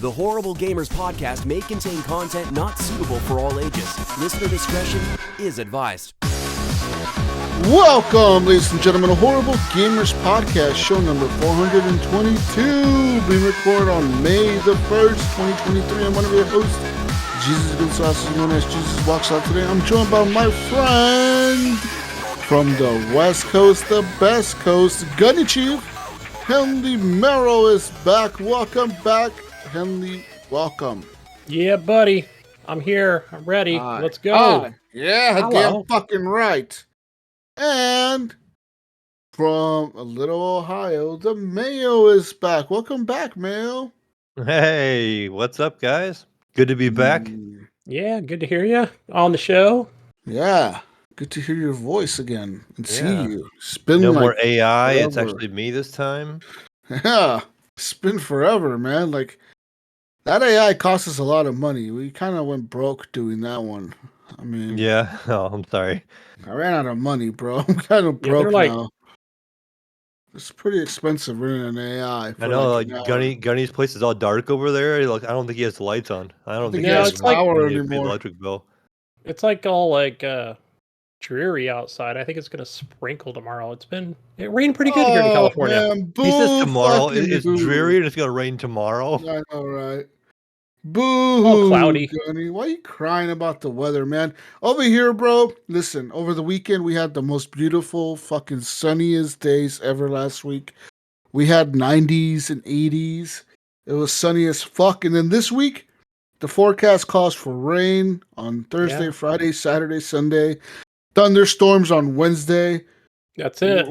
The Horrible Gamers podcast may contain content not suitable for all ages. Listener discretion is advised. Welcome, ladies and gentlemen, to Horrible Gamers podcast, show number 422, being recorded on May the 1st, 2023. I'm one of your hosts, Jesus Good Sauce, known as Jesus Walks Out today. I'm joined by my friend from the West Coast, the best coast, Gunny Chief. Henley Merrow is back. Welcome back, Henley. Welcome. Yeah, buddy. I'm here. I'm ready. Let's go. Yeah, Hello. damn fucking right. And from a little Ohio, the Mayo is back. Welcome back, Mayo. Hey, what's up, guys? Good to be back. Yeah, good to hear you on the show. Yeah, good to hear your voice again and see you. It's been No like more AI. forever. It's actually me this time. Yeah, it's been forever, man. Like, that AI cost us a lot of money. We kind of went broke doing that one. I mean, Yeah. Oh, I'm sorry. I ran out of money, bro. I'm kind of Yeah, broke they're like- now. It's pretty expensive running an AI. I know, an hour. Gunny's place is all dark over there. Like, I don't think he has lights on. I don't think he he has has power any anymore. electric bill. It's like all like dreary outside. I think it's gonna sprinkle tomorrow. It rained pretty good here in California. Man, boo, He says tomorrow. fucking It's boo. dreary and it's gonna rain tomorrow. I know, right? Boo, All cloudy. Gunny. Why are you crying about the weather, man? Over here, bro, listen, over the weekend, we had the most beautiful, fucking sunniest days ever last week. We had 90s and 80s. It was sunny as fuck. And then this week, the forecast calls for rain on Thursday, Yeah. Friday, Saturday, Sunday. Thunderstorms on Wednesday. That's it.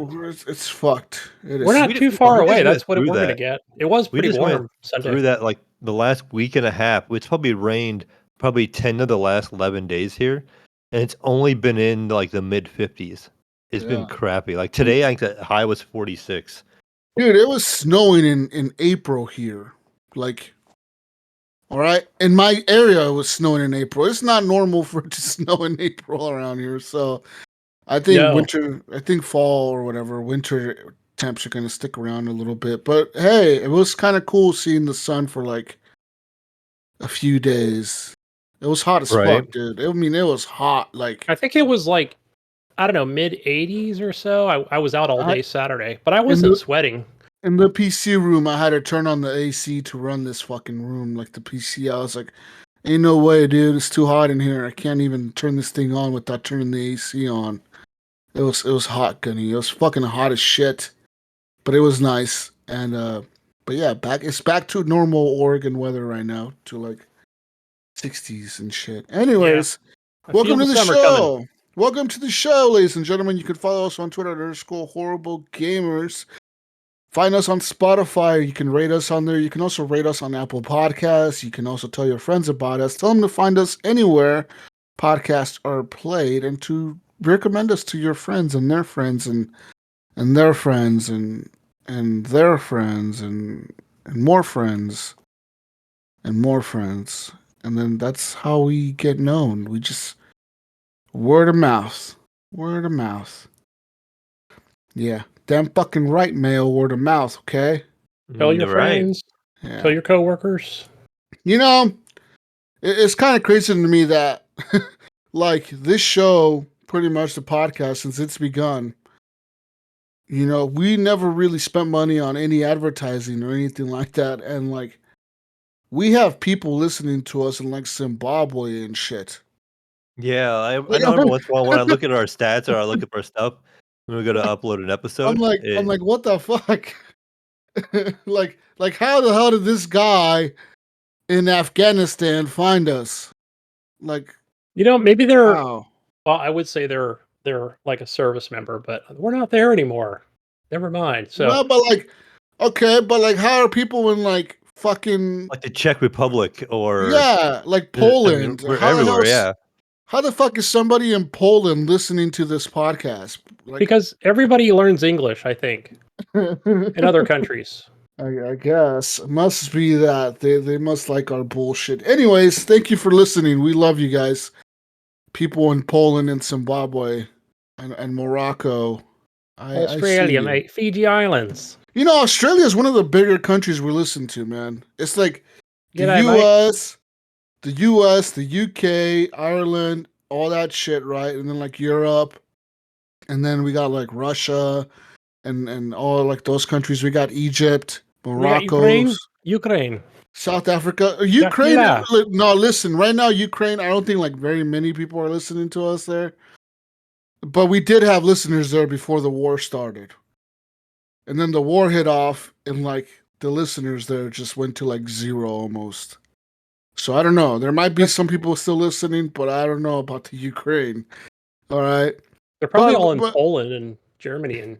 It's fucked. It is. We're not We too just- far we just away. went That's what through we're gonna that. get. It was We pretty just went warm Sunday. Through that, like the last week and a half, it's probably rained probably 10 of the last 11 days here, and it's only been in like the mid 50s. It's been Yeah. crappy. Like today, I think the high was 46. Dude, it was snowing in April here. Like, all right. In my area, it was snowing in April. It's not normal for it to snow in April around here. So I think fall or whatever, winter temps are going to stick around a little bit. But hey, it was kind of cool seeing the sun for like a few days. It was hot as Right. fuck, dude. I mean, it was hot. Like, I think it was like, I don't know, mid 80s or so. I was out all day Saturday, but I wasn't sweating. in the PC room, I had to turn on the AC to run this fucking room. Like the PC, I was like, ain't no way, dude. It's too hot in here. I can't even turn this thing on without turning the AC on. It was hot, Gunny. It was fucking hot as shit. But it was nice. And but yeah, it's back to normal Oregon weather right now, to like 60s and shit. Anyways, I welcome feel to the summer show. coming. Welcome to the show, ladies and gentlemen. You can follow us on Twitter at _horrible gamers. Find us on Spotify. You can rate us on there. You can also rate us on Apple Podcasts. You can also tell your friends about us. Tell them to find us anywhere podcasts are played, and to recommend us to your friends and their friends and their friends and their friends and more friends and more friends. And then that's how we get known. We just word of mouth. Word of mouth. Yeah. Damn fucking right, Mayo. Word of mouth, okay? Tell your You're right. friends. Yeah. Tell your coworkers. You know, it's kind of crazy to me that, like, this show, pretty much the podcast, since it's begun, you know, we never really spent money on any advertising or anything like that. And, like, we have people listening to us in, like, Zimbabwe and shit. Yeah, I know every once in a while when I look at our stats or I look at our stuff, when we go to upload an episode, I'm like, what the fuck? like, how the hell did this guy in Afghanistan find us? Like, You know, maybe they're. wow. Well, I would say they're like a service member, but we're not there anymore. Never mind. So No, but like, okay, but like, how are people in like fucking like the Czech Republic or yeah, like Poland? we're How the everywhere. hell Yeah, How the fuck is somebody in Poland listening to this podcast? Like, because everybody learns English, I think, in other countries. I guess it must be that they must like our bullshit. Anyways, thank you for listening. We love you guys. People in Poland and Zimbabwe and Morocco. I see Australia, you. mate. Fiji Islands. You know, Australia is one of the bigger countries we listen to, man. It's like the G'day, mate. US, the UK, Ireland, all that shit, right? And then like Europe, and then we got like Russia and all like those countries. We got Egypt, We got Morocco, Ukraine. South Africa, Ukraine. Yeah. No, listen, right now Ukraine. I don't think like very many people are listening to us there, but we did have listeners there before the war started, and then the war hit off, and like the listeners there just went to like zero almost. So I don't know. There might be some people still listening, but I don't know about the Ukraine. All right. They're probably But all in but Poland and Germany and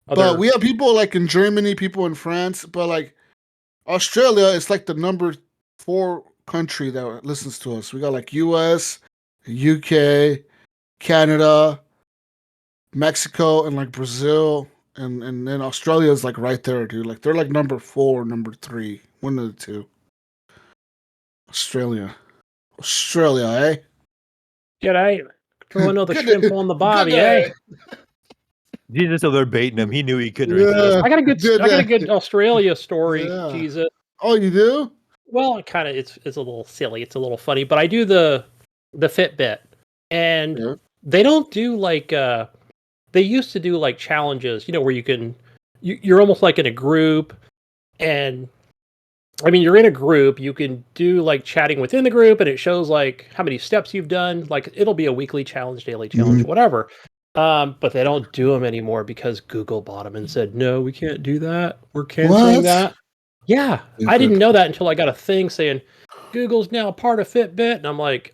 but other. we have people like in Germany, people in France, but like Australia is like the number 4 country that listens to us. We got like US, UK, Canada, Mexico, and like Brazil, and then Australia is like right there, dude. Like they're like number 4, number 3, one of the two. Australia, eh? G'day. Throw another Good shrimp day. on the Good barbie, day. eh? Jesus, so they're baiting him. He knew he couldn't Yeah. resist. I got a Good good Australia story, Yeah. Jesus. Oh, you do? Well, it's a little silly. It's a little funny, but I do the Fitbit, and Yeah. they don't do like they used to do like challenges, where you're almost like in a group, and I mean you're in a group. You can do like chatting within the group, and it shows like how many steps you've done. Like it'll be a weekly challenge, daily challenge, whatever. But they don't do them anymore because Google bought them and said no, we can't do that. We're canceling What? that. Yeah, I didn't know that until I got a thing saying Google's now part of Fitbit, and I'm like,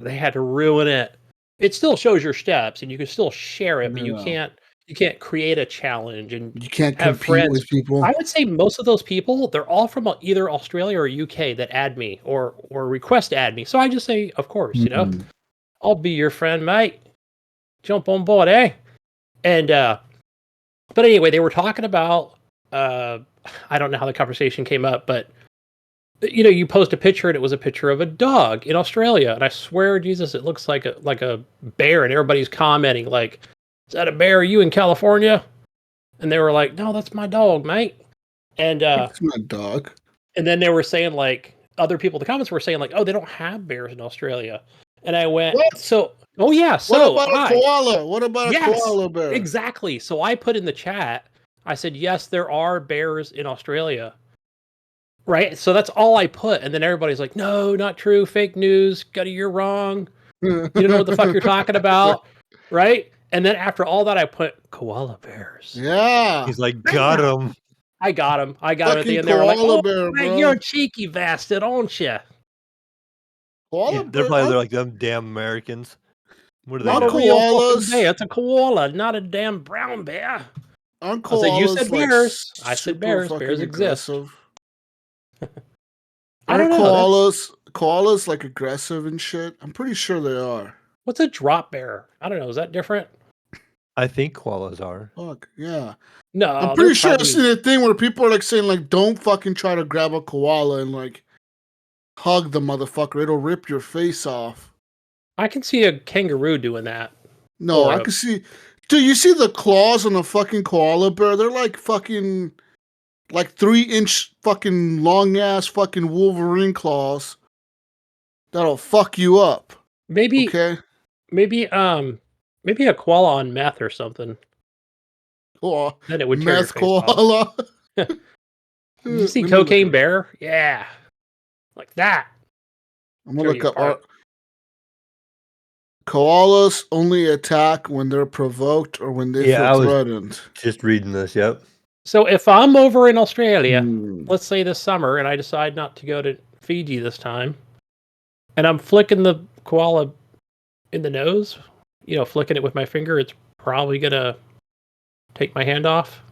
they had to ruin it. It still shows your steps, and you can still share it, but you Yeah. can't create a challenge and You can't have compete friends. with people. I would say most of those people, they're all from either Australia or UK that add me or request to add me. So I just say, of course, Mhm. I'll be your friend, mate. Jump on board, eh? And but anyway, they were talking about I don't know how the conversation came up, but you post a picture and it was a picture of a dog in Australia, and I swear, Jesus, it looks like a bear, and everybody's commenting like, "Is that a bear? Are you in California?" And they were like, "No, that's my dog, mate." And It's my dog. and then they were saying like other people in the comments were saying like, "Oh, they don't have bears in Australia." And I went, What? "So, oh yeah, What so about a koala? What about a yes, koala bear? exactly." So I put in the chat, I said, "Yes, there are bears in Australia." Right? So that's all I put. And then everybody's like, no, not true. Fake news. Gunny, you're wrong. You don't know what the fuck you're talking about. Right? And then after all that, I put koala bears. Yeah. He's like, got him. I got him. I got him at the Fucking end. They were like, koala oh, bear, man, bro. you're a cheeky bastard, aren't you? Koala They're bear. probably like them damn Americans. What do they Not know? a real fucking koalas. bear. It's a koala, not a damn brown bear. Aren't I said, you koalas said like bears. I said super bears. fucking Bears exist. aggressive? I don't Aren't know. koalas like aggressive and shit? I'm pretty sure they are. What's a drop bear? I don't know. Is that different? I think koalas are. Fuck yeah. No, I'm they're pretty sure I've probably- seen a thing where people are like saying like, don't fucking try to grab a koala and like hug the motherfucker. It'll rip your face off. I can see a kangaroo doing that. No, Or I can see. Dude, you see the claws on a fucking koala bear? They're like fucking, like 3-inch fucking long ass fucking Wolverine claws. That'll fuck you up. Maybe, Okay. maybe a koala on meth or something. Cool. Then it would tear your Meth face off. koala. Did you see Let me look Cocaine up- Bear? Yeah, like that. I'm gonna Tear look you up. apart. Koalas only attack when they're provoked or when they Yeah, I feel was- threatened. Just reading this, yep. So if I'm over in Australia, Hmm. let's say this summer, and I decide not to go to Fiji this time, and I'm flicking the koala in the nose, flicking it with my finger, it's probably gonna take my hand off,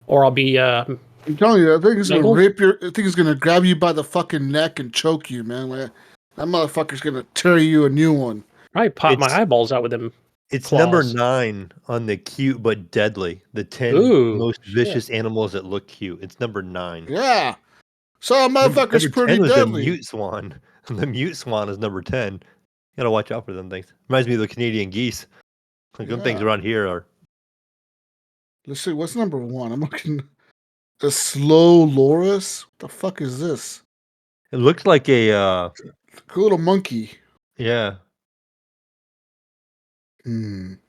or I'll be I'm telling you, I think it's gonna Knuckles? rip your. I think it's gonna grab you by the fucking neck and choke you, man. Like, that motherfucker's gonna tear you a new one. probably pop my It's- eyeballs out with them. It's Claws. number 9 on the cute but deadly. The 10 Ooh, most shit. vicious animals that look cute. It's number 9. Yeah. So a motherfucker's Number pretty 10 was deadly. the mute swan. The mute swan is number 10. You gotta watch out for them things. Reminds me of the Canadian geese. Like them things Yeah. around here are. Let's see, what's number 1? I'm looking. The slow loris. What the fuck is this? It looks like a A little monkey. yeah.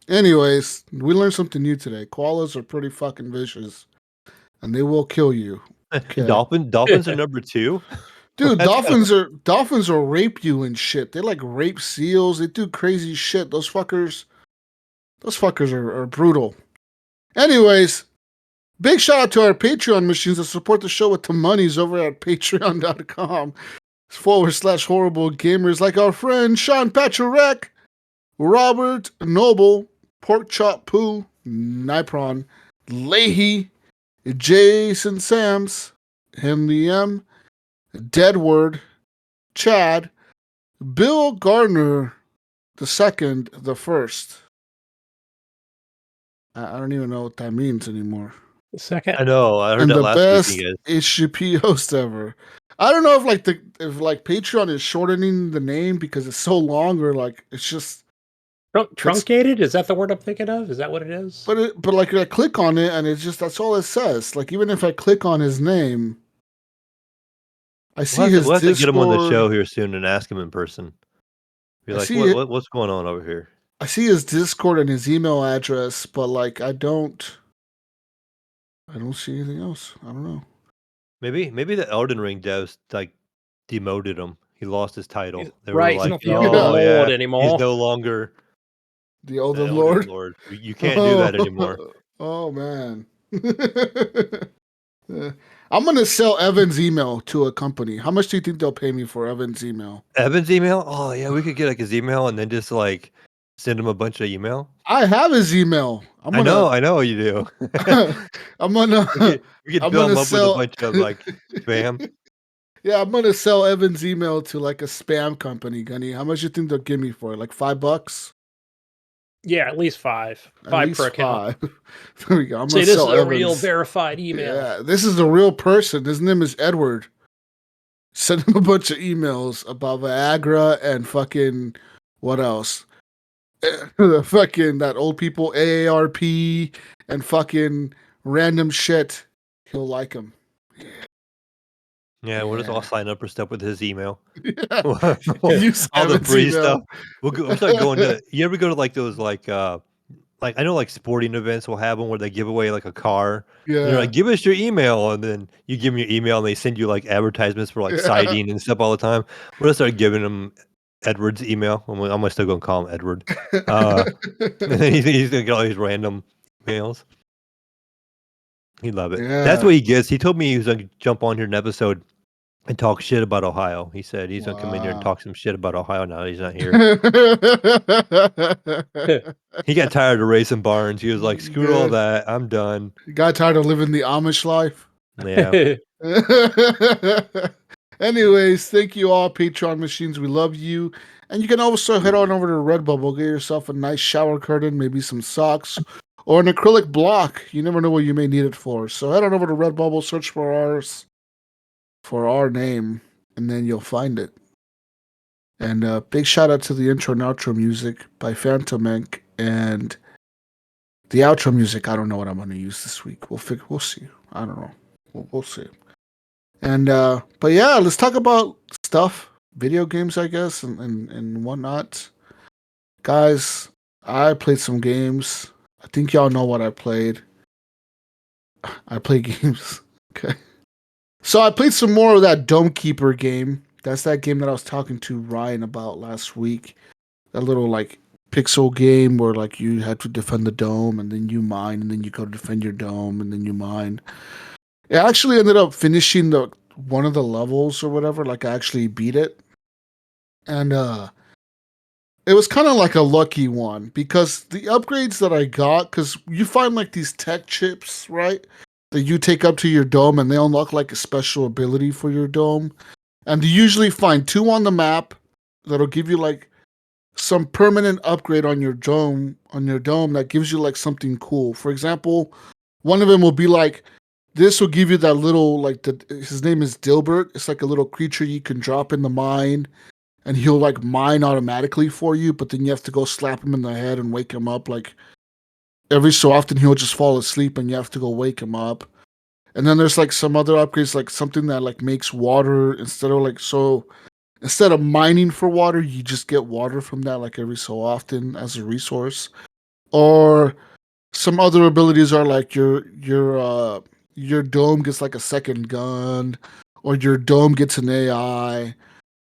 Anyways, we learned something new today. Koalas are pretty fucking vicious, and they will kill you. Okay. Dolphins are number 2. Dude, That's dolphins will rape you and shit. They like rape seals. They do crazy shit. Those fuckers are brutal. Anyways, big shout out to our Patreon machines that support the show with the monies over at patreon.com/horrible gamers, like our friend Sean Patrick, Robert Noble, Pork Chop Poo, Nipron, Leahy, Jason Sams, Henley M, Deadward, Chad, Bill Gardner, the second, the first. I don't even know what that means anymore. Second. I know. I heard And that the last best week. You guys. HGP host ever. I don't know if Patreon is shortening the name because it's so long, or like it's just Truncated? Is that the word I'm thinking of? Is that what it is? but like I click on it and it's just that's all it says. Like even if I click on his name, I see his We'll have to Discord. get him on the show here soon and ask him in person. Be like, what's going on over here? I see his Discord and his email address, but like I don't see anything else. I don't know. Maybe the Elden Ring devs like demoted him. He lost his title. They were Right, he's like, not the Elden Lord anymore. He's no longer the Elden Lord. You can't do that anymore. Oh man. I'm gonna sell Evan's email to a company. How much do you think they'll pay me for Evan's email? Evan's email? Oh yeah, we could get like his email and then just like send him a bunch of email. I have his email. I know you do. I'm gonna we could fill him up with a bunch of like spam. Yeah, I'm gonna sell Evan's email to like a spam company, Gunny. How much do you think they'll give me for it? Like $5? Yeah, at least 5. 5 per account. There we go. I'm Say gonna this sell is a Evan's. real verified email. Yeah, this is a real person. His name is Edward. Send him a bunch of emails about Viagra and fucking what else? The fucking that old people AARP and fucking random shit. He'll like him. Yeah, we'll just all sign up for stuff with his email. Yeah. All the free stuff. We'll start going to. You ever go to like those like I know like sporting events will have them where they give away like a car. Yeah. And they're like, give us your email, and then you give them your email, and they send you like advertisements for like siding and stuff all the time. We're gonna start giving them Edward's email. I'm still gonna call him Edward. And then he's gonna get all these random mails. He'd love it. Yeah. That's what he gets. He told me he was gonna jump on here in an episode and talk shit about Ohio. He said he's gonna come in here and talk some shit about Ohio now that he's not here. He got tired of racing barns. He was like, screw all that. I'm done. You got tired of living the Amish life? Yeah. Anyways, thank you all, Patreon machines. We love you. And you can also head on over to Redbubble, get yourself a nice shower curtain, maybe some socks, or an acrylic block. You never know what you may need it for. So head on over to Redbubble, search for our name, and then you'll find it. And big shout out to the intro and outro music by Phantom Inc. And the outro music, I don't know what I'm going to use this week. We'll see. I don't know. We'll see. And but yeah, let's talk about stuff, video games, I guess, and whatnot. Guys, I played some games. I think y'all know what I played. I play games. Okay. So I played some more of that Dome Keeper game. That's that game that I was talking to Ryan about last week. That little like pixel game where like you had to defend the dome and then you mine and then you go to defend your dome and then you mine. I actually ended up finishing one of the levels or whatever. Like I actually beat it. And it was kind of like a lucky one because the upgrades that I got, because you find like these tech chips, right? That you take up to your dome and they unlock like a special ability for your dome. And you usually find 2 on the map that'll give you like some permanent upgrade on your dome that gives you like something cool. For example, one of them will be like, this will give you that little like his name is Dilbert. It's like a little creature you can drop in the mine and he'll like mine automatically for you, but then you have to go slap him in the head and wake him up. Like every so often he'll just fall asleep and you have to go wake him up. And then there's like some other upgrades, like something that like makes water instead of mining for water, you just get water from that like every so often as a resource. Or some other abilities are like your dome gets like a second gun, or your dome gets an AI,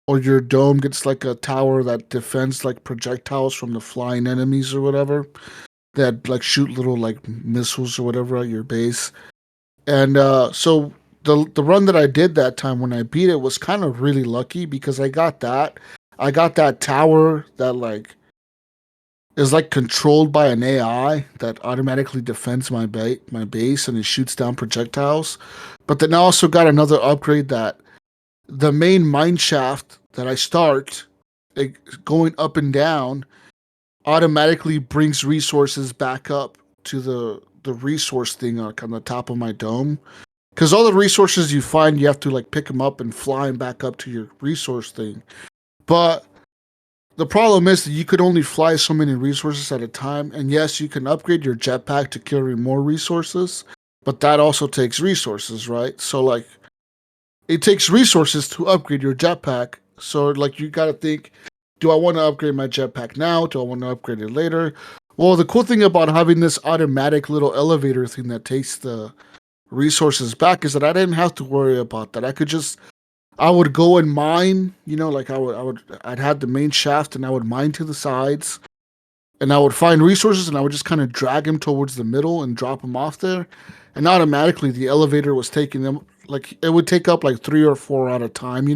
or your dome gets like a tower that defends like projectiles from the flying enemies or whatever that like shoot little like missiles or whatever at your base. And so the run that I did that time when I beat it was kind of really lucky because I got that. I got that tower that like is like controlled by an AI that automatically defends my base and it shoots down projectiles. But then I also got another upgrade that the main mine shaft that I start going up and down automatically brings resources back up to the resource thing like on the top of my dome. Because all the resources you find, you have to like pick them up and fly them back up to your resource thing. But the problem is that you could only fly so many resources at a time. And yes, you can upgrade your jetpack to carry more resources, but that also takes resources, right? So like it takes resources to upgrade your jetpack. So like you got to think, do I want to upgrade my jetpack now? Do I want to upgrade it later? Well, the cool thing about having this automatic little elevator thing that takes the resources back is that I didn't have to worry about that. I would go and mine, like I'd have the main shaft and I would mine to the sides and I would find resources and I would just kind of drag them towards the middle and drop them off there. And automatically the elevator was taking them, like it would take up like 3 or 4 at a time,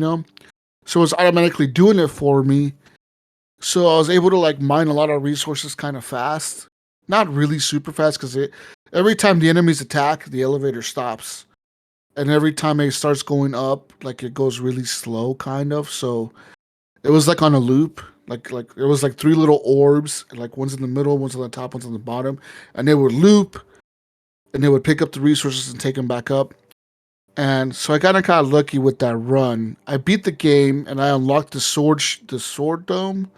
So it was automatically doing it for me. So I was able to like mine a lot of resources kind of fast. Not really super fast because every time the enemies attack, the elevator stops. And every time it starts going up, like it goes really slow kind of. So it was like on a loop. Like it was like 3 little orbs, and like one's in the middle, one's on the top, one's on the bottom. And they would loop and they would pick up the resources and take them back up. And so I got kind of lucky with that run. I beat the game and I unlocked the sword dome.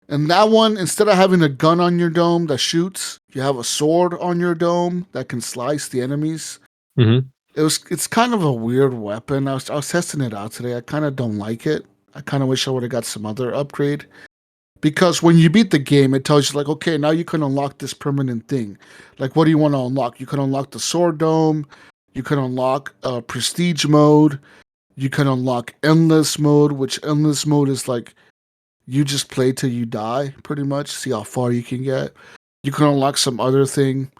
And that one, instead of having a gun on your dome that shoots, you have a sword on your dome that can slice the enemies. Mm-hmm. It's kind of a weird weapon. I was testing it out today. I kind of don't like it. I kind of wish I would have got some other upgrade. Because when you beat the game, it tells you like, okay, now you can unlock this permanent thing. Like, what do you want to unlock? You can unlock the sword dome. You can unlock prestige mode. You can unlock endless mode, which endless mode is like you just play till you die, pretty much. See how far you can get. You can unlock some other thing.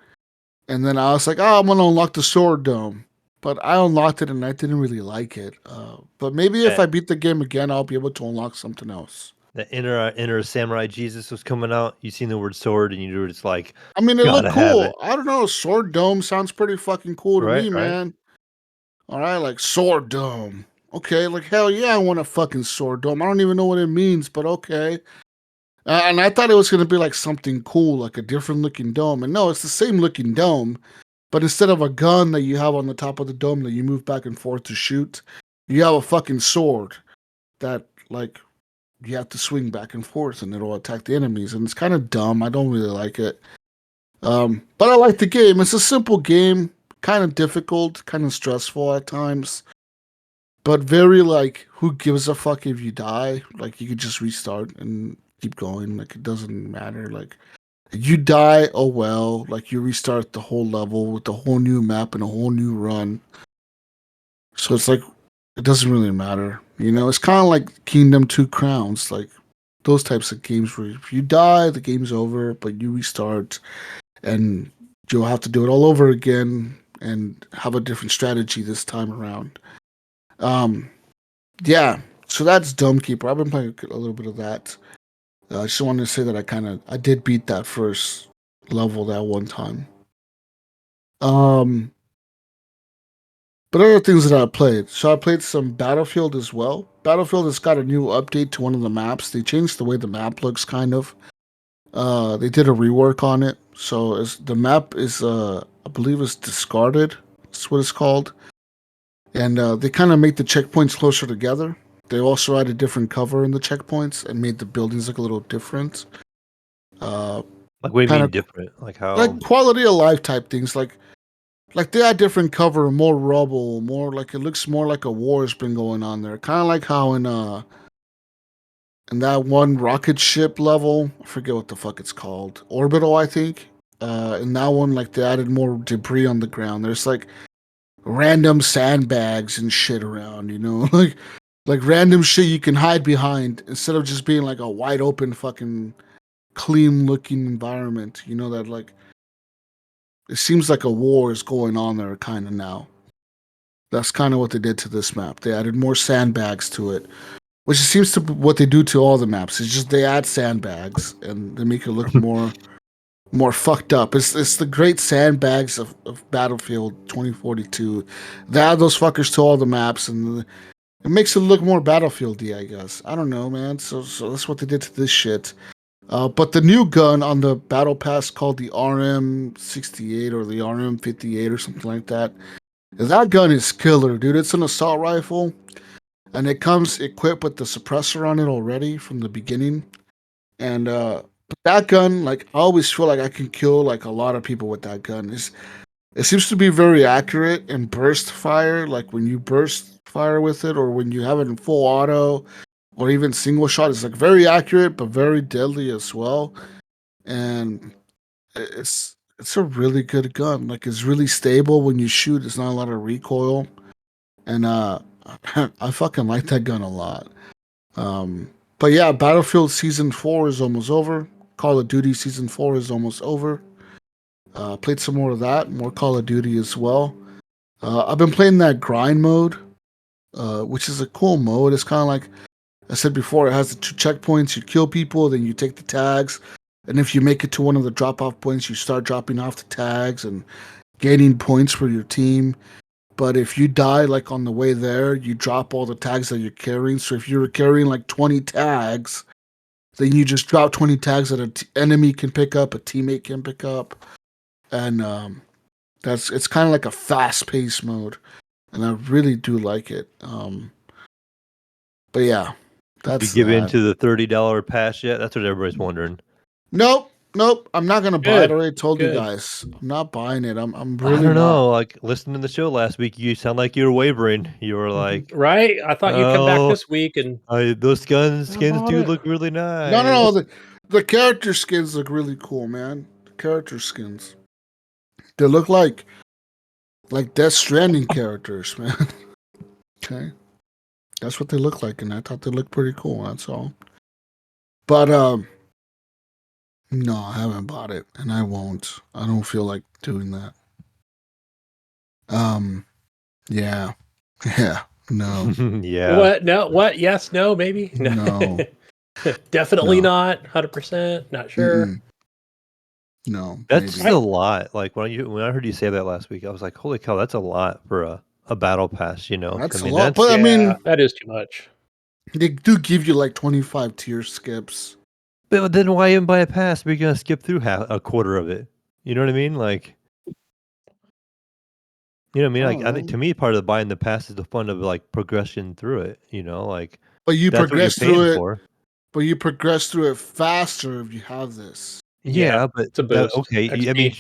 And then I was like, oh, I'm going to unlock the sword dome. But I unlocked it and I didn't really like it. But maybe if I beat the game again, I'll be able to unlock something else. The inner Samurai Jesus was coming out. You seen the word sword and you were just like, I mean, it looked have cool. it. I don't know. Sword dome sounds pretty fucking cool to me, man. All right, like sword dome. Okay, like hell yeah, I want a fucking sword dome. I don't even know what it means, but okay. And I thought it was going to be like something cool, like a different looking dome. And no, it's the same looking dome. But instead of a gun that you have on the top of the dome that you move back and forth to shoot, you have a fucking sword that, like, you have to swing back and forth and it'll attack the enemies. And it's kind of dumb. I don't really like it. But I like the game. It's a simple game, kind of difficult, kind of stressful at times. But very, like, who gives a fuck if you die? Like, you could just restart and keep going. Like, it doesn't matter. Like, you die, oh well. Like, you restart the whole level with a whole new map and a whole new run. So it's like, it doesn't really matter. It's kind of like Kingdom 2 Crowns. Like, those types of games where if you die, the game's over, but you restart and you'll have to do it all over again and have a different strategy this time around. Yeah, so that's Dumbkeeper. I've been playing a little bit of that. I just wanted to say that I did beat that first level that one time. But other things that I played. So I played some Battlefield as well. Battlefield has got a new update to one of the maps. They changed the way the map looks, kind of. They did a rework on it. So the map is, I believe, is discarded. That's what it's called. And they kind of make the checkpoints closer together. They also added different cover in the checkpoints and made the buildings look a little different. Like what do you mean different? Like how? Like quality of life type things. Like like they had different cover, more rubble, more like it looks more like a war's been going on there. Kind of like how in that one rocket ship level, I forget what the fuck it's called, Orbital, I think. In that one, like they added more debris on the ground. There's like random sandbags and shit around, you know, like random shit you can hide behind instead of just being like a wide open fucking clean looking environment. You know that like it seems like a war is going on there kind of now. That's kind of what they did to this map. They added more sandbags to it, which seems to be what they do to all the maps. It's just they add sandbags and they make it look more fucked up. It's the great sandbags of Battlefield 2042. They add those fuckers to all the maps and it makes it look more Battlefieldy, I guess. I don't know, man. So that's what they did to this shit. But the new gun on the Battle Pass called the RM68 or the RM58 or something like that. That gun is killer, dude. It's an assault rifle, and it comes equipped with the suppressor on it already from the beginning. And that gun, like, I always feel like I can kill like a lot of people with that gun. It seems to be very accurate and burst fire. Like when you burst fire with it, or when you have it in full auto, or even single shot, it's like very accurate but very deadly as well. And it's a really good gun. Like it's really stable when you shoot. There's not a lot of recoil, and I fucking like that gun a lot. But yeah, Battlefield Season 4 is almost over. Call of Duty Season 4 is almost over. Played some more of that, more Call of Duty as well. I've been playing that grind mode, which is a cool mode. It's kind of like I said before, it has the 2 checkpoints. You kill people, then you take the tags. And if you make it to one of the drop-off points, you start dropping off the tags and gaining points for your team. But if you die, like on the way there, you drop all the tags that you're carrying. So if you're carrying like 20 tags, then you just drop 20 tags that an enemy can pick up, a teammate can pick up. And it's kind of like a fast-paced mode. And I really do like it. But yeah, that's you give that. into the $30 pass yet? That's what everybody's wondering. Nope. I'm not gonna buy it. I Good, already told you good. guys. I'm not buying it. I'm I really don't not. know. Like listening to the show last week, you sound like you were wavering. You were like, Right? I thought you'd come back "Oh, this week and those I skins bought do it. look really No. nice." The character skins look really cool, man. The character skins. They look like Death Stranding characters, man. Okay. That's what they look like, and I thought they looked pretty cool, that's all. But no, I haven't bought it, and I won't. I don't feel like doing that. Yeah. Yeah. No. Yeah. What? No. What? Yes. No. Maybe. No. Definitely No. not. 100%. Not sure. Mm-mm. No. That's Maybe. a lot. Like when I heard you say that last week, I was like, "Holy cow, that's a lot for a battle pass." You know, That's I a mean, lot. But I Yeah, mean, that is too much. they do give you like 25 tier skips. but then why even buy a pass? We're gonna skip through a quarter of it. You know what I mean? Like, you know what I mean? I Like, don't I think know. to me, part of buying the pass is the fun of like progression through it. You know, like But you that's what you're progress through paying it. for. But you progress through it faster if you have this. Yeah, Yeah, but it's a that boost. okay, that XP. means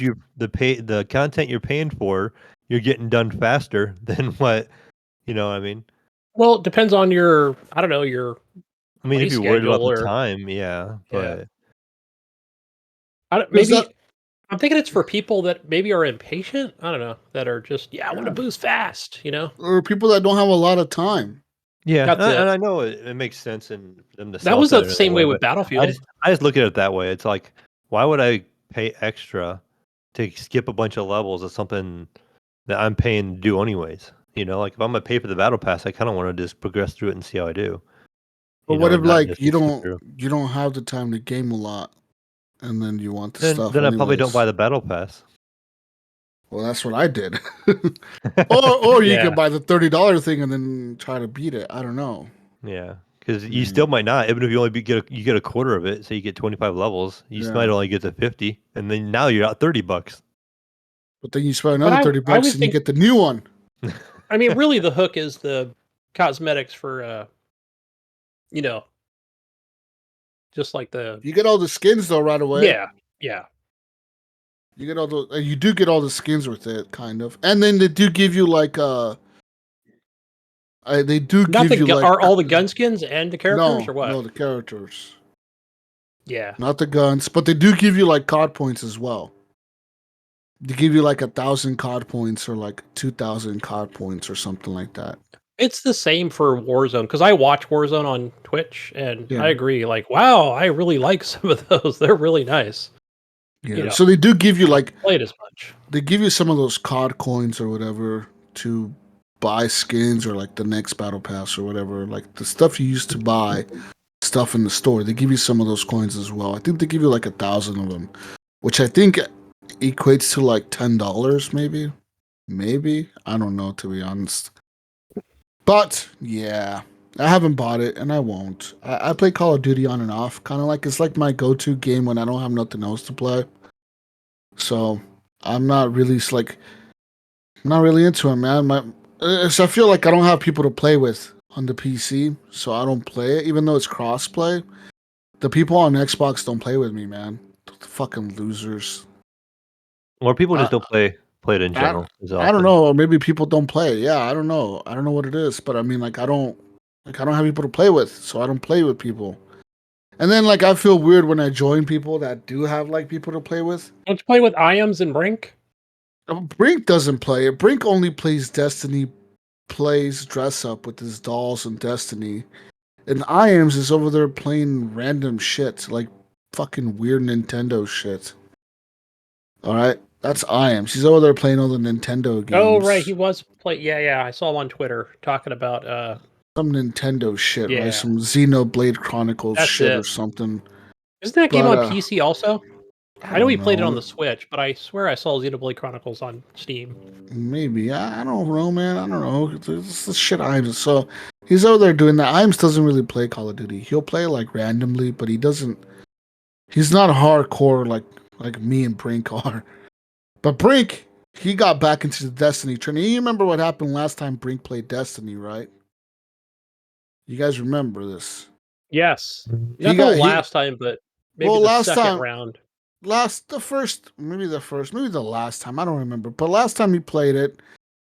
the content you're paying for, you're getting done faster than what you know what I mean? Well, it depends on your, I don't know, your I mean, play if you're worried about schedule the or time, yeah, yeah. but Is that Maybe I'm thinking it's for people that maybe are impatient. I don't know, that are just I want to boost fast. or people that don't have a lot of time? yeah, That's it. and I know it makes sense and for them to That sell it was the better that same way, way with but I Battlefield. just look at it that way. It's like, why would I pay extra to skip a bunch of levels of something that I'm paying to do anyways? You know, like if I'm gonna pay for the battle pass, I kind of want to just progress through it and see how I do. But You what know, if and not like just skip through. you don't have the time to game a lot, and then you want the Then stuff I probably don't anyways? buy the battle pass. Well, that's what I did. Or you Yeah. could buy the $30 thing and then try to beat it. I don't know. Yeah, because you Mm, still might not, even if you only you get a quarter of it, so you get 25 levels. You might yeah, only get to 50, and then now you're out $30. but then you spend But another 30 I bucks would and you think, get the new one. I mean, really the hook is the cosmetics for you know, just like the You get all the skins though right away. yeah. You get all those. You do get all the skins with it, kind of, and then they do give you like they do Not give the you like are all the gun skins and the characters or what? no the characters, Yeah. not the guns, but they do give you like COD points as well. They give you like 1,000 COD points or like 2,000 COD points or something like that. It's the same for Warzone because I watch Warzone on Twitch and Yeah. I agree. Like, wow, I really like some of those. They're really nice. Yeah. You know, So they do give you like played as much. they give you some of those COD coins or whatever to buy skins or like the next battle pass or whatever, like the stuff you used to buy stuff in the store. They give you some of those coins as well. I think they give you like 1,000 of them, which I think equates to like $10 maybe I don't know, to be honest. But yeah, I haven't bought it and I won't. I play Call of Duty on and off, kind of like it's like my go-to game when I don't have nothing else to play. So I'm not really into it, man. I feel like I don't have people to play with on the PC, so I don't play it, even though it's cross-play. The people on Xbox don't play with me, man. The fucking losers. Or people just don't play it in general. I don't know. Or maybe people don't play. Yeah, I don't know. I don't know what it is, but I mean, I don't have people to play with, so I don't play with people. And then I feel weird when I join people that do have people to play with. Don't you play with Iams and Brink? Brink doesn't play it. Brink only plays Destiny, plays dress up with his dolls and Destiny. And Iams is over there playing random shit, like fucking weird Nintendo shit. Alright? That's Iams. He's over there playing all the Nintendo games. Oh, right. He was Yeah, I saw him on Twitter talking about some Nintendo shit, right? Some Xenoblade Chronicles shit or something. Isn't that game on PC also? I know he played it on the Switch, but I swear I saw Xenoblade Chronicles on Steam. Maybe. I don't know, man. I don't know. It's the shit Iams. So he's over there doing that. Iams doesn't really play Call of Duty. He'll play randomly, but he doesn't. He's not hardcore like me and Brink are. But Brink, he got back into the Destiny training. You remember what happened last time Brink played Destiny, right? You guys remember this? Yes. Not the last time, but maybe the second round. Maybe the last time. I don't remember. But last time he played it,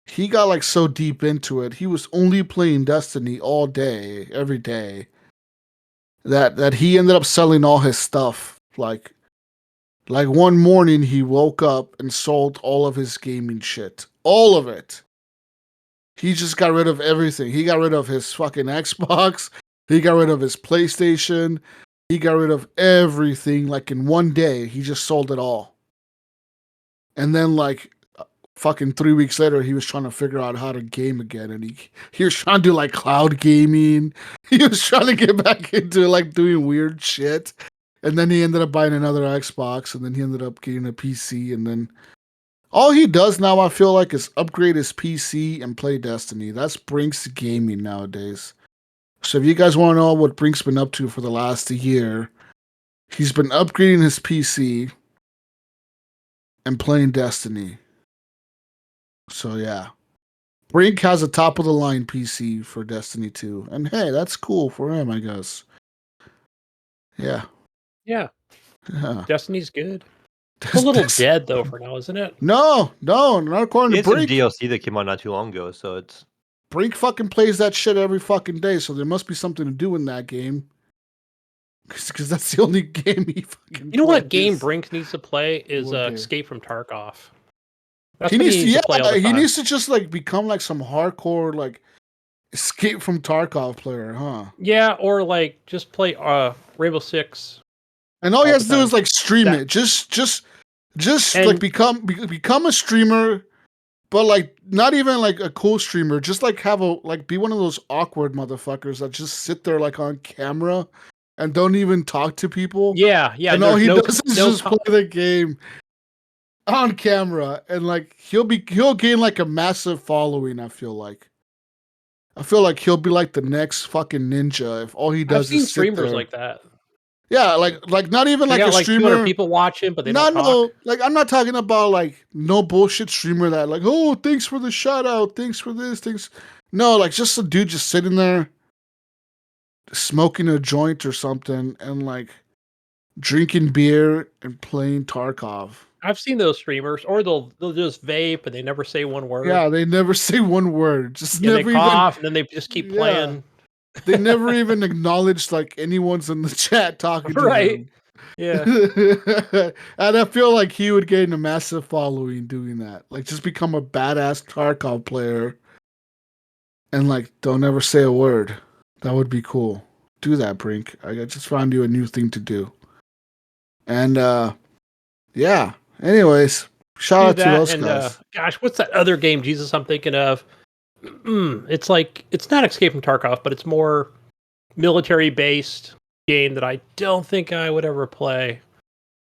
he got so deep into it. He was only playing Destiny all day, every day. That he ended up selling all his stuff. Like one morning he woke up and sold all of his gaming shit. All of it. He just got rid of everything. He got rid of his fucking Xbox. He got rid of his PlayStation. He got rid of everything. In one day, he just sold it all. And then fucking 3 weeks later, he was trying to figure out how to game again. And he was trying to do cloud gaming. He was trying to get back into doing weird shit. And then he ended up buying another Xbox. And then he ended up getting a PC. And then all he does now, I feel is upgrade his PC and play Destiny. That's Brink's gaming nowadays. So if you guys want to know what Brink's been up to for the last year, he's been upgrading his PC and playing Destiny. So yeah. Brink has a top of the line PC for Destiny 2. And hey, that's cool for him, I guess. Yeah. Yeah. Destiny's good. It's a little dead though for now, isn't it? No, not according to Brink. It's a DLC that came out not too long ago, so it's Brink fucking plays that shit every fucking day, so there must be something to do in that game. Because that's the only game he fucking. You know what game Brink needs to play is Escape from Tarkov. That's he needs to just become some hardcore Escape from Tarkov player, huh? Yeah, or just play Rainbow Six. And all he has to do is stream it. Just become a streamer, but not even a cool streamer. Just have be one of those awkward motherfuckers that just sit there on camera and don't even talk to people. Yeah. And all he does is just play the game on camera, and he'll gain a massive following. I feel like he'll be the next fucking ninja if all he does I've seen is streamers there. like that. Yeah, not even a streamer. 200 people watch him, but they don't talk. I'm not talking about no bullshit streamer that oh, thanks for the shout out, thanks for this, thanks. No, just a dude just sitting there smoking a joint or something and drinking beer and playing Tarkov. I've seen those streamers, or they'll just vape and they never say one word. Yeah, they never say one word. Just Yeah, never they cough, and then they just keep playing. They never even acknowledge like anyone's in the chat talking to Right. them. Yeah. And I feel like he would gain a massive following doing that. Like just become a badass Tarkov player and like don't ever say a word. That would be cool. Do that, Brink. I just found you a new thing to do. And yeah. Anyways, shout out to those guys. Gosh, what's that other game, Jesus, I'm thinking of? It's like, it's not Escape from Tarkov, but it's more military-based game that I don't think I would ever play.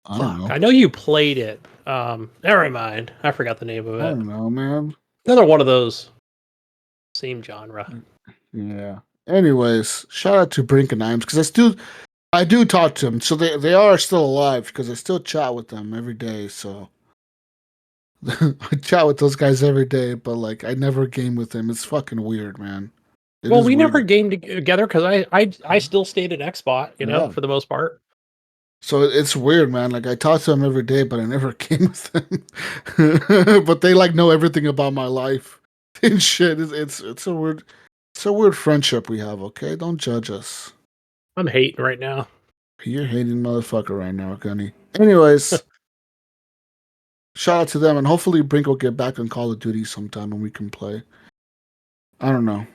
I don't know. I know you played it. Never mind. I forgot the name of it. I don't know, man. Another one of those same genre. Yeah. Anyways, shout out to Brink and Imes because I do talk to them. So they are still alive because I still chat with them every day. So I chat with those guys every day, but like I never game with them. It's fucking weird, man. Well, we never gamed together because I still stayed at Xbox, Yeah. for the most part. So it's weird, man. Like I talk to them every day, but I never game with them. But they like know everything about my life and shit. It's a weird friendship we have. Okay, don't judge us. I'm hating right now. You're hating motherfucker right now, Gunny. Anyways, shout out to them, and hopefully Brink will get back on Call of Duty sometime and we can play. I don't know.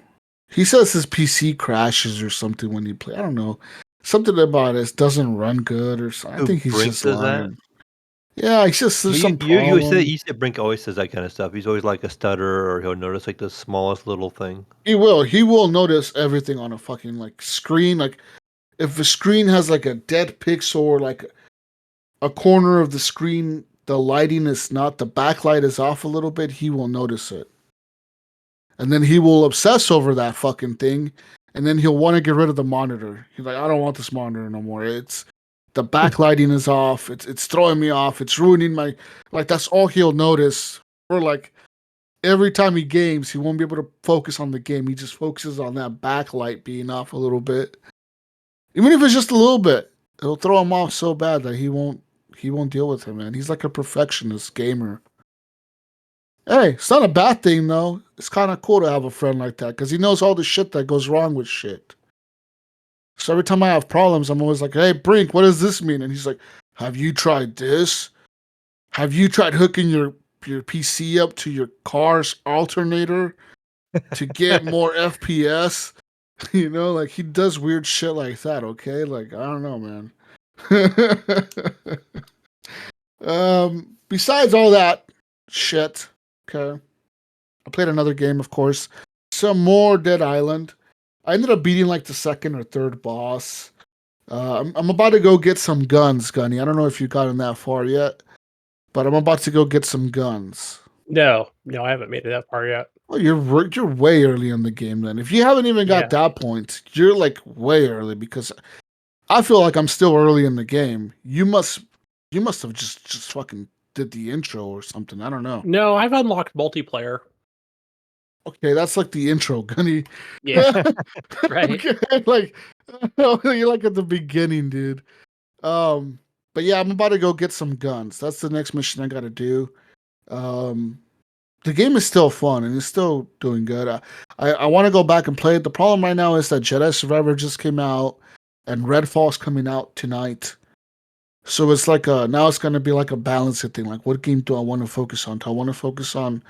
He says his PC crashes or something when he play. I don't know. Something about it doesn't run good or something. I think he's Brink just does lying. Yeah, he's just there's some problem. You said Brink always says that kind of stuff. He's always like a stutter, or he'll notice like the smallest little thing. He will notice everything on a fucking like screen. Like if the screen has like a dead pixel or like a corner of the screen, the lighting is not, the backlight is off a little bit, he will notice it. And then he will obsess over that fucking thing. And then he'll want to get rid of the monitor. He's like, I don't want this monitor no more. It's the backlighting is off. It's throwing me off. It's ruining my, like, that's all he'll notice. Or like every time he games, he won't be able to focus on the game. He just focuses on that backlight being off a little bit. Even if it's just a little bit, it'll throw him off so bad that he won't deal with it, man. He's like a perfectionist gamer. Hey, it's not a bad thing, though. It's kind of cool to have a friend like that because he knows all the shit that goes wrong with shit. So every time I have problems, I'm always like, hey, Brink, what does this mean? And he's like, have you tried this? Have you tried hooking your PC up to your car's alternator to get more FPS? You know, like he does weird shit like that, okay? Like, I don't know, man. Besides all that shit, okay, I played another game, of course. Some more Dead Island. I ended up beating like the second or third boss. I'm about to go get some guns, Gunny. I don't know if you've gotten that far yet, but I'm about to go get some guns. No, I haven't made it that far yet. Well, you're way early in the game then. If you haven't even got that point, you're like way early because I feel like I'm still early in the game. You must have just fucking did the intro or something. I don't know. No, I've unlocked multiplayer. Okay, that's like the intro, Gunny. Yeah, right. Okay, like you're like at the beginning, dude. But yeah, I'm about to go get some guns. That's the next mission I got to do. The game is still fun and it's still doing good. I want to go back and play it. The problem right now is that Jedi Survivor just came out and Redfall's coming out tonight. So it's like now it's going to be like a balancing thing. Like, what game do I want to focus on? Do I want to focus on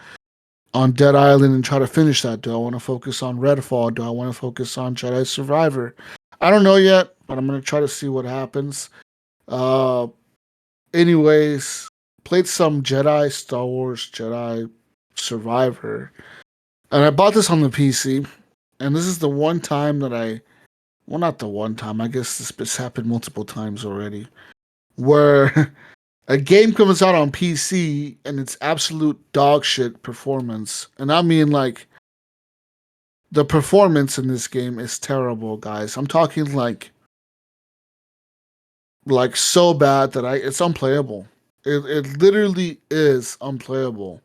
Dead Island and try to finish that? Do I want to focus on Redfall? Do I want to focus on Jedi Survivor? I don't know yet, but I'm going to try to see what happens. Anyways, played some Star Wars Jedi Survivor. And I bought this on the PC. And this is the one time that well, not the one time. I guess this happened multiple times already. Where a game comes out on PC and it's absolute dog shit performance. And I mean, like, the performance in this game is terrible, guys. I'm talking like so bad that it's unplayable. It literally is unplayable.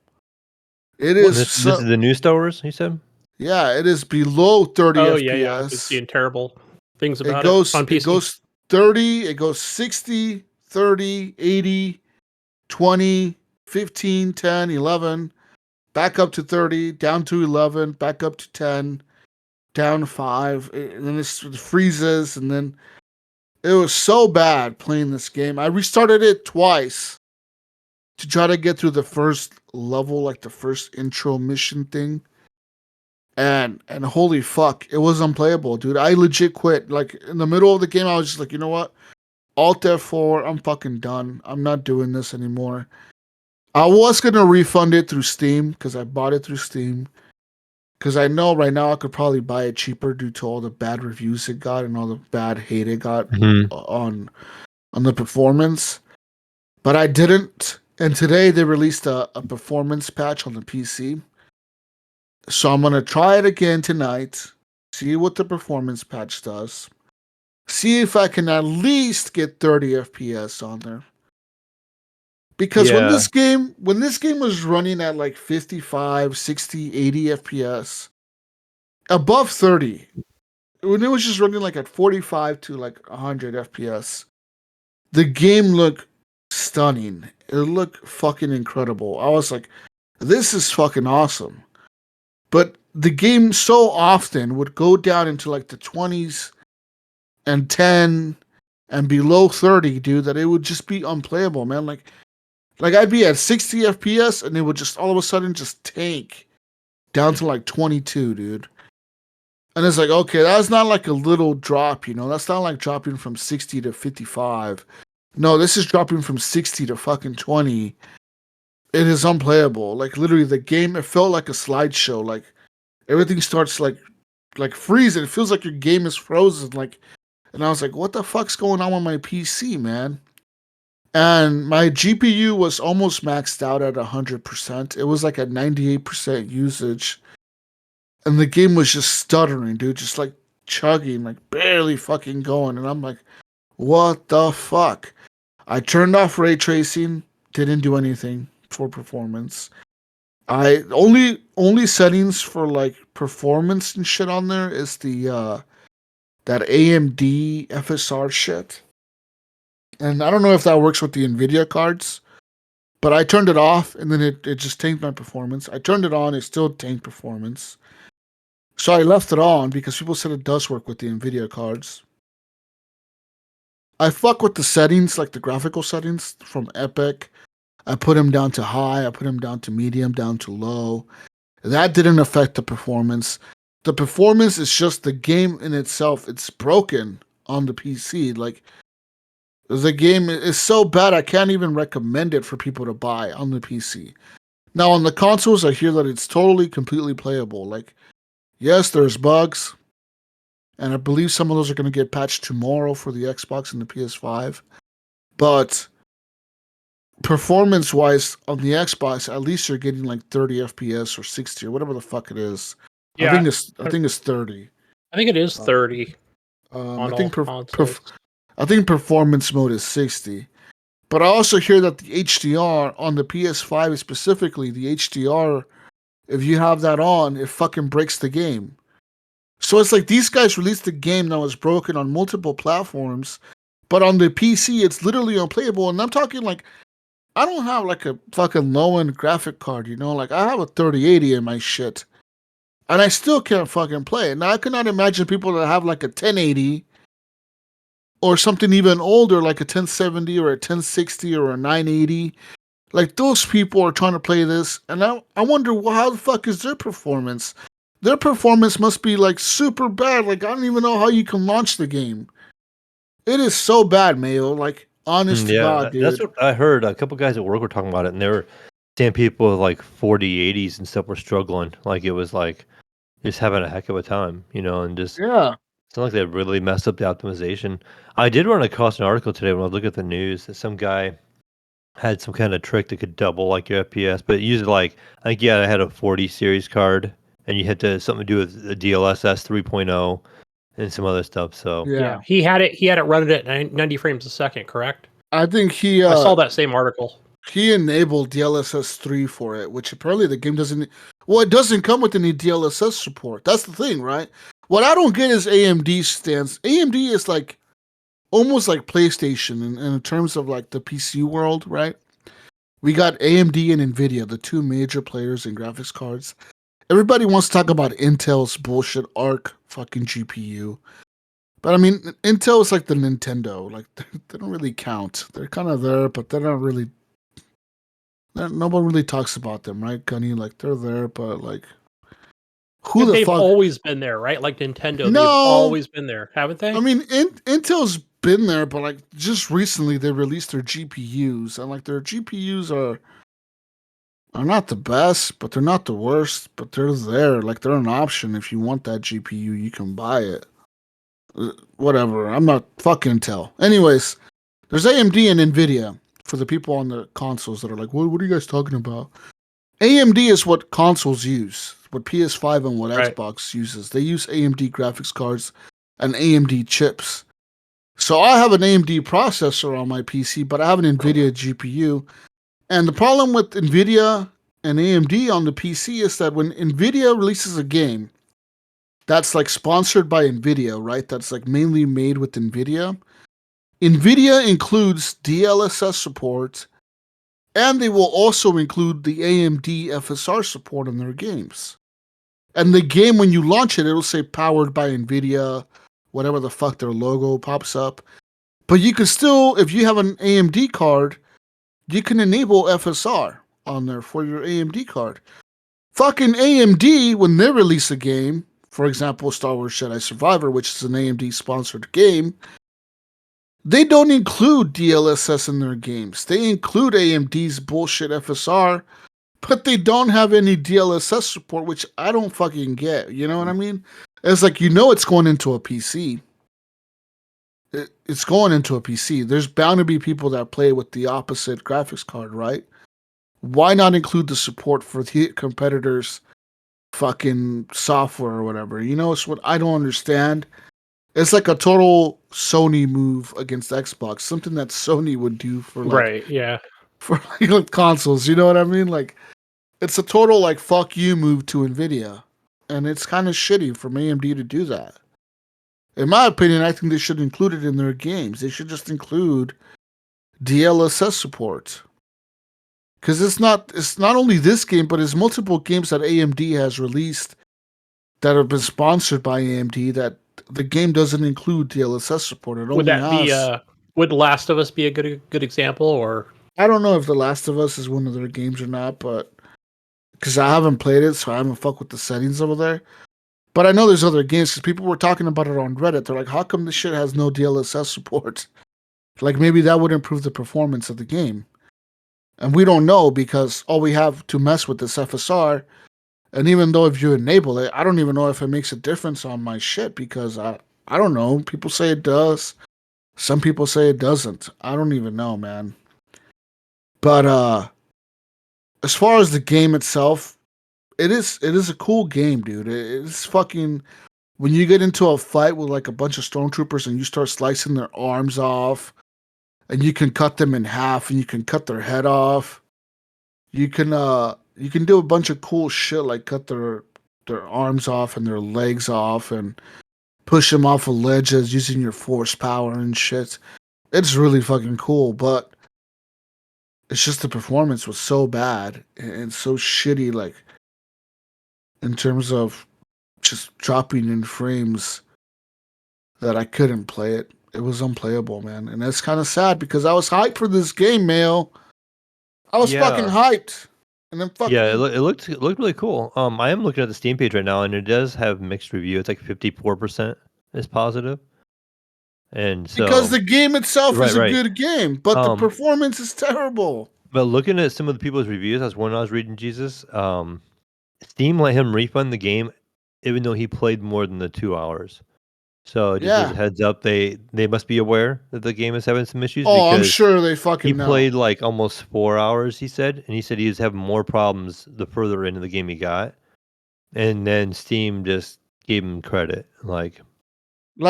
It is. This is the new Star Wars, you said? Yeah, it is below 30 FPS. Yeah. I've seen terrible things about it on PC. It goes 30, it goes 60, 30, 80, 20, 15, 10, 11, back up to 30, down to 11, back up to 10, down 5, and then it freezes, and then it was so bad playing this game. I restarted it twice to try to get through the first level, like the first intro mission thing. And holy fuck, it was unplayable, dude. I legit quit. Like in the middle of the game, I was just like, you know what? Alt F4, I'm fucking done. I'm not doing this anymore. I was gonna refund it through Steam because I bought it through Steam. Because I know right now I could probably buy it cheaper due to all the bad reviews it got and all the bad hate it got on the performance. But I didn't. And today they released a performance patch on the PC. So I'm gonna try it again tonight. See what the performance patch does. See if I can at least get 30 FPS on there. Because when this game was running at like 55, 60, 80 FPS, above 30, when it was just running like at 45 to like 100 FPS, the game looked stunning. It looked fucking incredible. I was like, this is fucking awesome. But the game so often would go down into like the 20s and 10 and below 30, dude, that it would just be unplayable, man. Like I'd be at 60 FPS and it would just all of a sudden just tank down to like 22, dude. And it's like, okay, that's not like a little drop, you know? That's not like dropping from 60 to 55. No, this is dropping from 60 to fucking 20. It is unplayable. Like literally the game, it felt like a slideshow. Like everything starts like freezing. It feels like your game is frozen. Like, and I was like, what the fuck's going on with my PC, man? And my GPU was almost maxed out at 100%. It was like at 98% usage. And the game was just stuttering, dude. Just like chugging, like barely fucking going. And I'm like, what the fuck? I turned off ray tracing. Didn't do anything for performance. I only settings for like performance and shit on there is the that AMD FSR shit. And I don't know if that works with the NVIDIA cards, but I turned it off and then it just tanked my performance. I turned it on, it still tanked performance. So I left it on because people said it does work with the NVIDIA cards. I fuck with the settings, like the graphical settings from Epic. I put them down to high, I put them down to medium, down to low. That didn't affect the performance. The performance is just the game in itself. It's broken on the PC. Like, the game is so bad, I can't even recommend it for people to buy on the PC. Now, on the consoles, I hear that it's totally, completely playable. Like, yes, there's bugs. And I believe some of those are going to get patched tomorrow for the Xbox and the PS5. But performance-wise, on the Xbox, at least you're getting like 30 FPS or 60 or whatever the fuck it is. Yeah, I think it's 30. I think it is 30. I think performance mode is 60. But I also hear that the HDR on the PS5 specifically, the HDR, if you have that on, it fucking breaks the game. So it's like these guys released a game that was broken on multiple platforms, but on the PC, it's literally unplayable. And I'm talking like, I don't have like a fucking low-end graphic card, you know? Like, I have a 3080 in my shit. And I still can't fucking play it. Now, I cannot imagine people that have like a 1080 or something even older, like a 1070 or a 1060 or a 980. Like, those people are trying to play this, and I wonder, well, how the fuck is their performance? Their performance must be, like, super bad. Like, I don't even know how you can launch the game. It is so bad, Mayo. Like, honest to God, dude. That's what I heard. A couple guys at work were talking about it, and they were saying people with, like, 4080s and stuff were struggling. Like, it was, like, just having a heck of a time, you know, and just... Yeah. It's not like they really messed up the optimization. I did run across an article today when I was looking at the news that some guy had some kind of trick that could double like your FPS, but usually like I think I had a 40 series card, and you had to something to do with the DLSS 3.0 and some other stuff. So yeah, he had it running at 90 frames a second, correct? I think he. I saw that same article. He enabled DLSS 3 for it, which apparently the game doesn't. Well, it doesn't come with any DLSS support. That's the thing, right? What I don't get is AMD's stance. AMD is like almost like PlayStation in terms of like the PC world, right? We got AMD and Nvidia, the two major players in graphics cards. Everybody wants to talk about Intel's bullshit Arc fucking GPU. But I mean, Intel is like the Nintendo. Like, they don't really count. They're kind of there, but they're not really. Nobody really talks about them, right, Gunny? Like, they're there, but like, who the They've fuck? always been there, right? Like Nintendo, they've No, always been there, haven't they? I mean, Intel's been there, but like, just recently they released their GPUs, and like, their GPUs are not the best, but they're not the worst. But they're there. Like, they're an option. If you want that GPU, you can buy it. Whatever. I'm not fucking Intel. Anyways, there's AMD and Nvidia for the people on the consoles that are like, what are you guys talking about? AMD is what consoles use, what PS5 and what Right. Xbox uses. They use AMD graphics cards and AMD chips. So I have an AMD processor on my PC, but I have an Nvidia GPU. And the problem with Nvidia and AMD on the PC is that when Nvidia releases a game that's like sponsored by Nvidia, right? That's like mainly made with Nvidia. Nvidia includes DLSS support, and they will also include the AMD FSR support in their games. And the game, when you launch it, it'll say powered by Nvidia, whatever the fuck their logo pops up. But you can still, if you have an AMD card, you can enable FSR on there for your AMD card. Fucking AMD, when they release a game, for example, Star Wars Jedi Survivor, which is an AMD sponsored game, they don't include DLSS in their games. They include AMD's bullshit FSR, but they don't have any DLSS support, which I don't fucking get. You know what I mean? It's like, it's going into a PC. It's going into a PC. There's bound to be people that play with the opposite graphics card, right? Why not include the support for the competitors' fucking software or whatever? It's what I don't understand. It's like a total Sony move against Xbox, something that Sony would do for like Right, yeah. for like consoles. You know what I mean? Like, it's a total like fuck you move to Nvidia, and it's kind of shitty for AMD to do that. In my opinion, I think they should include it in their games. They should just include DLSS support. Because it's not only this game, but it's multiple games that AMD has released that have been sponsored by AMD that the game doesn't include DLSS support. It Would only that be has. would Last of Us be a good example, or I don't know if The Last of Us is one of their games or not, but because I haven't played it, so I haven't fucked with the settings over there. But I know there's other games because people were talking about it on Reddit. They're like, how come this shit has no DLSS support? Like, maybe that would improve the performance of the game. And we don't know because all we have to mess with is FSR. And even though if you enable it, I don't even know if it makes a difference on my shit because I don't know. People say it does. Some people say it doesn't. I don't even know, man. But as far as the game itself, it is a cool game, dude. It's fucking when you get into a fight with like a bunch of stormtroopers and you start slicing their arms off, and you can cut them in half, and you can cut their head off. You can do a bunch of cool shit like cut their arms off and their legs off and push them off of ledges using your force power and shit. It's really fucking cool, but it's just the performance was so bad and so shitty, like in terms of just dropping in frames that I couldn't play it. It was unplayable, man. And that's kind of sad because I was hyped for this game, Mayo. I was fucking hyped. And then fucking Yeah, it looked really cool. I am looking at the Steam page right now, and it does have mixed review. It's like 54% is positive, and so because the game itself is a right. good game, but the performance is terrible. But looking at some of the people's reviews, as when I was reading Jesus, Steam let him refund the game, even though he played more than the 2 hours. So just as a heads up, they must be aware that the game is having some issues. Oh, I'm because sure they fucking he know. played like almost 4 hours, he said, and he said he was having more problems the further into the game he got. And then Steam just gave him credit. Like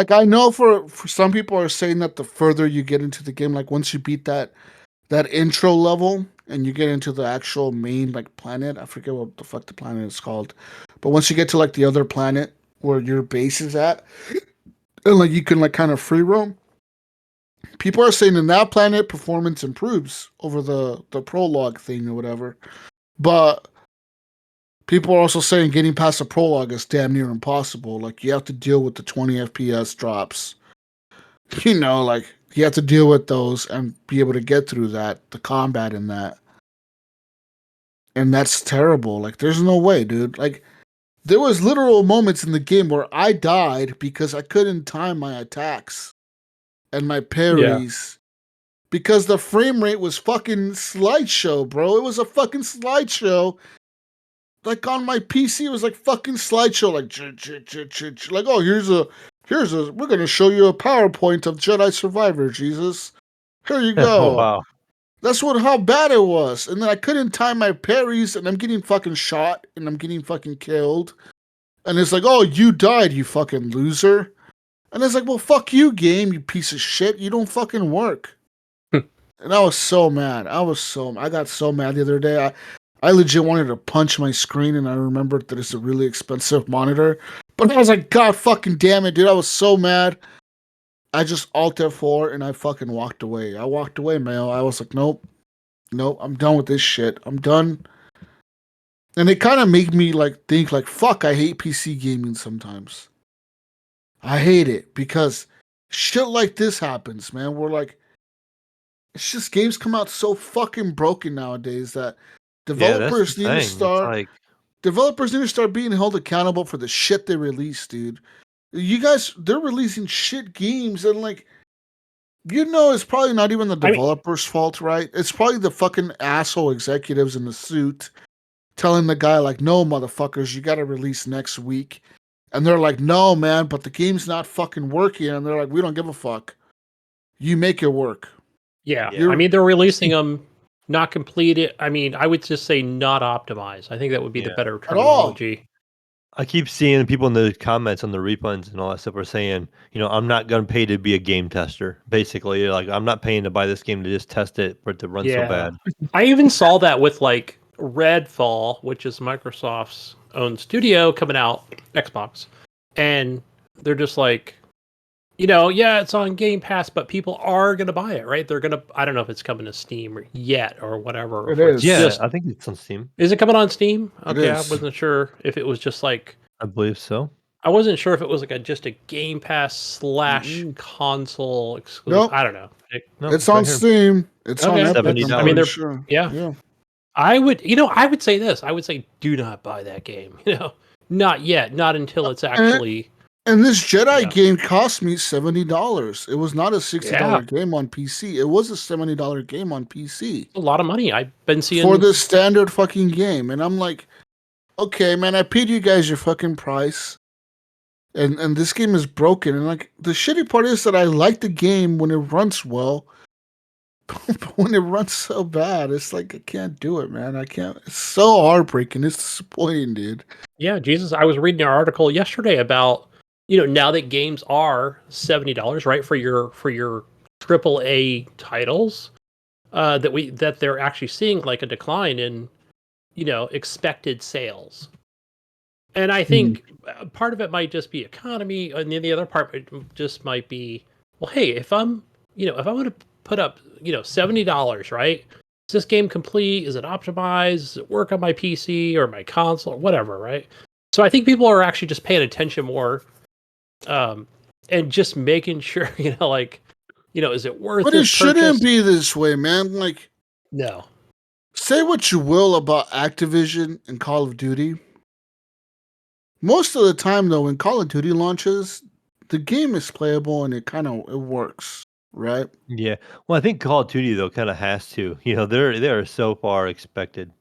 I know for some people are saying that the further you get into the game, like once you beat that intro level and you get into the actual main like planet, I forget what the fuck the planet is called, but once you get to like the other planet where your base is at, and like you can like kind of free roam, people are saying in that planet performance improves over the prologue thing or whatever. But people are also saying getting past the prologue is damn near impossible. Like you have to deal with the 20 FPS drops. You know, like you have to deal with those and be able to get through that, the combat in that. And that's terrible. Like there's no way, dude. Like there was literal moments in the game where I died because I couldn't time my attacks and my parries. Because the frame rate was fucking slideshow, bro. It was a fucking slideshow. Like on my PC, it was like fucking slideshow, like oh we're gonna show you a PowerPoint of Jedi Survivor, Jesus. Here you Oh go. wow. That's how bad it was. And then I couldn't time my parries, and I'm getting fucking shot, and I'm getting fucking killed. And it's like, oh, you died, you fucking loser. And it's like, well, fuck you, game, you piece of shit. You don't fucking work. And I was so mad. I got so mad the other day. I legit wanted to punch my screen, and I remembered that it's a really expensive monitor. But I was like, God fucking damn it, dude. I was so mad. I just Alt F4 and I fucking walked away. I walked away, Mayo. I was like, nope, I'm done with this shit. I'm done. And it kind of made me like think like, fuck, I hate PC gaming sometimes. I hate it because shit like this happens, man. We're like, it's just games come out so fucking broken nowadays that developers need to start. Developers need to start being held accountable for the shit they release, dude. You guys, they're releasing shit games and like, you know, it's probably not even the developer's fault, right? It's probably the fucking asshole executives in the suit telling the guy like, no, motherfuckers, you got to release next week. And they're like, no, man, but the game's not fucking working. And they're like, we don't give a fuck. You make it work. Yeah. I mean, they're releasing them not completed. I mean, I would just say not optimized. I think that would be the better terminology. I keep seeing people in the comments on the refunds and all that stuff are saying, you know, I'm not going to pay to be a game tester. Basically, like I'm not paying to buy this game to just test it for it to run so bad. I even saw that with like Redfall, which is Microsoft's own studio coming out, Xbox. And they're just like, you know, yeah, it's on Game Pass, but people are going to buy it, right? They're going to, I don't know if it's coming to Steam yet or whatever. It is. Yeah, I think it's on Steam. Is it coming on Steam? Okay, I wasn't sure if it was just like... I believe so. I wasn't sure if it was like just a Game Pass / console exclusive. Nope. I don't know. It's on Steam. It's on Epic. $70. I mean, they're sure. Yeah. I would say this. I would say do not buy that game. You know, not yet. Not until it's actually... And this Jedi game cost me $70. It was not a $60 game on PC. It was a $70 game on PC. A lot of money. I've been seeing for this standard fucking game, and I'm like, okay, man, I paid you guys your fucking price, and this game is broken. And like the shitty part is that I like the game when it runs well, but when it runs so bad, it's like I can't do it, man. I can't. It's so heartbreaking. It's disappointing, dude. Yeah, Jesus. I was reading an article yesterday about, you know, now that games are $70, right, for your AAA titles, that they're actually seeing like a decline in, you know, expected sales. And I think part of it might just be economy, and then the other part just might be, well, hey, if I'm going to put up, you know, $70, right? Is this game complete? Is it optimized? Does it work on my PC or my console or whatever, right? So I think people are actually just paying attention more. And just making sure, you know, like, you know, is it worth it? But it shouldn't be this way, man. Like, no. Say what you will about Activision and Call of Duty. Most of the time, though, when Call of Duty launches, the game is playable and it works, right? Yeah. Well, I think Call of Duty though kind of has to. You know, they're so far expected.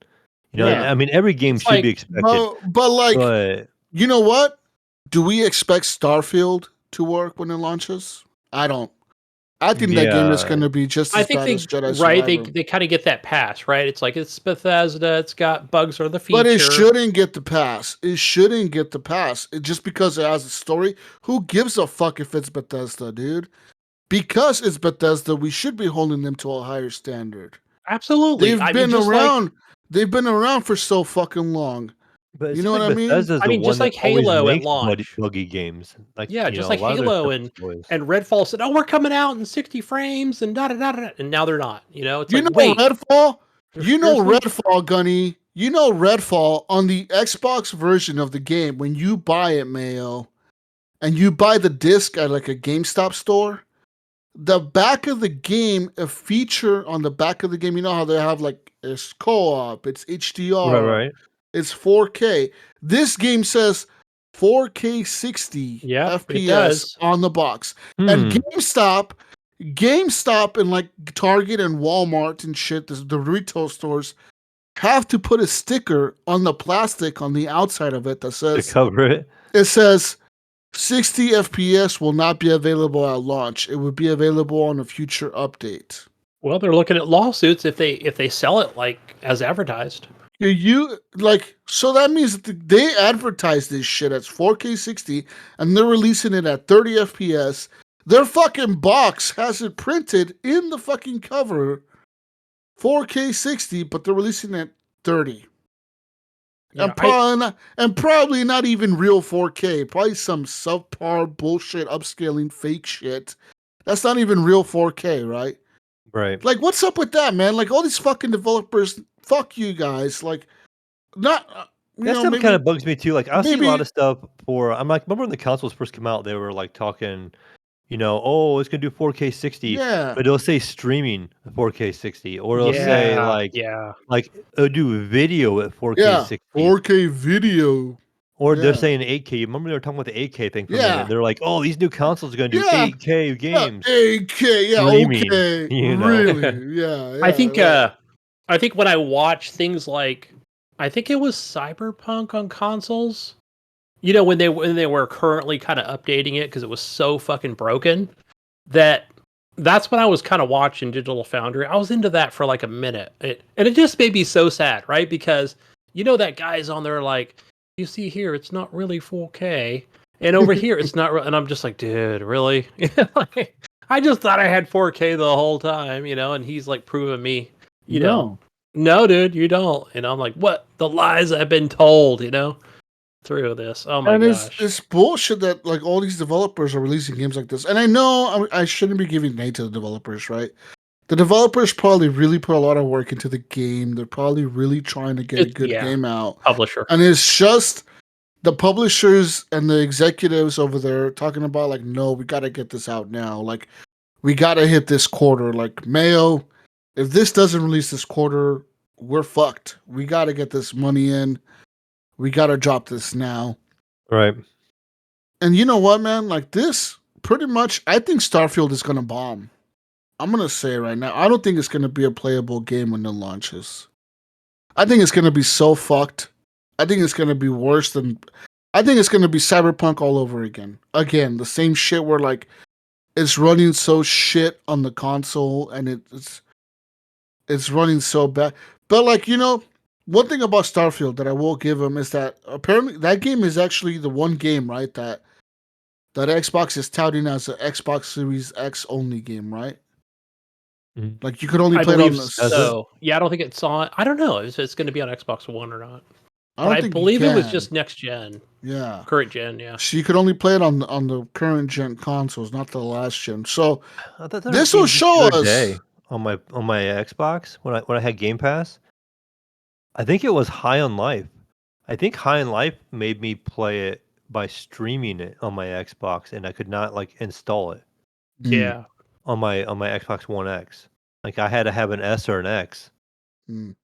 You know, I mean, every game should be expected. But you know what? Do we expect Starfield to work when it launches? I don't. I think that game is going to be just as bad as Jedi Survivor. Right, they kind of get that pass, right? It's like, it's Bethesda, it's got bugs or the feature. But it shouldn't get the pass. Just because it has a story. Who gives a fuck if it's Bethesda, dude? Because it's Bethesda, we should be holding them to a higher standard. Absolutely. They've been around for so fucking long. But it You know seems what like I mean? Bethesda's I the mean, one just that like always Halo at makes launch. buggy games. Like, Yeah, just a like lot of their Halo stuff and is always Redfall said, "Oh, we're coming out in 60 frames and da da da da," and now they're not. You know, it's You like, know wait, Redfall? You know seriously? Redfall, Gunny. You know Redfall on the Xbox version of the game, when you buy it, Mayo, and you buy the disc at like a GameStop store, the back of the game, a feature on the back of the game, you know how they have like it's co-op, it's right, HDR, right. it's 4K. This game says 4K 60 Yep, it FPS does. on the box. And Hmm. GameStop and like Target and Walmart and shit, the retail stores have to put a sticker on the plastic on the outside of it that To says cover it. 60 FPS will not be available at launch. It would be available on a future update. Well, they're looking at lawsuits if they sell it like as advertised. You like, so that means that they advertise this shit as 4K 60 and they're releasing it at 30 FPS. Their fucking box has it printed in the fucking cover 4K 60, but they're releasing it 30. Yeah, And probably not even real 4K. Probably some subpar bullshit upscaling fake shit. That's not even real 4K, right? Right. Like, what's up with that, man? Like, all these fucking developers, fuck you guys. Like, not, That stuff kind of bugs me too. Like, I see a lot maybe, of stuff for. I'm like, remember when the consoles first came out? They were like talking, oh, it's gonna do 4K 60, yeah, but it'll say streaming 4K 60, or it'll say yeah, like it'll do video at 4K yeah, 60, 4K video. or they're Yeah, saying 8K. You remember they were talking about the 8K thing for a minute? yeah, They're like, oh, these new consoles are gonna do yeah, 8K yeah, games 8K, yeah, streaming. okay, really, yeah, I yeah, think yeah. I think when I watch things like I think it was Cyberpunk on consoles. You know, when they were currently kind of updating it because it was so fucking broken that's when I was kind of watching Digital Foundry. I was into that for like a minute. And it just made me so sad, right? Because that guy's on there like, you see here, it's not really 4K. And over here, it's not. And I'm just like, dude, really? Like, I just thought I had 4K the whole time, and he's like proving me, No. no, dude, you don't. And I'm like, what? The lies I've been told, through this. Oh my And gosh. it's bullshit that like all these developers are releasing games like this. And I know I shouldn't be giving hate to the developers, right? The developers probably really put a lot of work into the game. They're probably really trying to get a good game out. Publisher. And it's just the publishers and the executives over there talking about like, no, we got to get this out now. Like, we got to hit this quarter. Like, Mayo, if this doesn't release this quarter, we're fucked. We got to get this money in. We got to drop this now. Right. And you know what, man? Like, this pretty much, I think Starfield is going to bomb. I'm going to say right now, I don't think it's going to be a playable game when it launches. I think it's going to be so fucked. I think it's going to be worse than. I think it's going to be Cyberpunk all over again. Again, the same shit where, like, it's running so shit on the console and it's running so bad. But, like, one thing about Starfield that I will give them is that apparently that game is actually the one game, right, that Xbox is touting as an Xbox Series X only game, right? Mhm. Like, you could only I play it believe on the. so. Yeah, I don't think it's on. I don't know if it's going to be on Xbox One or not. I don't But I think believe you it was can. just next gen, Yeah. current gen. Yeah. So you could only play it on the current gen consoles, not the last gen. So I thought there was this will games just the show other us. day on my Xbox when I had Game Pass. I think it was High on Life. I think High on Life made me play it by streaming it on my Xbox, and I could not like install it Yeah. on my Xbox One X. Like I had to have an S or an X Mm.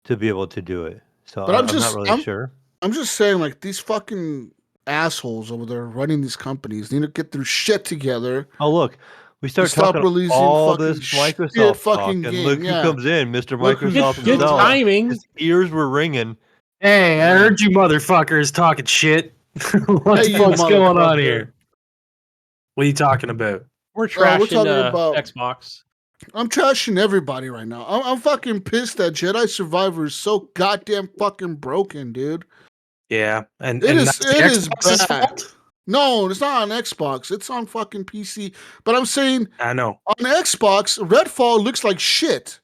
to be able to do it. So But I'm not really sure. I'm just saying, like, these fucking assholes over there running these companies need to get their shit together Oh look, we and start stop talking releasing all fucking this shit Microsoft talk, fucking and game. look who Yeah. comes in, Mr. Look who's Microsoft coming Good in. himself. timing. His ears were ringing. Hey, I heard you motherfuckers talking shit. What Hey, the you fuck's going on motherfucker. here? What are you talking about? We're we're trashing talking about- Xbox. I'm trashing everybody right now. I'm fucking pissed that Jedi Survivor is so goddamn fucking broken, dude. Yeah, and It is that's the Xbox's bad. fault? No, it's not on Xbox. It's on fucking PC. But I'm saying I know. on Xbox, Redfall looks like shit.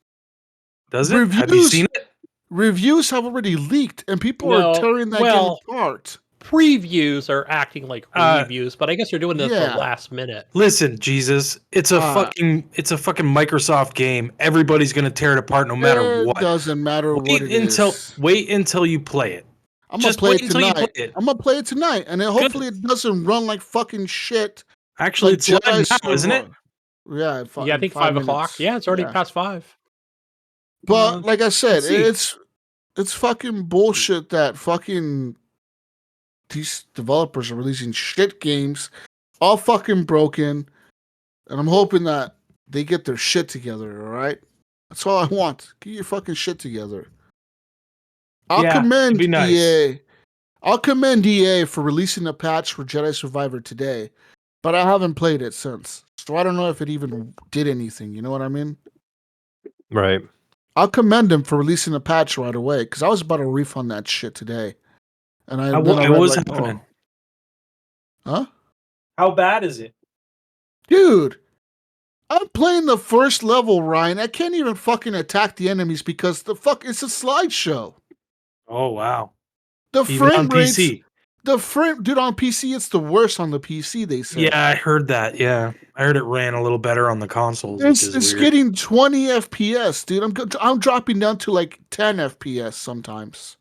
Does it? Have you seen it? reviews have already leaked, and people are tearing that game apart. Previews are acting like reviews, but I guess you're doing this for last minute. Listen, Jesus, it's a fucking Microsoft game. Everybody's gonna tear it apart no matter what. It doesn't matter what it is. Wait until you play it. I'm gonna play it tonight. I'm gonna play it tonight, and hopefully it doesn't run like fucking shit. Actually, it's live now, isn't it? Yeah, I think 5 o'clock. Yeah, it's already past 5. But like I said, it's fucking bullshit that fucking these developers are releasing shit games, all fucking broken, and I'm hoping that they get their shit together. All right, that's all I want. Get your fucking shit together. I'll commend EA. I'll commend EA for releasing a patch for Jedi Survivor today, but I haven't played it since, so I don't know if it even did anything. You know what I mean? Right. I'll commend them for releasing a patch right away, because I was about to refund that shit today. And I was happening. Huh? How bad is it? Dude, I'm playing the first level, Ryan. I can't even fucking attack the enemies because it's a slideshow. Oh, wow. The Even frame on rates, PC. dude, on PC, it's the worst on the PC, they said. Yeah, I heard that. Yeah. I heard it ran a little better on the consoles. It's getting 20 FPS, dude. I'm dropping down to like 10 FPS sometimes.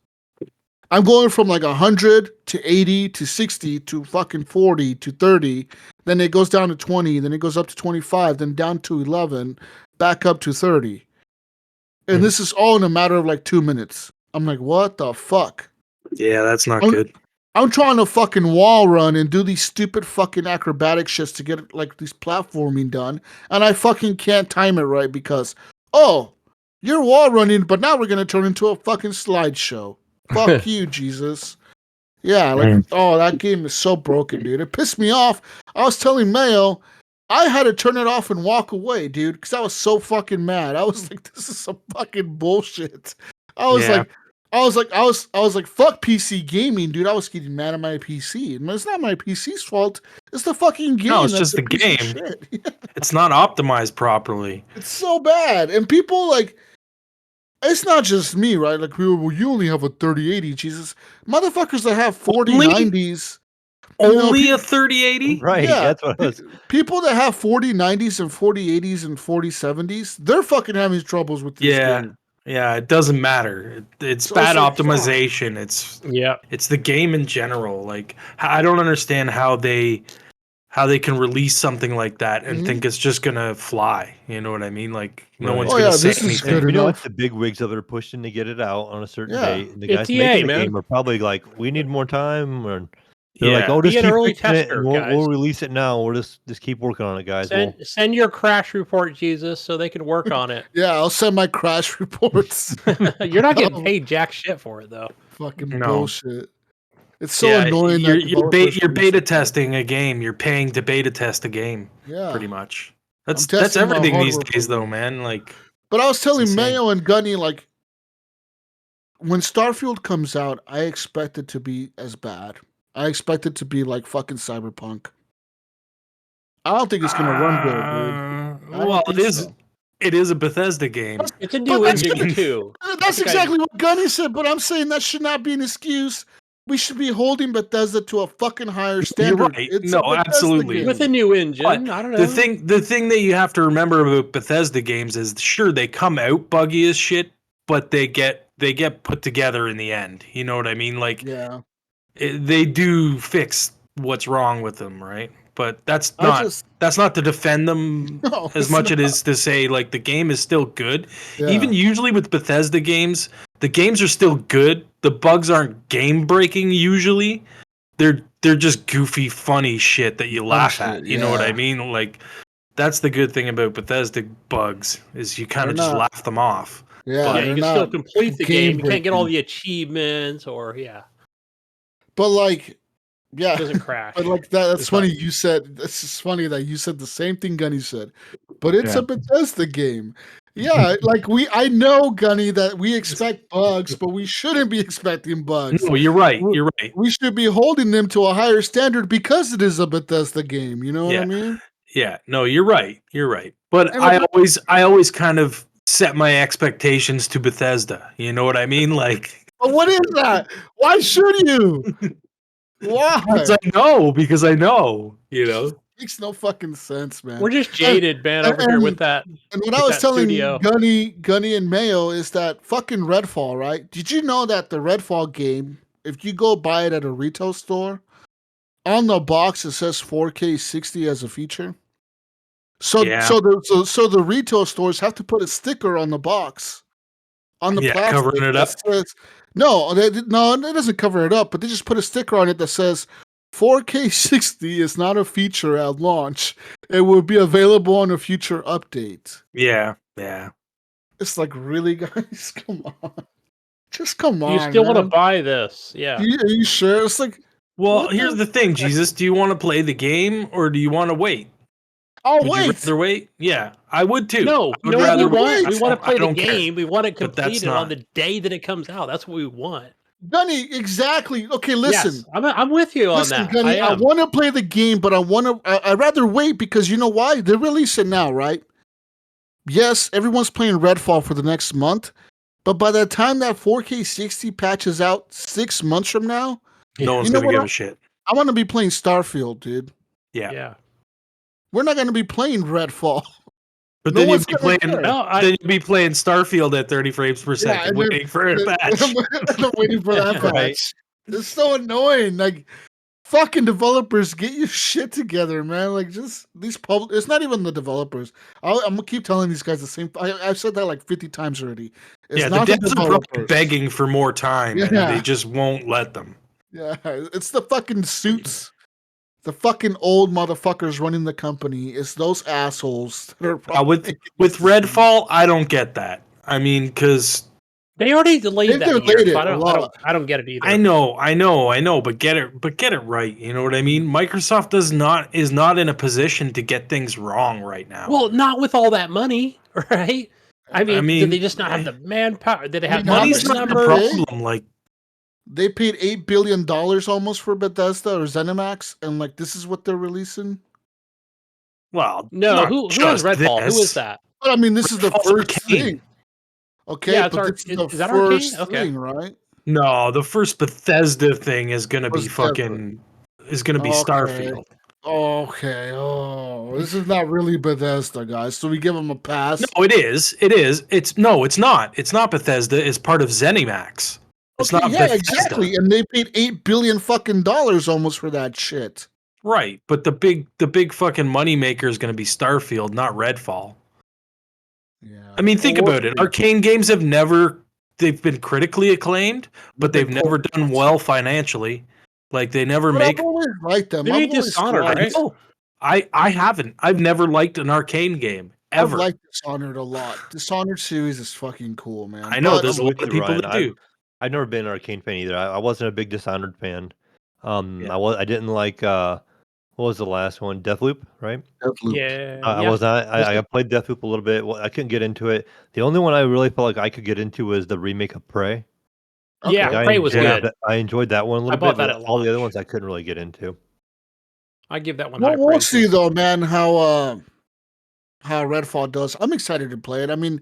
I'm going from like 100 to 80 to 60 to fucking 40 to 30. Then it goes down to 20. Then it goes up to 25. Then down to 11. Back up to 30. And this is all in a matter of like 2 minutes. I'm like, what the fuck? Yeah, that's not good. I'm trying to fucking wall run and do these stupid fucking acrobatic shits to get like these platforming done. And I fucking can't time it right because, you're wall running, but now we're going to turn into a fucking slideshow. Fuck you, Jesus. Yeah, that game is so broken, dude. It pissed me off. I was telling Mayo, I had to turn it off and walk away, dude, because I was so fucking mad. I was like, this is some fucking bullshit. I was like, fuck PC gaming, dude. I was getting mad at my PC. And it's not my PC's fault. It's the fucking game. No, it's just the game. It's not optimized properly. It's so bad. And people it's not just me, right? Like, well, you only have a 3080, Jesus. Motherfuckers that have 4090s. Only a 3080? Right, yeah, that's what it was. People that have 4090s and 4080s and 4070s, they're fucking having troubles with this game. Yeah, it doesn't matter. It's bad optimization. It's the game in general. Like, I don't understand how they can release something like that and think it's just gonna fly. You know what I mean? Like, no one's gonna say anything. You know what? The big wigs that are pushing to get it out on a certain date. And the guys making the game are probably like, we need more time. Or they're like, just keep early tester, we'll release it now. We'll just keep working on it, guys. Send your crash report, Jesus, so they can work on it. Yeah, I'll send my crash reports. You're not getting paid jack shit for it, though. Fucking bullshit. It's so annoying. You're beta testing a game. You're paying to beta test a game. Yeah, pretty much. That's everything these days, though, man. Like, but I was telling Mayo and Gunny, like, when Starfield comes out, I expect it to be as bad. I expect it to be like fucking Cyberpunk. I don't think it's gonna run good, dude. Well, it is. It is a Bethesda game. It's a new engine too. That's exactly what Gunny said, but I'm saying that should not be an excuse. We should be holding Bethesda to a fucking higher standard. You're right. No, absolutely. Game. With a new engine, but I don't know. The thing that you have to remember about Bethesda games is, sure, they come out buggy as shit, but they get put together in the end. You know what I mean? Like, they do fix what's wrong with them, right? But that's not to defend them as much as it is to say, like, the game is still good. Yeah. Even usually with Bethesda games, the games are still good. The bugs aren't game breaking usually. They're just goofy, funny shit that you laugh at. You know what I mean? Like, that's the good thing about Bethesda bugs, is you kind of just laugh them off. Yeah, you can still complete the game. You can't get all the achievements But like, it doesn't crash. But like that's funny. You said this is funny that you said the same thing Gunny said. But it's a Bethesda game. Yeah, like I know, Gunny, that we expect bugs, but we shouldn't be expecting bugs. No, you're right. You're right. We should be holding them to a higher standard because it is a Bethesda game. You know what I mean? Yeah. No, you're right. You're right. But I always kind of set my expectations to Bethesda. You know what I mean? Like, But what is that? Why should you? Why? because I know, you know. Makes no fucking sense, man. We're just jaded, man, over here with that. And what with I was that telling studio. Gunny and Mayo is that fucking Redfall, right? Did you know that the Redfall game, if you go buy it at a retail store, on the box it says 4K 60 as a feature? So the retail stores have to put a sticker on the box, on the plastic covering it up. Says, no, it doesn't cover it up, but they just put a sticker on it that says 4K 60 is not a feature at launch. It will be available on a future update. Yeah. It's like, really, guys? Come on. Just come on. You still want to man. buy this? Yeah. Are you sure? It's like, Well, what here's the thing, Jesus. Do you want to play the game or do you want to wait? I'll Would wait. you rather wait? Yeah, I would too. No, I you would know what we rather want? wait. We want to play I the don't care. game. We want it But that's completed on not- the day that it comes out. That's what we want. Gunny, exactly. Okay, listen. Yes, I'm with you on Listen, that. Gunny, I am. want to play the game, but I'd rather wait because you know why? They're releasing now, right? Yes, everyone's playing Redfall for the next month, but by the time that 4K 60 patches out 6 months from now, No one's You know gonna give what? a shit. I want to be playing Starfield, dude. Yeah. We're not going to be playing Redfall. But No then one's you'd be gonna playing. care. No, Then you'd be playing Starfield at 30 frames per second, and then- waiting for a patch. I'm waiting for that patch. Right. It's so annoying. Like, fucking developers, get your shit together, man. Like, just these it's not even the developers. I'm gonna keep telling these guys the same. I've said that like 50 times already. It's Yeah, the not the devs are probably developers. begging for more time, and Yeah. they just won't let them. Yeah, it's the fucking suits. The fucking old motherfuckers running the company. It's those assholes that are With Redfall, I don't get that. I mean, because they already delayed They've that delayed year. it So a lot. I don't get it either. I know, but get it right. You know what I mean? Microsoft is not in a position to get things wrong right now. Well, not with all that money, right? I mean, mean, did they just not have the manpower? Did they have money's the not the numbers? problem. Like, They paid $8 billion almost for Bethesda or ZeniMax, and like this is what they're releasing. well, No, not who has just Redfall? this. Who is that? But I mean, this is the Redfall's first Arcane. thing. Okay, Yeah, it's but this is the is that Arcane? first Okay. thing, right? No, the first Bethesda thing is gonna be Bethesda. Okay. Starfield. Okay. Oh, this is not really Bethesda, guys. So we give them a pass. No, it is. It's not. It's not Bethesda. It's part of ZeniMax. It's Okay, not yeah, Bethesda. exactly. And they paid $8 billion fucking dollars almost for that shit. Right, but the big fucking moneymaker is going to be Starfield, not Redfall. Yeah. I mean, think about it. Arcane games they've been critically acclaimed, but they've never done well financially. Like, they never But make. I've always liked them. They I've made always Dishonored, liked- right? No, I haven't. I've never liked an Arcane game ever. I've liked Dishonored a lot. Dishonored series is fucking cool, man. I know But- there's a lot with of you, people Ryan. that do. I've never been an Arcane fan either. I wasn't a big Dishonored fan. Yeah. I didn't like what was the last one? Deathloop, right? Deathloop. Yeah. I was not. I played Deathloop a little bit. Well, I couldn't get into it. The only one I really felt like I could get into was the remake of Prey. Yeah, Okay. Prey was good. I enjoyed that one a little bought bit, that but at all the other launch. ones I couldn't really get into. I give that one. Well, high we'll praise. see though, man. How Redfall does. I'm excited to play it. I mean,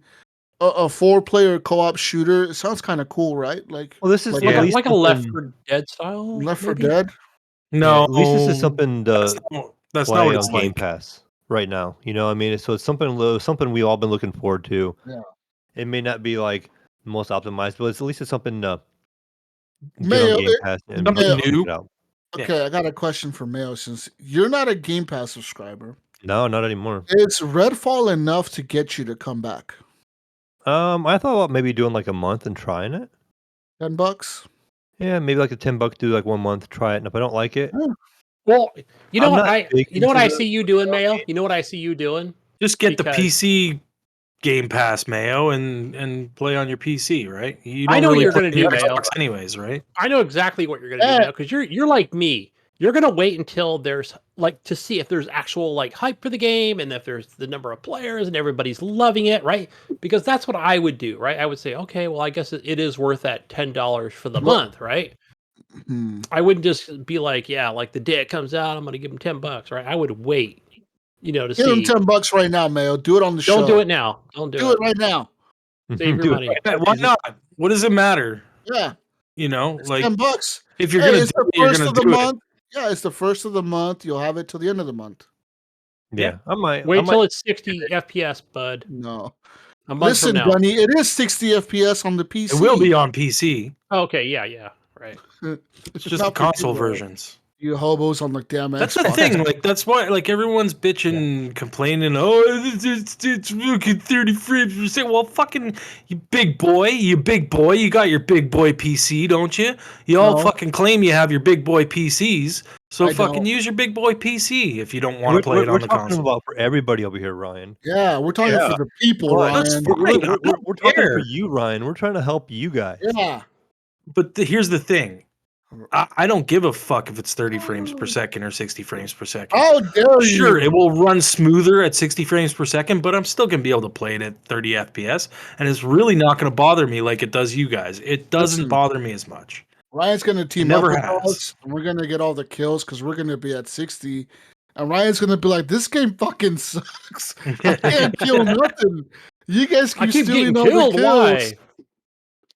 a 4-player co-op shooter. It sounds kind of cool, right? Like, Well, this is Like at Like, least like a Left something- 4 Dead style. Left 4 maybe? Dead. No, at least this is something that's to not play what on it's Game like. Pass right now. You know, what I mean, so it's something we've all been looking forward to. Yeah. It may not be like the most optimized, but at least it's something to get Mayo, on Game Pass and something check new. it out. Okay, I got a question for Mayo. Since you're not a Game Pass subscriber, No, not anymore. is Redfall enough to get you to come back? I thought about maybe doing like a month and trying it. $10? Yeah, maybe like a $10 do like 1 month, try it, and if I don't like it, Well, you know I'm what not big you know what into I the- see you doing, Mayo. You know what I see you doing. Just get Because- the PC Game Pass, Mayo, and play on your PC, right? You I don't know what really you're play gonna do, Mayo. Xbox anyways, right? I know exactly what you're gonna do Yeah. now because you're like me. You're gonna wait until there's like to see if there's actual like hype for the game and if there's the number of players and everybody's loving it, right? Because that's what I would do, right? I would say, okay, well, I guess it is worth that $10 for the Well- month, right? Hmm. I wouldn't just be like, yeah, like the day it comes out, I'm gonna give them $10, right? I would wait, to Give them see. $10 right now, Mayo. Do it on the show. Don't do it now. Don't do Do it right now. Save your Do it. money. Why not? What does it matter? Yeah, You know, it's like $10. if you're Hey, gonna it's do the it, you're first gonna of the do it. month. Yeah, it's the first of the month. You'll have it till the end of the month. Yeah, I might. Wait till it's 60 FPS, bud. No. A month Listen, from now. Gunny, it is 60 FPS on the PC. It will be on PC. Oh, okay, yeah, right. It's just the not for you, console though. versions. You hobos on the damn That's Xbox. the thing. Like that's why. Like everyone's bitching, complaining. Oh, it's fucking 30 frames per second. Well, fucking you big boy. You got your big boy PC, don't you? You all No. fucking claim you have your big boy PCs. So I fucking don't. use your big boy PC if you don't want to play it on the We're talking console. about for everybody over here, Ryan. Yeah, we're talking Yeah. for the people, Right. That's Ryan. fine. I don't We're talking for care. you, Ryan. We're trying to help you guys. Yeah. But here's the thing. I don't give a fuck if it's 30 frames per second or 60 frames per second. How dare you? Sure, it will run smoother at 60 frames per second, but I'm still going to be able to play it at 30 FPS, and it's really not going to bother me like it does you guys. It doesn't Listen. bother me as much. Ryan's going to team never up with has. us, and we're going to get all the kills because we're going to be at 60. And Ryan's going to be like, this game fucking sucks. I can't kill nothing. You guys I keep keep getting stealing all the killed. kills. Why?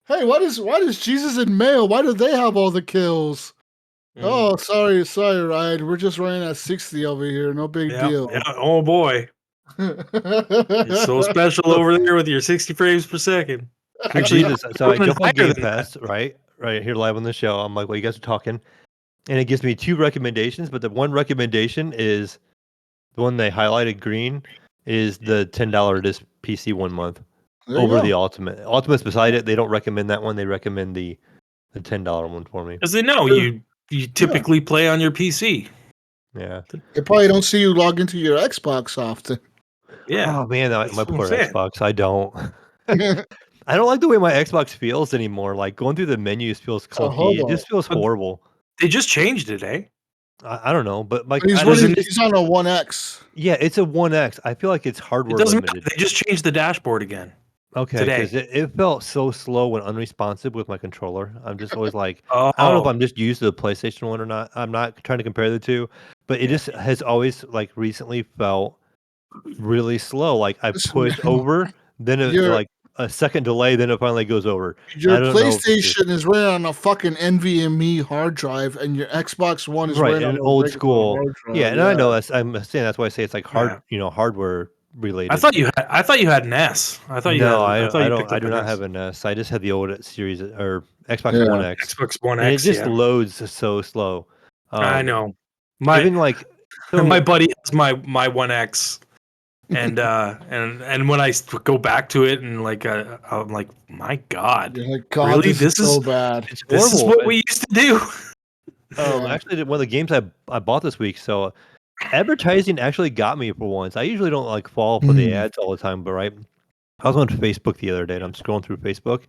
Hey, why does Jesus and Mayo, why do they have all the kills? Oh, sorry, Ryan. We're just running at 60 over here. No big deal. Yeah. Oh boy, you're so special over there with your 60 frames per second. Actually, Jesus. So I even jump on higher Game than that. Pass, right here live on the show. I'm like, well, you guys are talking, and it gives me 2 recommendations. But the one recommendation is the one they highlighted green is the $10 disc PC 1 month There you over go. the Ultimate. Ultimate's beside it. They don't recommend that one. They recommend the $10 one for me. Because they know you typically play on your PC. Yeah. They probably don't see you log into your Xbox often. Yeah. Oh man, That's my what I'm poor saying. Xbox. I don't. I don't like the way my Xbox feels anymore. Like going through the menus feels a clunky. It hobo. just feels horrible. They just changed it, eh? I don't know, but like He's on a 1X. yeah, it's a 1X. I feel like it's hardware It doesn't matter. limited. They just changed the dashboard again. Okay, today. because it felt so slow and unresponsive with my controller. I'm just always like, Oh, I don't know if I'm just used to the PlayStation one or not. I'm not trying to compare the two, but it just has always like recently felt really slow. Like I Listen, push over, then it Your- like a second delay, then it finally goes over. Your I don't know if it's just- PlayStation is running on a fucking NVMe hard drive, and your Xbox One is right, running on an a old regular school. hard drive. Yeah, and I know that's I'm saying that's why I say it's like hard, Yeah. hardware related. I thought you had an S. I thought you no, had. I you picked I up do an not S. have an S. I just had the old series or Xbox Yeah. One X. Xbox One And it X. just Yeah. loads so slow. I know. My Even like so, my buddy has my One X, and when I go back to it and like I'm like, my God, You're like, God, really? this is so bad. it's This is horrible. what we used to do. Yeah. Actually, one of the games I bought this week. So advertising actually got me for once. I usually don't like fall for the ads all the time, but right. I was on Facebook the other day and I'm scrolling through Facebook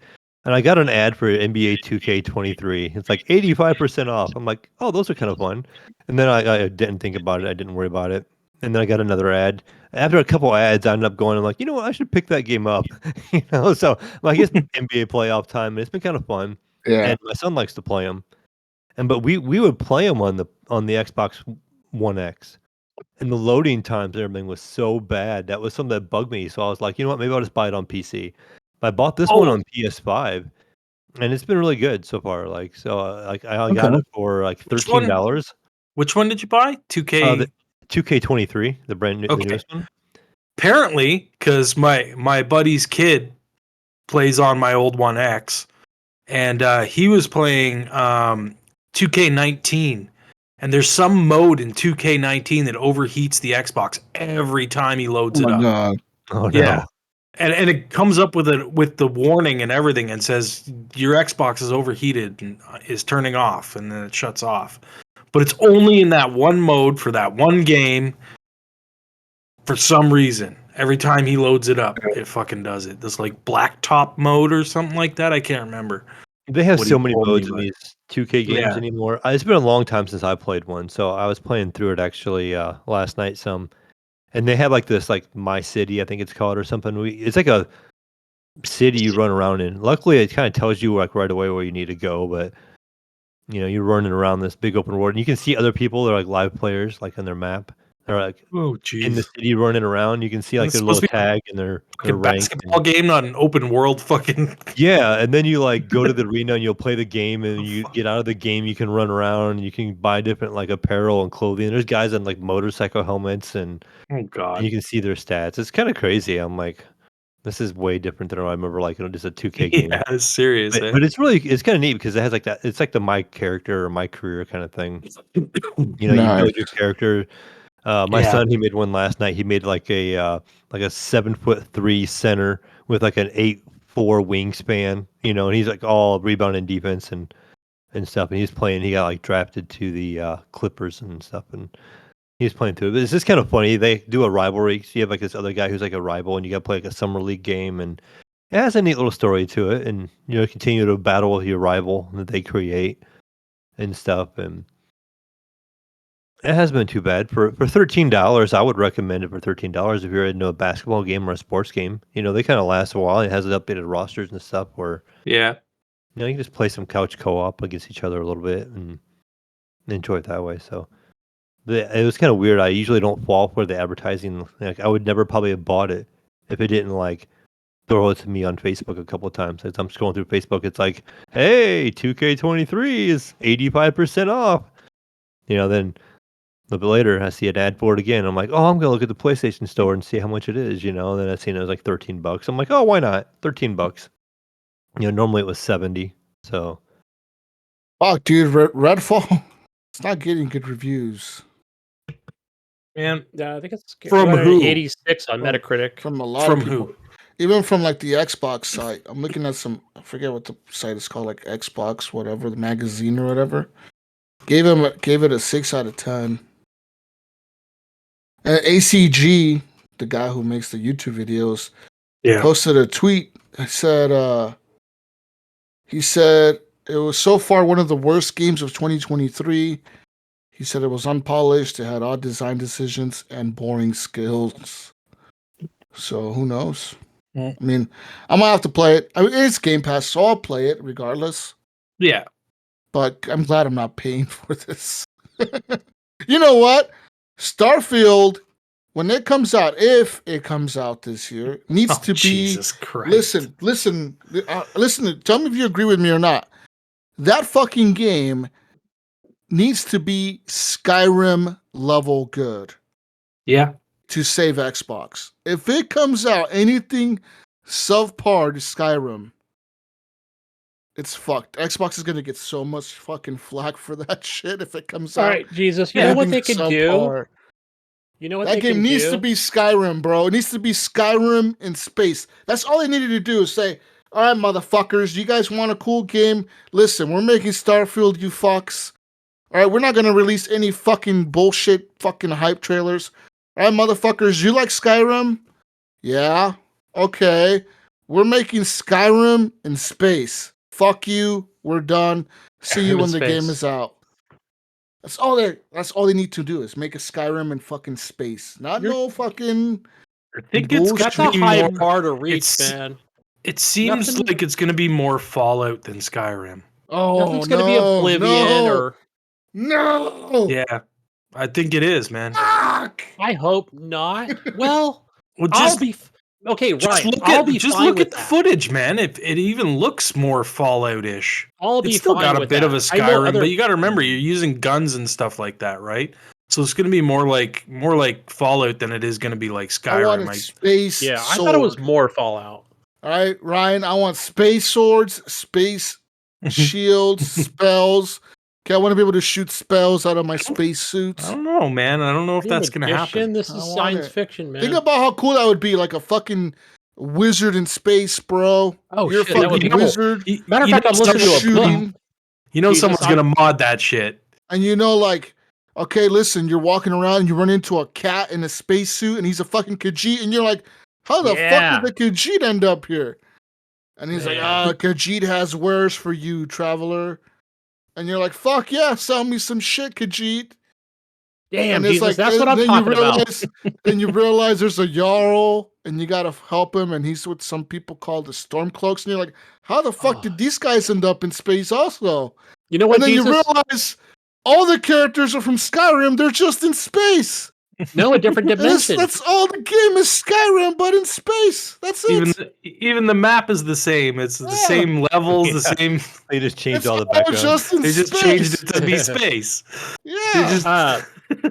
and I got an ad for NBA 2K23. It's like 85% off. I'm like, oh, those are kind of fun. And then I didn't think about it. I didn't worry about it. And then I got another ad. After a couple ads, I ended up going, I'm like, you know what? I should pick that game up. So like it's NBA playoff time and it's been kind of fun. Yeah. And my son likes to play them. But we would play them on the Xbox One X. And the loading times and everything was so bad. That was something that bugged me. So I was like, you know what? Maybe I'll just buy it on PC. But I bought this one on PS5, and it's been really good so far. Like, so like I got it for like $13. Which one did you buy? 2K. The 2K23, the brand new, the Okay. newest one. Apparently, because my buddy's kid plays on my old One X, and he was playing 2K19. And there's some mode in 2K19 that overheats the Xbox every time he loads Oh it my up. God. Oh no! Yeah. And it comes up with the warning and everything and says your Xbox is overheated and is turning off, and then it shuts off. But it's only in that one mode for that one game. For some reason, every time he loads it up, it fucking does it. This like blacktop mode or something like that. I can't remember. They have What so he many told me, modes in but- these 2K games Yeah. anymore. It's been a long time since I played one, so I was playing through it actually last night some. And they have like this like My City, I think it's called or something. It's like a city you run around in. Luckily, it kind of tells you like right away where you need to go, but you're running around this big open world, and you can see other people. They're like live players, like on their map. They're like Oh, in the jeez. city running around. You can see like It's their supposed little to be tag and their Fucking rank. basketball game, not an open world fucking. Yeah, and then you like go to the arena and you'll play the game, and Oh, you fuck. get out of the game. You can run around. And you can buy different like apparel and clothing. There's guys in like motorcycle helmets, and Oh God. you can see their stats. It's kind of crazy. I'm like, this is way different than what I remember. Like, just a 2K game. Yeah, it's serious. But, Eh? but it's kind of neat because it has like that. It's like the my character or my career kind of thing. You Nice. build your character. My Yeah. son, he made one last night. He made like a 7'3" center with like an 8'4" wingspan. And he's like all rebound and defense and stuff. And he's playing. He got like drafted to the Clippers and stuff, and he's playing through it. But it's just kind of funny. They do a rivalry. So you have like this other guy who's like a rival, and you got to play like a summer league game, and it has a neat little story to it. And continue to battle with your rival that they create and stuff. And it hasn't been too bad for $13. I would recommend it for $13 if you're into a basketball game or a sports game. They kind of last a while. It has updated rosters and stuff where Yeah. you can just play some couch co-op against each other a little bit and enjoy it that way. So it was kind of weird. I usually don't fall for the advertising. Like I would never probably have bought it if it didn't like throw it to me on Facebook a couple of times. As I'm scrolling through Facebook, it's like, hey, 2K23 is 85% off. Then a bit later, I see an ad for it again. I'm like, oh, I'm gonna look at the PlayStation Store and see how much it is. And then I seen it was like $13. I'm like, oh, why not? $13. Normally it was 70. So, Fuck, dude, Redfall. It's not getting good reviews Man, Yeah, I think it's From who? 86 on Metacritic. from a lot From of people. who? Even from like the Xbox site. I'm looking at some. I forget what the site is called, like Xbox, whatever, the magazine or whatever. Gave it a 6 out of 10. And ACG, the guy who makes the YouTube videos, Yeah. posted a tweet. He said it was so far one of the worst games of 2023. He said it was unpolished, it had odd design decisions and boring skills. So who knows? Mm. I mean, I'm gonna have to play it. I mean, it's Game Pass, so I'll play it regardless. Yeah. But I'm glad I'm not paying for this. You know what? Starfield, when it comes out, if it comes out this year, needs to be. Jesus Christ. Listen. Tell me if you agree with me or not. That fucking game needs to be Skyrim level good Yeah. to save Xbox. If it comes out anything subpar to Skyrim, it's fucked. Xbox is gonna get so much fucking flack for that shit if it comes All out. right, Jesus. You know what they could do? Subpar. You know what That they game can needs do? to be Skyrim, bro. It needs to be Skyrim in space. That's all they needed to do is say, all right, motherfuckers, you guys want a cool game? Listen, we're making Starfield, you fucks. All right, we're not going to release any fucking bullshit fucking hype trailers. All right, motherfuckers, you like Skyrim? Yeah? Okay. We're making Skyrim in space. Fuck you. We're done. See you Skyrim when in the game space. is out. That's all they need to do is make a Skyrim in fucking space. Not no fucking I think it's got That's a to be high more. bar to reach, it's- man. It seems Nothing- like it's going to be more Fallout than Skyrim. Oh, Nothing's gonna be Oblivion or no. Yeah. I think it is, man. Fuck. I hope not. Well, Well, I'll just be okay, just Ryan. look I'll at be just fine look with at the that. footage, man. If it even looks more Fallout-ish. I'll be It's still fine got a with bit that. of a I know Skyrim, other- but you got to remember you're using guns and stuff like that, right? So it's going to be more like Fallout than it is going to be like I want Skyrim. a Like, space Yeah, I sword. thought it was more Fallout. All right, Ryan, I want space swords, space shields, spells. Okay, I want to be able to shoot spells out of my space suits. I don't know, man. I don't know if You're a that's going to magician. happen. This I is want science it. fiction, man. Think about how cool that would be, like a fucking wizard in space, bro. Oh, You're shit, a that would fucking be cool. wizard. Matter of You fact, know I'm listening to a Start book. shooting. You know Jesus, someone's I'm- going to mod that shit. And like, okay, listen, you're walking around and you run into a cat in a spacesuit and he's a fucking Khajiit, and you're like, how the Yeah. fuck did the Khajiit end up here? And he's like, Yeah. Khajiit has wares for you, traveler. And you're like, fuck yeah, sell me some shit, Khajiit. Damn, And it's Jesus, like, that's what I'm then talking you about. realize, then you realize there's a Jarl and you gotta help him, and he's what some people call the Stormcloaks, and you're like, how the fuck Oh. did these guys end up in space also? You know what, And then Jesus? you realize all the characters are from Skyrim, they're just in space. No, a different dimension. That's all the game is Skyrim, but in space. That's it. Even the map is the same. It's the same levels, the same. They just changed It's all the all background. just in They just space. changed it to be space. Yeah.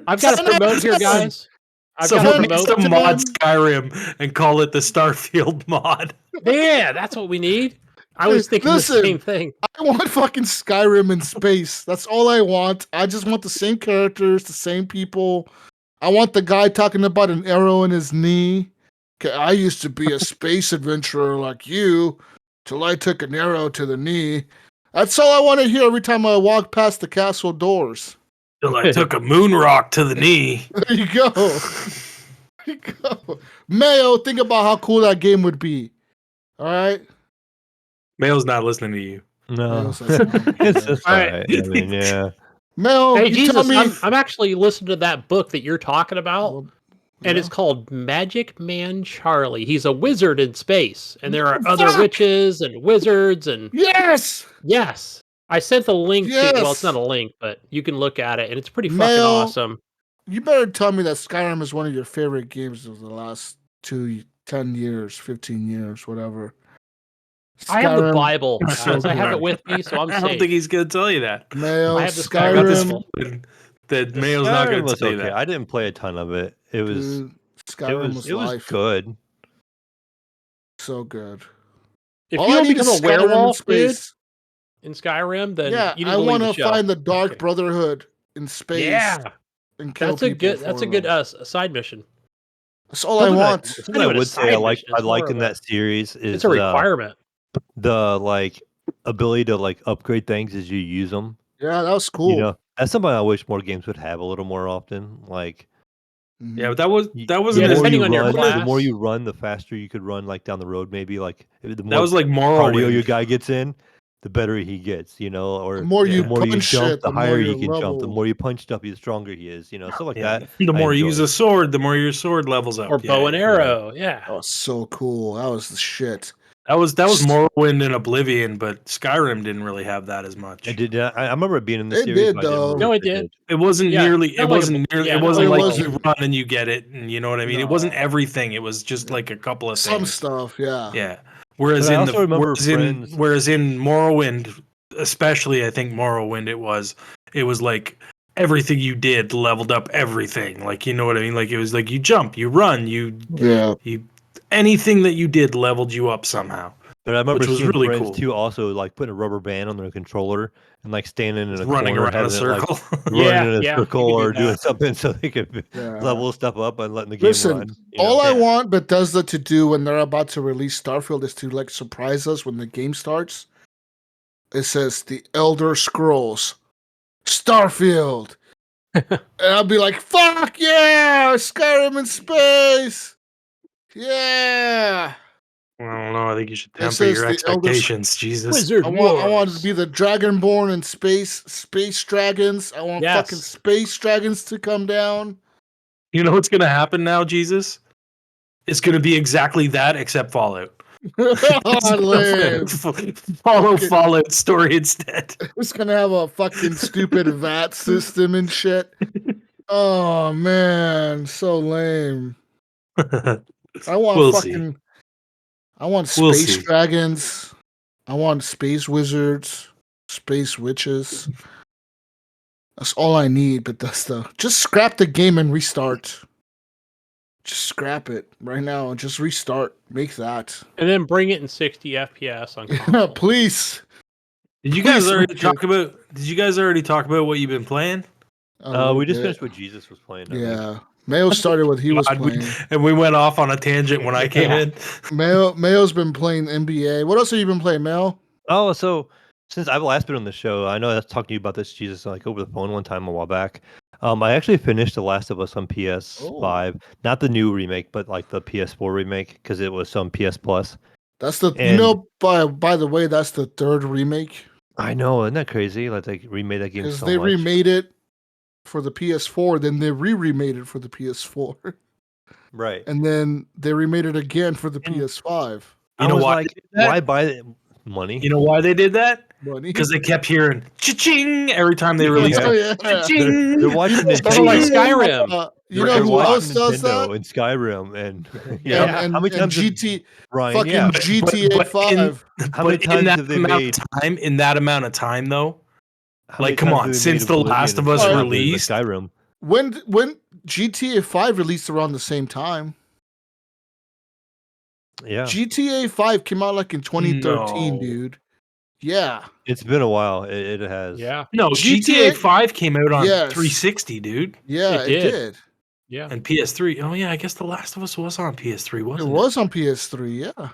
I've got to promote here, guys. I've got to Someone needs promote. to mod Skyrim and call it the Starfield mod. Yeah, that's what we need. I was thinking the same thing. I want fucking Skyrim in space. That's all I want. I just want the same characters, the same people. I want the guy talking about an arrow in his knee. I used to be a space adventurer like you till I took an arrow to the knee. That's all I want to hear every time I walk past the castle doors. Till I took a moon rock to the knee. There you go. There you go. Mayo, think about how cool that game would be. All right? Mayo's not listening to you. No. It's just all right. I mean, yeah. Mel, Hey, you Jesus, tell me. I'm actually listening to that book that you're talking about, Well, and yeah. it's called Magic Man Charlie. He's a wizard in space, and there are other witches and wizards, and Yes! yes, I sent the link to. Well, Yes! it's not a link, but you can look at it, and it's pretty fucking Mel, awesome. You better tell me that Skyrim is one of your favorite games of the last 10 years, 15 years, whatever. I have the Skyrim Bible, is so guys. I have good. it with me, so I'm I don't safe. think he's going to tell you that. Mayo, I have the I got this Skyrim, feeling that Mayo's not going to was tell you okay. that. I didn't play a ton of it. It was dude, Skyrim was it was life. good. So good. If All you I don't need become is a Skyrim in werewolf, dude, space. in Skyrim, then Yeah, you need I to leave want the to show. find the Dark Okay. Brotherhood in space. Yeah, and kill that's a people good. That's a for good them. side mission. That's all I want. Something Not I even a would say side I like mission, it's I like more in of a- that series is It's a requirement. the like ability to like upgrade things as you use them. Yeah, that was cool. You know, that's something I wish more games would have a little more often. Like, Mhm. Yeah, but that wasn't the as more depending you on your run, the class. more you run, the faster you could run like down the road. Maybe like the that more was like cardio your Morrowind. guy gets in, the better he gets. You know, The or more Yeah. you the more you punch jump, shit, the the more higher your he can jump. The level. more you punch stuff, the stronger he is. You know, stuff like Yeah. that. The I more you enjoy. use a sword, the more your sword levels up. Or Yeah, bow and yeah. arrow. Yeah. That was so cool. That was the shit. That was Morrowind and Oblivion, but Skyrim didn't really have that as much. I did. I remember it being in the It series. did, but I didn't though. remember No, if it did. It wasn't Yeah, nearly. not It like wasn't nearly. yeah, it not wasn't like like Morrowind. you run and you get it, and you know what I mean. It wasn't No. everything. It was just like a couple of Some things. stuff, yeah. Yeah. Whereas But I in also remember friends. whereas in Morrowind, especially I think Morrowind, it was like everything you did leveled up everything. Like, you know what I mean? Like, it was like you jump, you run, you anything that you did leveled you up somehow. But I remember which was seeing really friends cool. too, also like putting a rubber band on their controller and like standing in a Running corner, around a having it, like, circle. running in a Yeah, circle you can do or doing that. something so they could Yeah. level stuff up and letting the game Listen, run. You know? all I Yeah. want Bethesda to do when they're about to release Starfield is to like surprise us when the game starts. It says the Elder Scrolls Starfield. And I'll be like, fuck yeah! Skyrim in space! Yeah! I don't know. I think you should It temper says your the Elder expectations, Jesus. Wizard I want Wars. to be the Dragonborn in space dragons. I want fucking Yes. space dragons to come down. You know what's gonna happen now, Jesus? It's gonna be exactly that, except Fallout. Lame. Follow Fucking- Fallout story instead. It's gonna have a fucking stupid VAT system and shit. Oh man, so lame. I want We'll see. fucking. I want space We'll see. dragons. I want space wizards, space witches. That's all I need, Bethesda. Just scrap the game and restart. Just scrap it right now and just restart. Make that. And then bring it in 60 FPS on console. Please. Did you guys Please already make talk about? Did you guys already talk about what you've been playing? We just finished what Jesus was playing. I think. Yeah. Mayo started what he was God, playing. And we went off on a tangent when I came in. Mayo's been playing NBA. What else have you been playing, Mayo? Oh, so since I've last been on the show, I know I was talking to you about this, Jesus, like over the phone one time a while back. I actually finished The Last of Us on PS5, not the new remake, but like the PS4 remake because it was on PS Plus. That's the And- by the way, that's the third remake I know, isn't that crazy? Like they remade that game because so they much. remade it for the PS4, then they remade it for the PS4, Right. and then they remade it again for the And- PS5. You know I was why like, they did that? why buy the money? You know why they did that? money. Because they kept hearing cha-ching every time they released Oh, it. yeah. Cha-ching! They're watching It's sort of like Nintendo. Skyrim. You know They're who watching else does that? Nintendo in Skyrim, and Yeah. And how many times have- GT Ryan? fucking Yeah, GTA 5. how many times have they made? In that amount of time, though, How many like, come times on, have they since made The Oblivion Last of and Us stuff with released, Skyrim? When GTA 5 released around the same time. Yeah, GTA 5 came out like in 2013, No. dude. Yeah. it's been a while. It has. Yeah, no, GTA 5 came out on Yes. 360, dude, Yeah, It it did. did. yeah. and PS3. Oh yeah, I guess The Last of Us was on PS3, It wasn't it? was on PS3, yeah.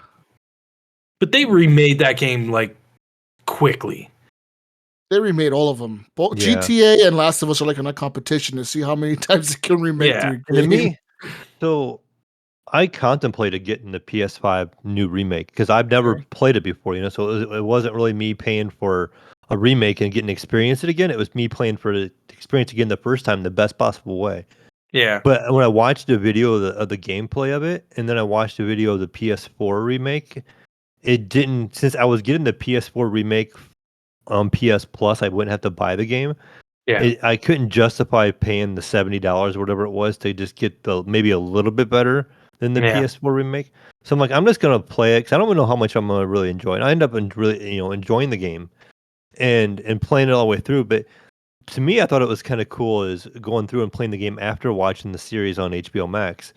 But they remade that game like quickly. They remade all of them. Both Yeah. GTA and Last of Us are like in a competition to see how many times they can remake Yeah. their And to game. me, so I contemplated getting the PS5 new remake because I've never Sure. played it before, so it wasn't really me paying for a remake and getting to experience it again. It was me playing for the experience again the first time the best possible way. Yeah. But when I watched a video of the gameplay of it, and then I watched a video of the PS4 remake, it didn't. Since I was getting the PS4 remake on PS Plus, I wouldn't have to buy the game. Yeah. I couldn't justify paying the $70 or whatever it was to just get the maybe a little bit better than the Yeah. PS4 remake. So I'm like, I'm just gonna play it because I don't know how much I'm gonna really enjoy it. I end up really enjoying the game and playing it all the way through. But to me, I thought it was kind of cool is going through and playing the game after watching the series on HBO Max.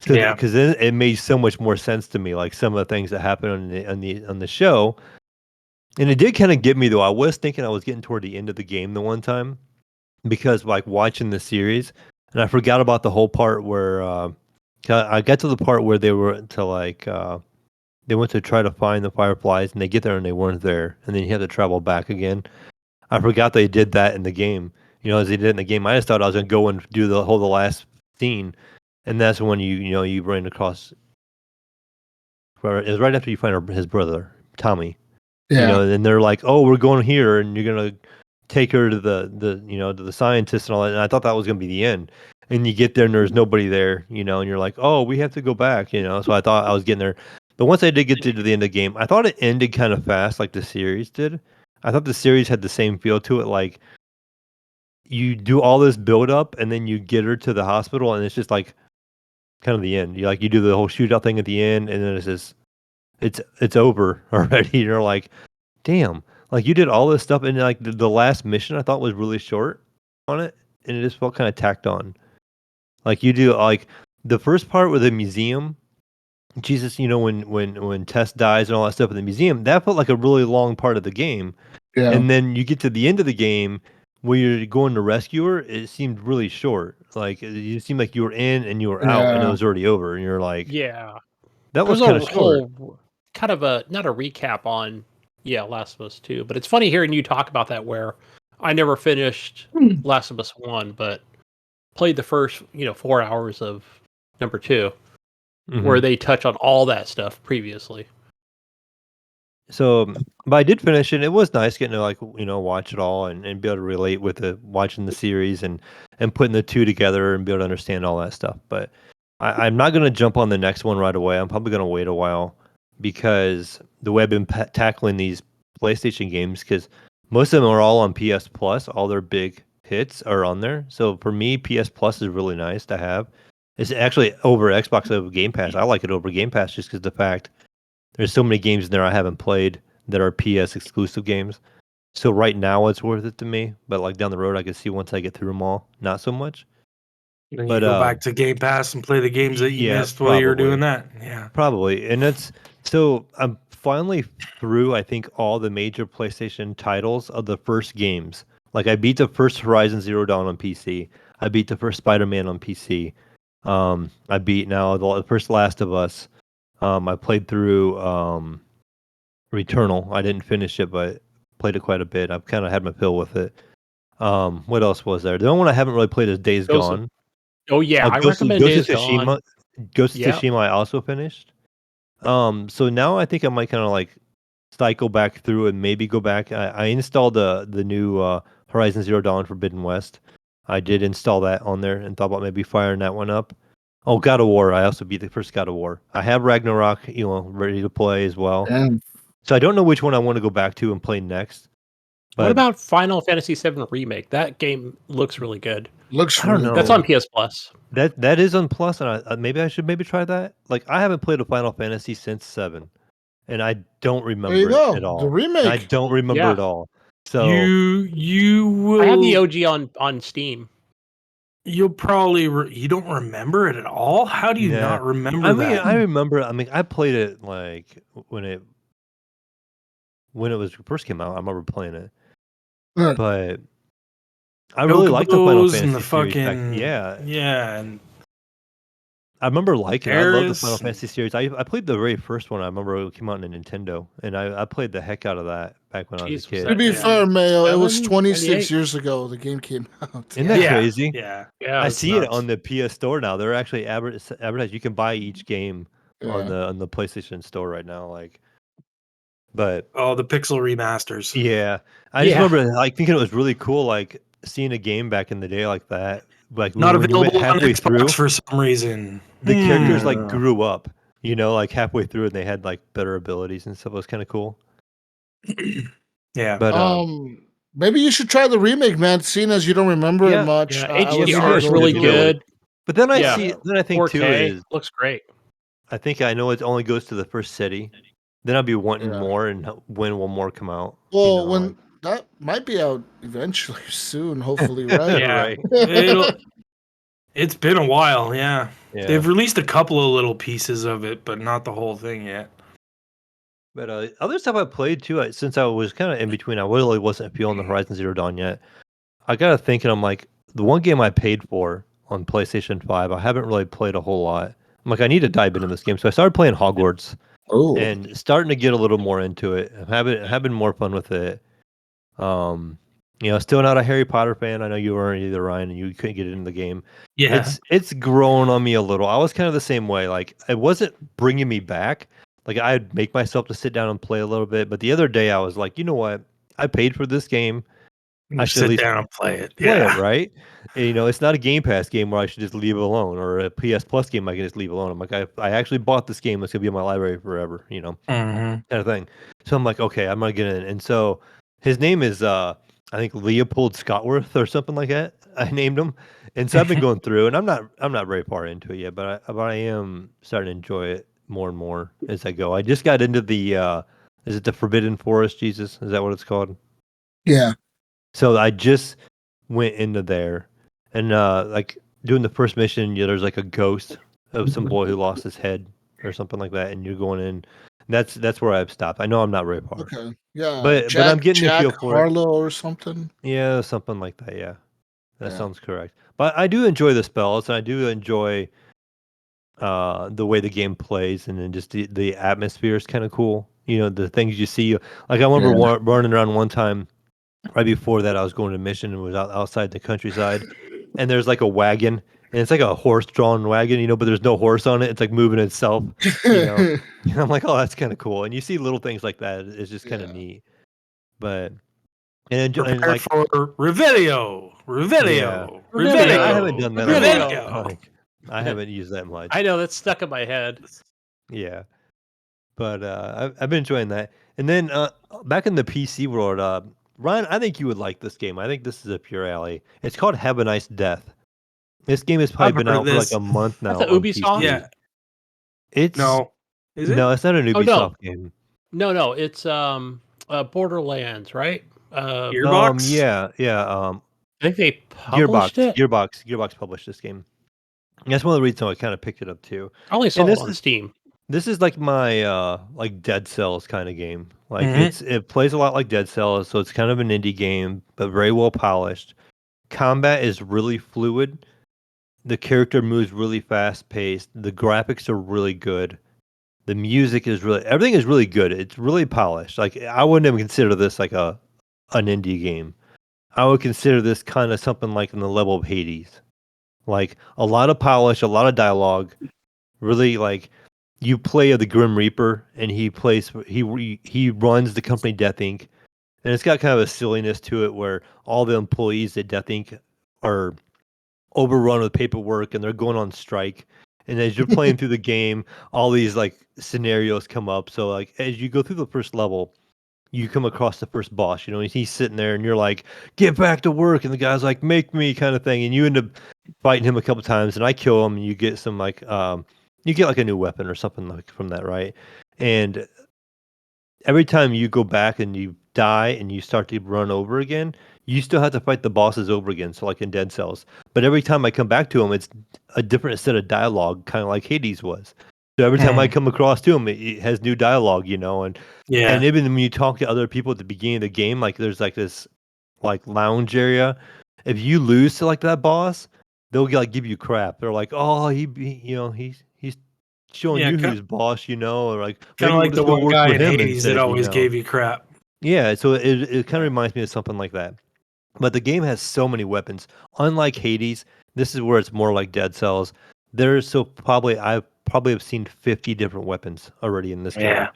Yeah. Because then it made so much more sense to me, like some of the things that happen on the show. And it did kind of get me though. I was thinking I was getting toward the end of the game the one time because like watching the series, and I forgot about the whole part where I got to the part where they were to like they went to try to find the fireflies, and they get there and they weren't there, and then you have to travel back again. I forgot they did that in the game. As they did in the game. I just thought I was gonna go and do the last scene, and that's when you ran across. It was right after you find his brother Tommy. And they're like, "Oh, we're going here, and you're gonna take her to the scientist and all that." And I thought that was gonna be the end. And you get there and there's nobody there, and you're like, "Oh, we have to go back," So I thought I was getting there, but once I did get to the end of the game, I thought it ended kind of fast, like the series did. I thought the series had the same feel to it, like you do all this build up and then you get her to the hospital, and it's just like kind of the end. You do the whole shootout thing at the end, and then it's just it's over already. You're like, damn, like you did all this stuff, and like the last mission I thought was really short on it, and it just felt kind of tacked on. Like you do like the first part with the museum, Jesus, when Tess dies and all that stuff in the museum, that felt like a really long part of the game. Yeah. And then you get to the end of the game where you're going to rescue her, it seemed really short. Like it seemed like you were in and you were out, and it Yeah. was already over, and you're like, Yeah. that was There's kind of short. kind of not a recap on Last of Us 2, but it's funny hearing you talk about that where I never finished Last of Us 1, but played the first, 4 hours of number 2, where they touch on all that stuff previously. So, but I did finish it. And it was nice getting to watch it all and be able to relate with watching the series and putting the two together and be able to understand all that stuff. But I'm not going to jump on the next one right away. I'm probably going to wait a while because the way I've been tackling these PlayStation games, because most of them are all on PS Plus. All their big hits are on there. So for me, PS Plus is really nice to have. It's actually over Xbox over Game Pass. I like it over Game Pass just because the fact there's so many games in there I haven't played that are PS exclusive games. So right now it's worth it to me, but like down the road I can see once I get through them all, not so much. Then But, you go back to Game Pass and play the games that you missed while you were doing that. Yeah. Probably. And so I'm finally through, I think, all the major PlayStation titles of the first games. Like I beat the first Horizon Zero Dawn on PC. I beat the first Spider-Man on PC. I beat now the first Last of Us. I played through Returnal. I didn't finish it, but played it quite a bit. I've kind of had my fill with it. What else was there? The only one I haven't really played is Days Gone. Oh yeah, I recommend Ghost Days of Tsushima. Gone. Ghost of Tsushima I also finished. So now I think I might kind of like cycle back through and maybe go back. I installed the new Horizon Zero Dawn Forbidden West. I did install that on there and thought about maybe firing that one up. Oh, God of War. I also beat the first God of War. I have Ragnarok, ready to play as well. Damn. So I don't know which one I want to go back to and play next. What about Final Fantasy VII Remake? That game looks really good. Looks I don't really know. That's on PS Plus. That is on Plus, and maybe I should try that. Like, I haven't played a Final Fantasy since 7, and I don't There you remember go. it at all. The remake. And I don't remember Yeah. it all. So You will. I have the OG on Steam. You'll probably you don't remember it at all. How do you Yeah. not remember I mean, that? I remember. I mean, I played it like when it first came out. I remember playing it, Huh. but I really liked the Final Chocobos and Fantasy the series back. fucking Yeah, and I remember liking it. I love the Eris. Final Fantasy series. I played the very first one. I remember it came out on Nintendo, and I played the heck out of that back when I was a Jeez, was kid. To be Yeah. fair, Mayo, it was 7, 26 98? years ago the game came out. Isn't that Yeah, crazy? Yeah, Yeah, I it's see it nuts. on the PS Store now. They're actually advertised. You can buy each game on Yeah. the PlayStation Store right now. Like, but Oh, the pixel remasters. yeah, I just Yeah. remember like thinking it was really cool, like seeing a game back in the day like that. Like Not when you went available on halfway Xbox through, for some reason. the characters like Yeah. grew up. You know, like halfway through, and they had like better abilities and stuff. It was kind of cool. Yeah. But Maybe you should try the remake, man. Seeing as you don't remember it Yeah. much. Yeah, I would maybe HDR I is should really do it. good. But then I Yeah. see, then I think too 4K is looks great. I think I know it only goes to the first city. Then I'll be wanting Yeah. more, and when will more come out? Well, you know, when that might be out eventually soon, hopefully, right? Yeah. right? It's been a while, yeah. Yeah. They've released a couple of little pieces of it, but not the whole thing yet. But other stuff I played too, since I was kind of in between, I really wasn't feeling the Horizon Zero Dawn yet. I got to thinking, I'm like, the one game I paid for on PlayStation 5, I haven't really played a whole lot. I'm like, I need to dive into this game. So I started playing Hogwarts Oh, and starting to get a little more into it. I'm having more fun with it. Still not a Harry Potter fan. I know you weren't either, Ryan, and you couldn't get into the game. Yeah. It's grown on me a little. I was kind of the same way. Like, it wasn't bringing me back. Like, I'd make myself to sit down and play a little bit. But the other day, I was like, you know what? I paid for this game. I should at sit least down and play it. play Yeah. it, right? And, it's not a Game Pass game where I should just leave it alone, or a PS Plus game I can just leave alone. I'm like, I actually bought this game. It's gonna be in my library forever, Mm-hmm. kind of thing. So I'm like, okay, I'm gonna get in. And so his name is I think Leopold Scottworth or something like that. I named him, and so I've been going through, and I'm not very far into it yet, but I am starting to enjoy it more and more as I go. I just got into the is it the Forbidden Forest? Jesus, is that what it's called? yeah. So I just went into there, and like doing the first mission, there's like a ghost of some boy who lost his head or something like that, and you're going in. That's where I've stopped. I know I'm not very far. Okay. Yeah. But I'm getting the feel for it. Harlow or something. Yeah, something like that. Yeah, that Yeah. sounds correct. But I do enjoy the spells, and I do enjoy the way the game plays, and then just the atmosphere is kind of cool. The things you see. Like, I remember running around one time. Right before that, I was going to mission and was outside the countryside, and there's like a wagon, and it's like a horse-drawn wagon, but there's no horse on it. It's like moving itself, And I'm like, oh, that's kind of cool. And you see little things like that. It's just kind of neat. But and Prepare like for Revelio. Yeah. Revelio. I haven't done that. Revelio. Like, I haven't used that much. I know that's stuck in my head. Yeah, but I've been enjoying that. And then back in the PC world, Ryan, I think you would like this game. I think this is up your alley. It's called Have a Nice Death. This game has probably I've been heard out of for like this. a month now. That's a on Ubisoft? PC. Yeah. It's No. Is it? no, it's not an Oh, Ubisoft no. game. No, it's Borderlands, right? Gearbox? Yeah. I think they published it. Gearbox published this game. And that's one of the reasons I kind of picked it up too. I only saw And it this on is- Steam. This is like my like Dead Cells kind of game. Like Mhm. it plays a lot like Dead Cells, so it's kind of an indie game, but very well polished. Combat is really fluid. The character moves really fast paced. The graphics are really good. The music is everything is really good. It's really polished. Like, I wouldn't even consider this like an indie game. I would consider this kind of something like in the level of Hades. Like, a lot of polish, a lot of dialogue. Really, like, you play the Grim Reaper, and he runs the company Death Inc. And it's got kind of a silliness to it where all the employees at Death Inc. are overrun with paperwork, and they're going on strike. And as you're playing through the game, all these like scenarios come up. So like as you go through the first level, you come across the first boss, you know, and he's sitting there and you're like, get back to work. And the guy's like, make me kind of thing. And you end up fighting him a couple times and I kill him and you get some like, you get like a new weapon or something like from that, right? And every time you go back and you die and you start to run over again, you still have to fight the bosses over again. So like in Dead Cells, but every time I come back to him, it's a different set of dialogue, kind of like Hades was. So every time I come across to him, it has new dialogue, you know, and even when you talk to other people at the beginning of the game, like there's like this like lounge area. If you lose to like that boss, they'll like give you crap. They're like, oh, you know, he's showing you who's boss, you know, or like kind of maybe like we'll the just go one work guy for in him Hades that instead, you always know. gave you crap. Yeah, so it kind of reminds me of something like that. But the game has so many weapons. Unlike Hades, this is where it's more like Dead Cells. I probably have seen 50 different weapons already in this game.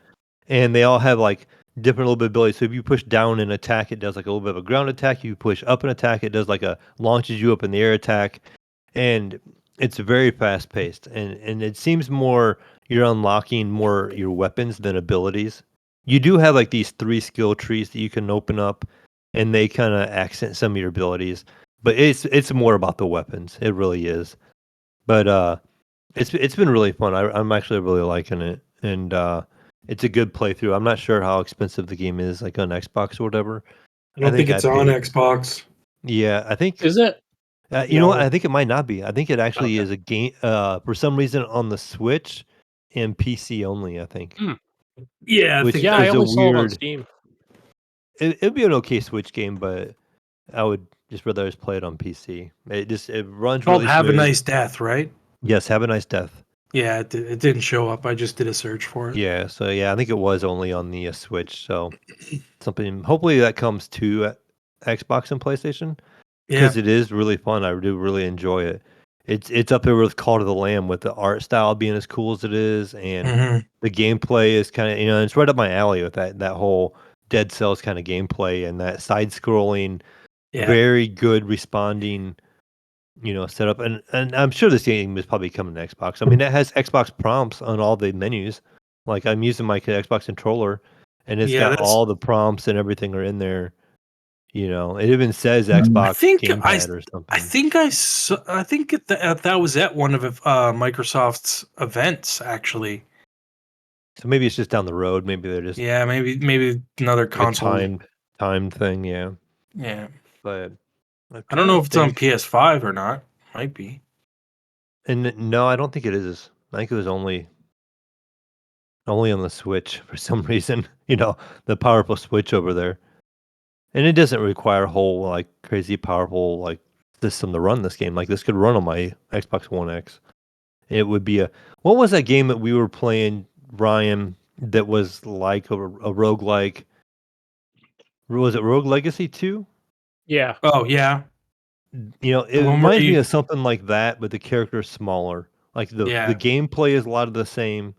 And they all have like different little bit of abilities. So if you push down an attack, it does like a little bit of a ground attack. If you push up an attack, it does like a launches you up in the air attack. And it's very fast paced. And it seems more you're unlocking more your weapons than abilities. You do have like these 3 skill trees that you can open up and they kind of accent some of your abilities. But it's more about the weapons. It really is. But it's been really fun. I'm actually really liking it. And it's a good playthrough. I'm not sure how expensive the game is, like on Xbox or whatever. I don't think it's on Xbox. Yeah, I think. Is it? You know what? I think it might not be. I think it actually Okay. is a game. For some reason, on the Switch and PC only. I think. Yeah, I Which think Yeah, I is a only saw it on weird. Steam. It'd be an okay Switch game, but I would just rather just play it on PC. It runs called really Have a smooth. Nice Death, right? Yes, Have a Nice Death. Yeah, it didn't show up. I just did a search for it. Yeah, so yeah, I think it was only on the Switch. So something. Hopefully that comes to Xbox and PlayStation because it is really fun. I do really enjoy it. It's up there with Call to the Lamb with the art style being as cool as it is, and the gameplay is kind of it's right up my alley with that whole Dead Cells kind of gameplay and that side scrolling, very good responding. Setup, and I'm sure this game is probably coming to Xbox. I mean, it has Xbox prompts on all the menus. Like I'm using my Xbox controller, and it's got all the prompts and everything are in there. It even says Xbox gamepad or something. I think that was at one of Microsoft's events actually. So maybe it's just down the road. Maybe they're just maybe another console time thing. Yeah. But I don't know if it's on PS5 or not. Might be. And no, I don't think it is. I think it was only on the Switch for some reason. The powerful Switch over there. And it doesn't require a whole like crazy powerful like system to run this game. Like this could run on my Xbox One X. It would be what was that game that we were playing, Ryan, that was like a roguelike? Was it Rogue Legacy 2? Yeah. Oh yeah. It reminds me of something like that, but the character is smaller. Like the gameplay is a lot of the same.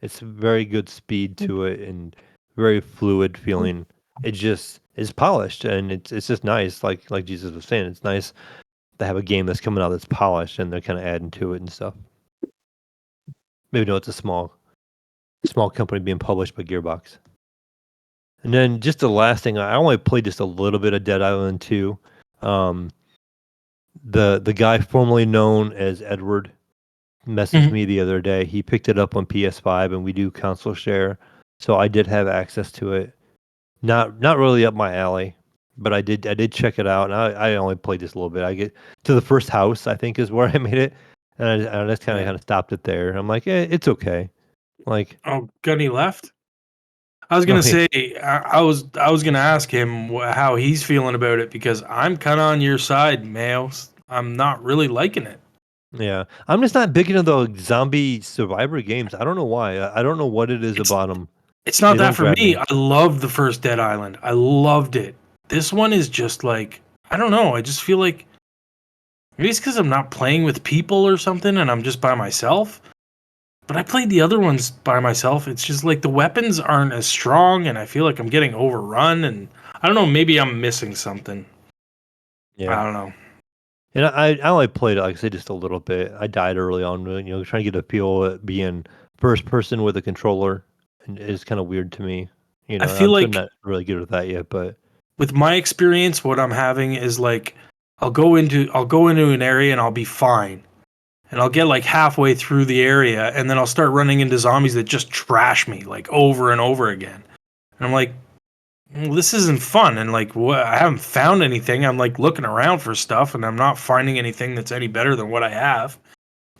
It's very good speed to it and very fluid feeling. It just is polished and it's just nice. Like Jesus was saying, it's nice to have a game that's coming out that's polished and they're kind of adding to it and stuff. Maybe it's a small company being published by Gearbox. And then just the last thing, I only played just a little bit of Dead Island 2. The guy formerly known as Edward messaged me the other day. He picked it up on PS5 and we do console share. So I did have access to it. Not really up my alley, but I did check it out and I only played just a little bit. I get to the first house, I think is where I made it. And I just kind of stopped it there. I'm like, it's okay. Like, oh, Gunny left. I was gonna say, I was gonna ask him how he's feeling about it because I'm kind of on your side, Mayo. I'm not really liking it. Yeah, I'm just not big into the zombie survivor games. I don't know why. I don't know what it is about them. It's not that for me. I loved the first Dead Island. I loved it. This one is just like, I don't know. I just feel like maybe it's because I'm not playing with people or something, and I'm just by myself. But I played the other ones by myself. It's just like the weapons aren't as strong, and I feel like I'm getting overrun. And I don't know. Maybe I'm missing something. Yeah, I don't know. And I only played it, like I said, just a little bit. I died early on, trying to get a feel of being first person with a controller, and it's kind of weird to me. You I know, feel I'm still like not really good with that yet, but with my experience, what I'm having is like I'll go into an area and I'll be fine. And I'll get like halfway through the area and then I'll start running into zombies that just trash me like over and over again. And I'm like, well, this isn't fun. And like, I haven't found anything. I'm like looking around for stuff and I'm not finding anything that's any better than what I have,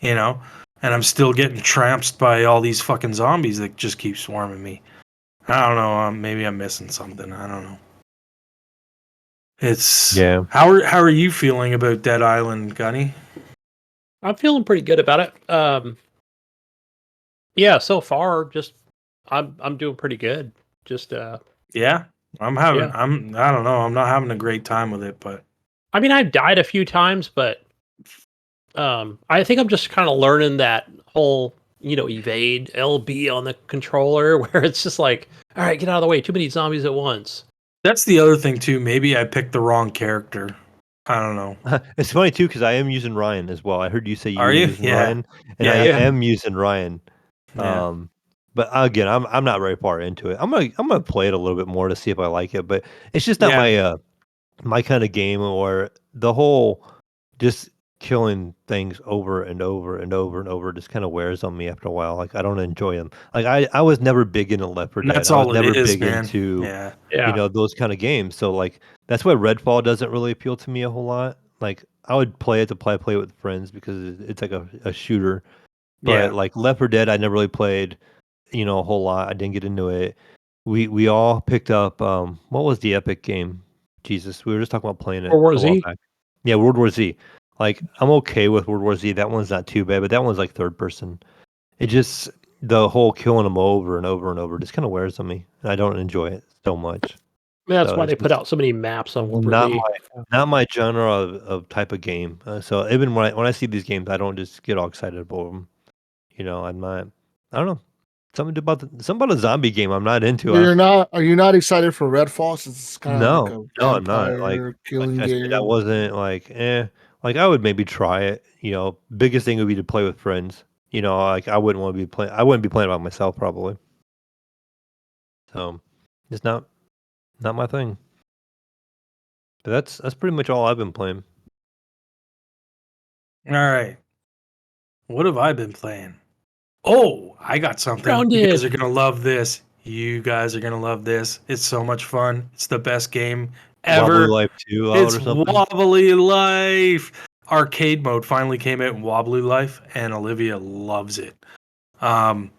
you know? And I'm still getting trounced by all these fucking zombies that just keep swarming me. I don't know. Maybe I'm missing something. I don't know. It's yeah. how are you feeling about Dead Island, Gunny? I'm feeling pretty good about it. Yeah, so far, just I'm doing pretty good. Just Yeah, I don't know. I'm not having a great time with it, but I mean, I've died a few times, but I think I'm just kind of learning that whole, evade LB on the controller, where it's just like, all right, get out of the way. Too many zombies at once. that's the other thing too. Maybe I picked the wrong character. I don't know. It's funny too because I am using Ryan as well. I heard you say you Are were you? using Yeah. Ryan, and I Yeah. am using Ryan. Yeah. But again, I'm not very far into it. I'm gonna play it a little bit more to see if I like it, but it's just not Yeah. my kind of game, or the whole just killing things over and over and over and over just kind of wears on me after a while. Like I don't enjoy them. Like I was never big into Left 4 And Dead. that's I was all it never is, big man. into Yeah. those kind of games. So like that's why Redfall doesn't really appeal to me a whole lot. Like I would play it to play it with friends because it's like a shooter. Yeah. But like Left 4 Dead, I never really played, a whole lot. I didn't get into it. We all picked up what was the Epic game? Jesus, we were just talking about playing it World War a while Z? back. Yeah, World War Z. Like I'm okay with World War Z. That one's not too bad, but that one's like third person. It just the whole killing them over and over and over just kind of wears on me. And I don't enjoy it so much. That's So why it's they put just out so many maps on World War not Z. my genre of type of game. So even when I see these games, I don't just get all excited about them. I'm not. I don't know. Something about a zombie game I'm not into. Are you not excited for Redfall since it's kind of like No, a no, I'm not. vampire Like killing I said, I game? wasn't like, eh. Like I would maybe try it. Biggest thing would be to play with friends. Like I wouldn't want to be playing. I wouldn't be playing by myself probably. So it's not my thing. But that's pretty much all I've been playing. All right. What have I been playing? Oh, I got something. You guys are Grounded. gonna love this. You guys are gonna love this. It's so much fun. It's the best game Wobbly ever. Life 2 out It's or something. Wobbly Life. Arcade mode finally came out in Wobbly Life, and Olivia loves it. Um,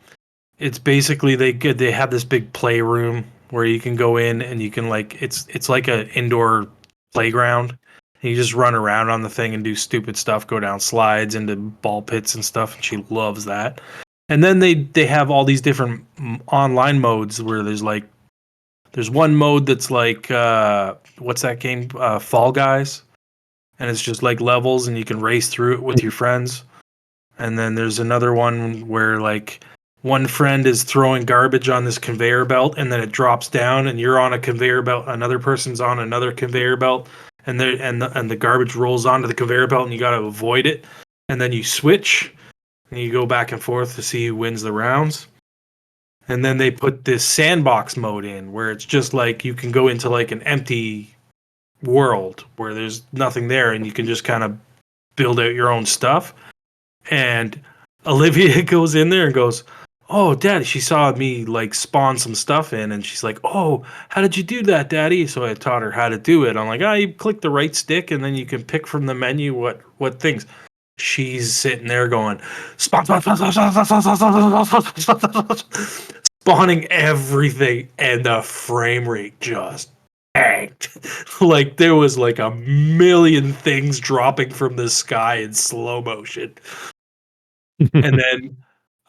it's basically they have this big playroom where you can go in and you can like it's like an indoor playground. And you just run around on the thing and do stupid stuff, go down slides into ball pits and stuff, and she loves that. And then they have all these different online modes where there's one mode that's like what's that game? Fall Guys, and it's just like levels and you can race through it with your friends. And then there's another one where like one friend is throwing garbage on this conveyor belt and then it drops down and you're on a conveyor belt, another person's on another conveyor belt, and the garbage rolls onto the conveyor belt and you got to avoid it. And then you switch and you go back and forth to see who wins the rounds. And then they put this sandbox mode in where it's just like you can go into like an empty world where there's nothing there and you can just kind of build out your own stuff. And Olivia goes in there and goes, "Oh, Daddy," she saw me like spawn some stuff in and she's like, "Oh, how did you do that, Daddy?" So I taught her how to do it. I'm like, you click the right stick and then you can pick from the menu what things. She's sitting there going, spawning everything, and the frame rate just tanked. Like there was like a million things dropping from the sky in slow motion. And then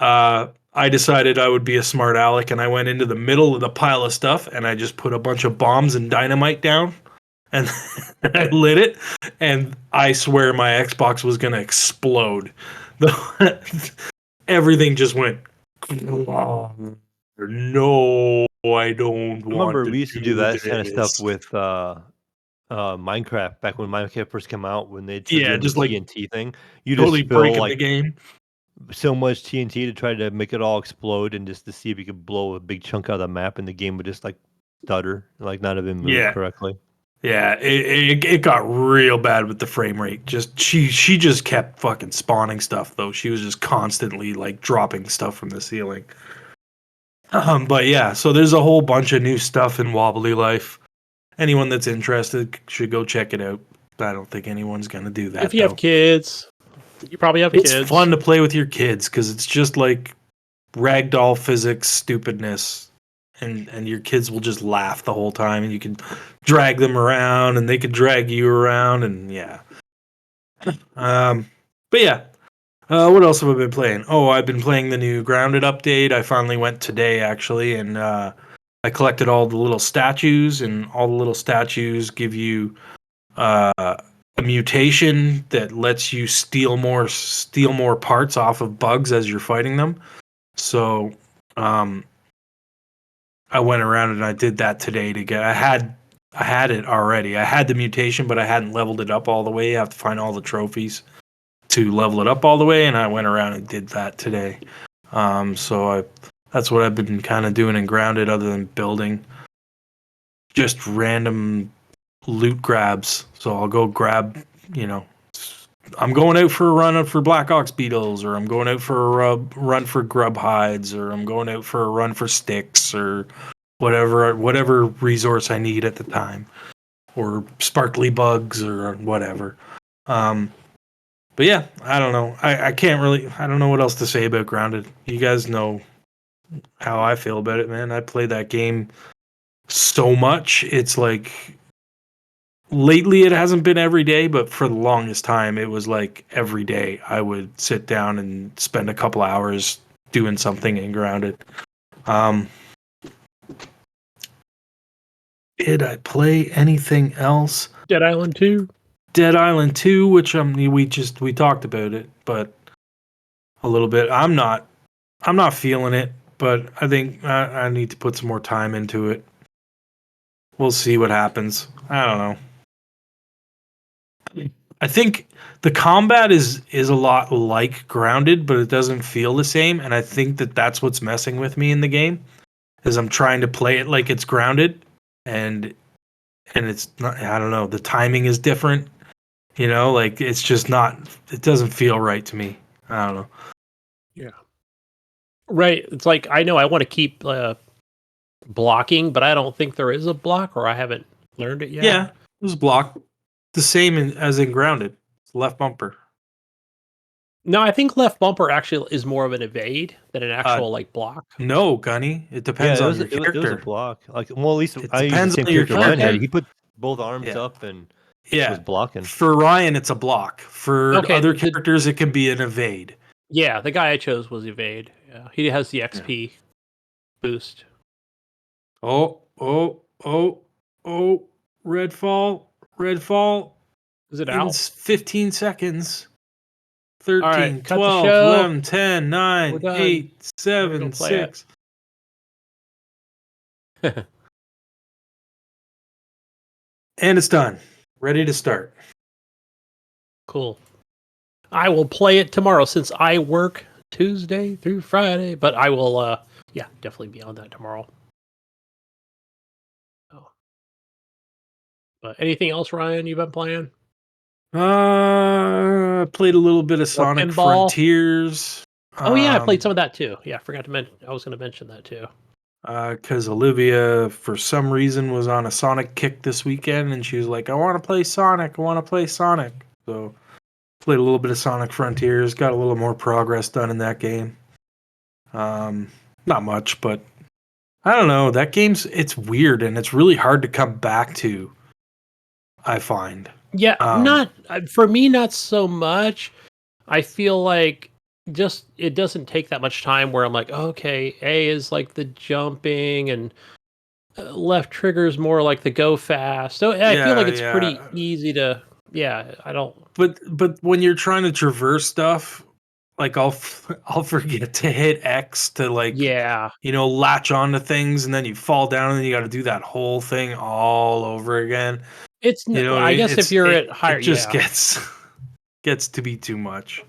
I decided I would be a smart aleck, and I went into the middle of the pile of stuff, and I just put a bunch of bombs and dynamite down, and I lit it, and I swear my Xbox was gonna explode. Everything just went. No, I don't I want remember to we used to do do that kind of stuff this. with Minecraft back when Minecraft first came out when they started Yeah, doing the just like TNT thing. You totally just fill breaking the like game. so much TNT to try to make it all explode and just to see if you could blow a big chunk out of the map and the game would just like stutter, like not have been moved correctly. Yeah, it got real bad with the frame rate. Just she just kept fucking spawning stuff though. She was just constantly like dropping stuff from the ceiling. But yeah, so there's a whole bunch of new stuff in Wobbly Life. Anyone that's interested should go check it out. I don't think anyone's gonna do that. If you have kids, you probably have kids. It's fun to play with your kids because it's just like ragdoll physics stupidness, and your kids will just laugh the whole time, and you can drag them around, and they can drag you around, and yeah. But yeah. What else have I been playing? Oh, I've been playing the new Grounded update. I finally went today, actually, and I collected all the little statues, and all the little statues give you a mutation that lets you steal more parts off of bugs as you're fighting them. So, I went around and I did that today to get. I had it already. I had the mutation, but I hadn't leveled it up all the way. You have to find all the trophies to level it up all the way, and I went around and did that today. That's what I've been kind of doing in Grounded, other than building. Just random loot grabs. So I'll go grab, I'm going out for a run for Black Ox beetles, or I'm going out for a run for grub hides, or I'm going out for a run for sticks, or whatever resource I need at the time, or sparkly bugs, or whatever. But yeah, I don't know. I don't know what else to say about Grounded. You guys know how I feel about it, man. I play that game so much. It's like, lately it hasn't been every day, but for the longest time, it was like every day I would sit down and spend a couple hours doing something in Grounded. Did I play anything else? Dead Island 2? Dead Island 2, which we talked about it, but a little bit. I'm not feeling it, but I think I need to put some more time into it. We'll see what happens. I don't know. I think the combat is a lot like Grounded, but it doesn't feel the same, and I think that's what's messing with me in the game, is I'm trying to play it like it's Grounded, and it's not. I don't know. The timing is different. Like it's just not. It doesn't feel right to me. I don't know. Yeah. Right. It's like, I know I want to keep blocking, but I don't think there is a block, or I haven't learned it yet. Yeah, there's a block. The same as in Grounded. It's left bumper. No, I think left bumper actually is more of an evade than an actual block. No, Gunny. It depends on your character. It was a block. Like, well, at least it I used the same character Ryan had. He put both arms up and was blocking. For Ryan, it's a block. For other characters, it can be an evade. Yeah, the guy I chose was evade. Yeah, he has the XP boost. Oh! Redfall. Is it out? 15 seconds. 13, 12, 11, 10, 9, 8, 7, 6. And it's done. Ready to start. Cool. I will play it tomorrow since I work Tuesday through Friday, but I will, definitely be on that tomorrow. Oh. But anything else, Ryan, you've been playing? I played a little bit of Sonic Frontiers. Oh yeah, I played some of that too. Yeah, I forgot to mention. I was going to mention that too. Because Olivia, for some reason, was on a Sonic kick this weekend, and she was like, "I want to play Sonic. I want to play Sonic." So, played a little bit of Sonic Frontiers. Got a little more progress done in that game. Not much, but I don't know. That it's weird, and it's really hard to come back to, I find. Yeah, not for me, not so much. I feel like it doesn't take that much time where I'm like, okay, A is like the jumping, and left trigger is more like the go fast. So I feel like it's pretty easy to. Yeah, I don't. But when you're trying to traverse stuff, like I'll forget to hit X to latch onto things, and then you fall down, and then you got to do that whole thing all over again. It's I guess if you're at higher, it just gets to be too much.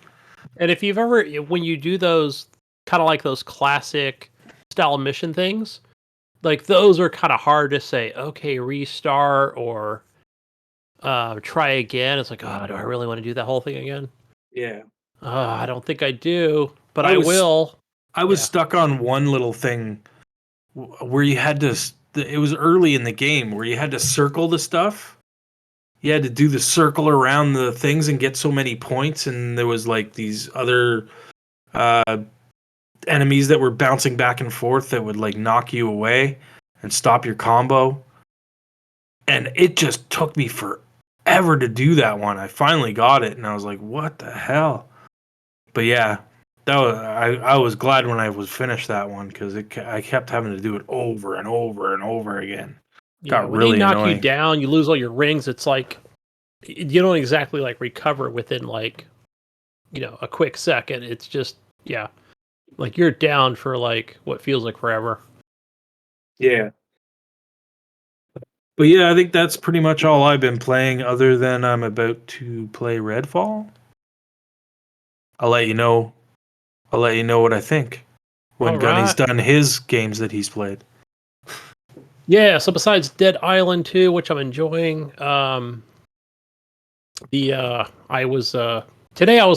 And if you've ever, when you do those kind of like those classic style mission things, like those are kind of hard to say, okay, restart or try again. It's like, oh, do I really want to do that whole thing again? Yeah. I don't think I do, but I will. I was stuck on one little thing where you had to, it was early in the game where you had to circle the stuff. You had to do the circle around the things and get so many points. And there was like these other enemies that were bouncing back and forth that would like knock you away and stop your combo. And it just took me forever to do that one. I finally got it and I was like, what the hell? But yeah, that was, I was glad when I was finished that one because I kept having to do it over and over and over again. Got when really they knock annoying. you down, you lose all your rings. It's like you don't exactly like recover within like a quick second. It's just like you're down for like what feels like forever. Yeah. But yeah, I think that's pretty much all I've been playing other than I'm about to play Redfall. I'll let you know what I think when Gunny's done his games that he's played. Yeah, so besides Dead Island 2, which I'm enjoying, today I was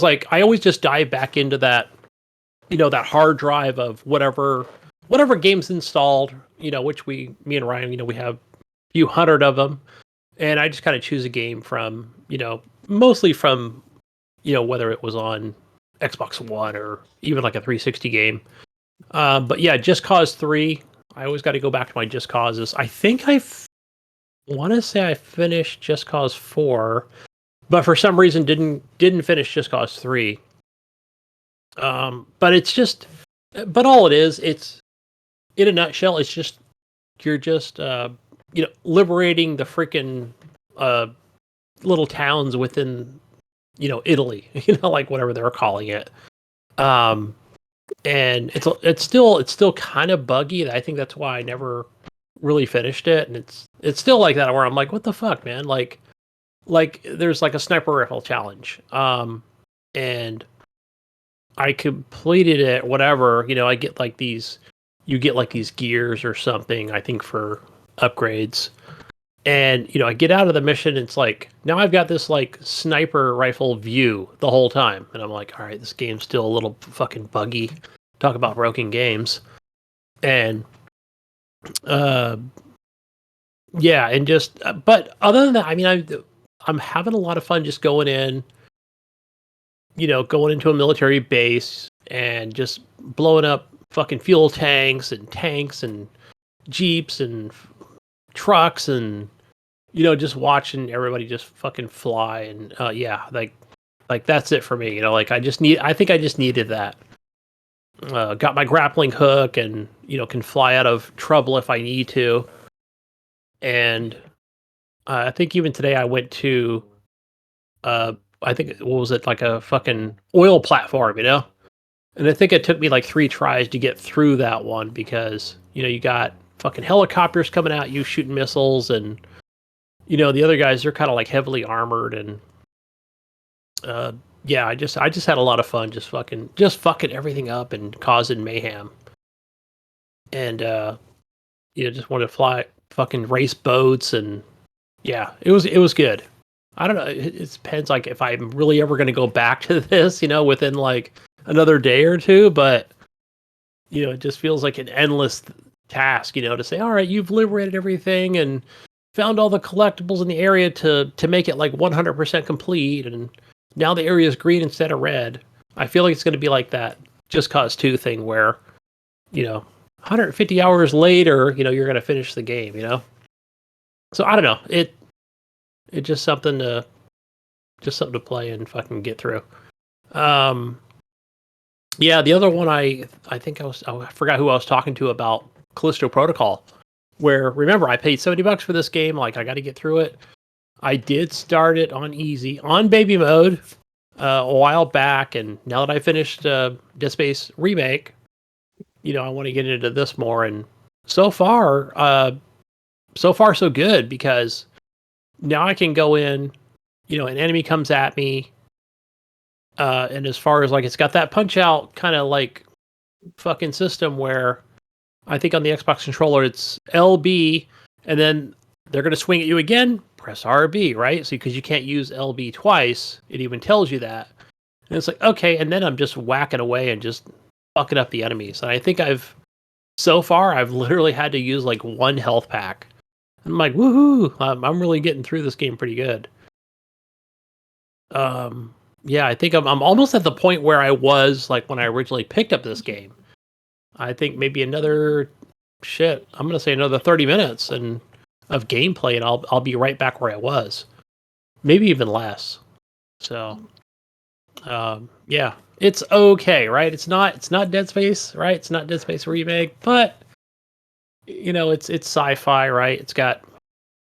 like, I always just dive back into that, that hard drive of whatever game's installed, which me and Ryan, we have a few hundred of them, and I just kind of choose a game from, mostly from, whether it was on Xbox One or even like a 360 game. But yeah, Just Cause 3, I always got to go back to my Just Causes. I think I want to say I finished Just Cause 4, but for some reason didn't finish Just Cause 3. But it's just, but all it is, it's in a nutshell, it's just you're just liberating the freaking little towns within Italy, like whatever they're calling it. And it's still kind of buggy. I think that's why I never really finished it. And it's still like that where I'm like, what the fuck, man? Like there's like a sniper rifle challenge. And I completed it, whatever, I get like these gears or something, I think for upgrades. And, I get out of the mission, it's like, now I've got this, like, sniper rifle view the whole time. And I'm like, all right, this game's still a little fucking buggy. Talk about broken games. And, yeah, and just, but other than that, I mean, I'm having a lot of fun just going in, going into a military base and just blowing up fucking fuel tanks and jeeps and trucks and just watching everybody just fucking fly and like that's it for me. I think I just needed that. Got my grappling hook and can fly out of trouble if I need to. And I think even today I went to I think what was it, like a fucking oil platform, and I think it took me like 3 tries to get through that one because you got fucking helicopters coming at you shooting missiles, and the other guys, they're kind of like heavily armored. And I just had a lot of fun just fucking everything up and causing mayhem. And just wanted to fly fucking race boats, and yeah, it was good. I don't know, it depends like if I'm really ever going to go back to this within like another day or two, but it just feels like an endless task, to say, all right, you've liberated everything and found all the collectibles in the area to make it like 100% complete, and now the area is green instead of red. I feel like it's going to be like that Just Cause 2 thing where 150 hours later you're going to finish the game. So I don't know, it's just something to play and fucking get through. Yeah, the other one I think I forgot who I was talking to about Callisto Protocol, where, remember, I paid $70 for this game. Like, I got to get through it. I did start it on easy, on baby mode, a while back, and now that I finished Dead Space Remake, I want to get into this more. And so far so good, because now I can go in, an enemy comes at me, And as far as like, it's got that punch out kind of like fucking system where I think on the Xbox controller it's LB, and then they're going to swing at you again, press RB, right? So because you can't use LB twice, it even tells you that. And it's like, okay, and then I'm just whacking away and just fucking up the enemies. And I think so far, I've literally had to use like one health pack. I'm like, woohoo! I'm really getting through this game pretty good. Yeah, I think I'm almost at the point where I was like when I originally picked up this game. I think maybe another I'm gonna say another 30 minutes of gameplay, and I'll be right back where I was. Maybe even less. So, yeah, it's okay, right? It's not Dead Space, right? It's not Dead Space remake, but you know, it's sci-fi, right? It's got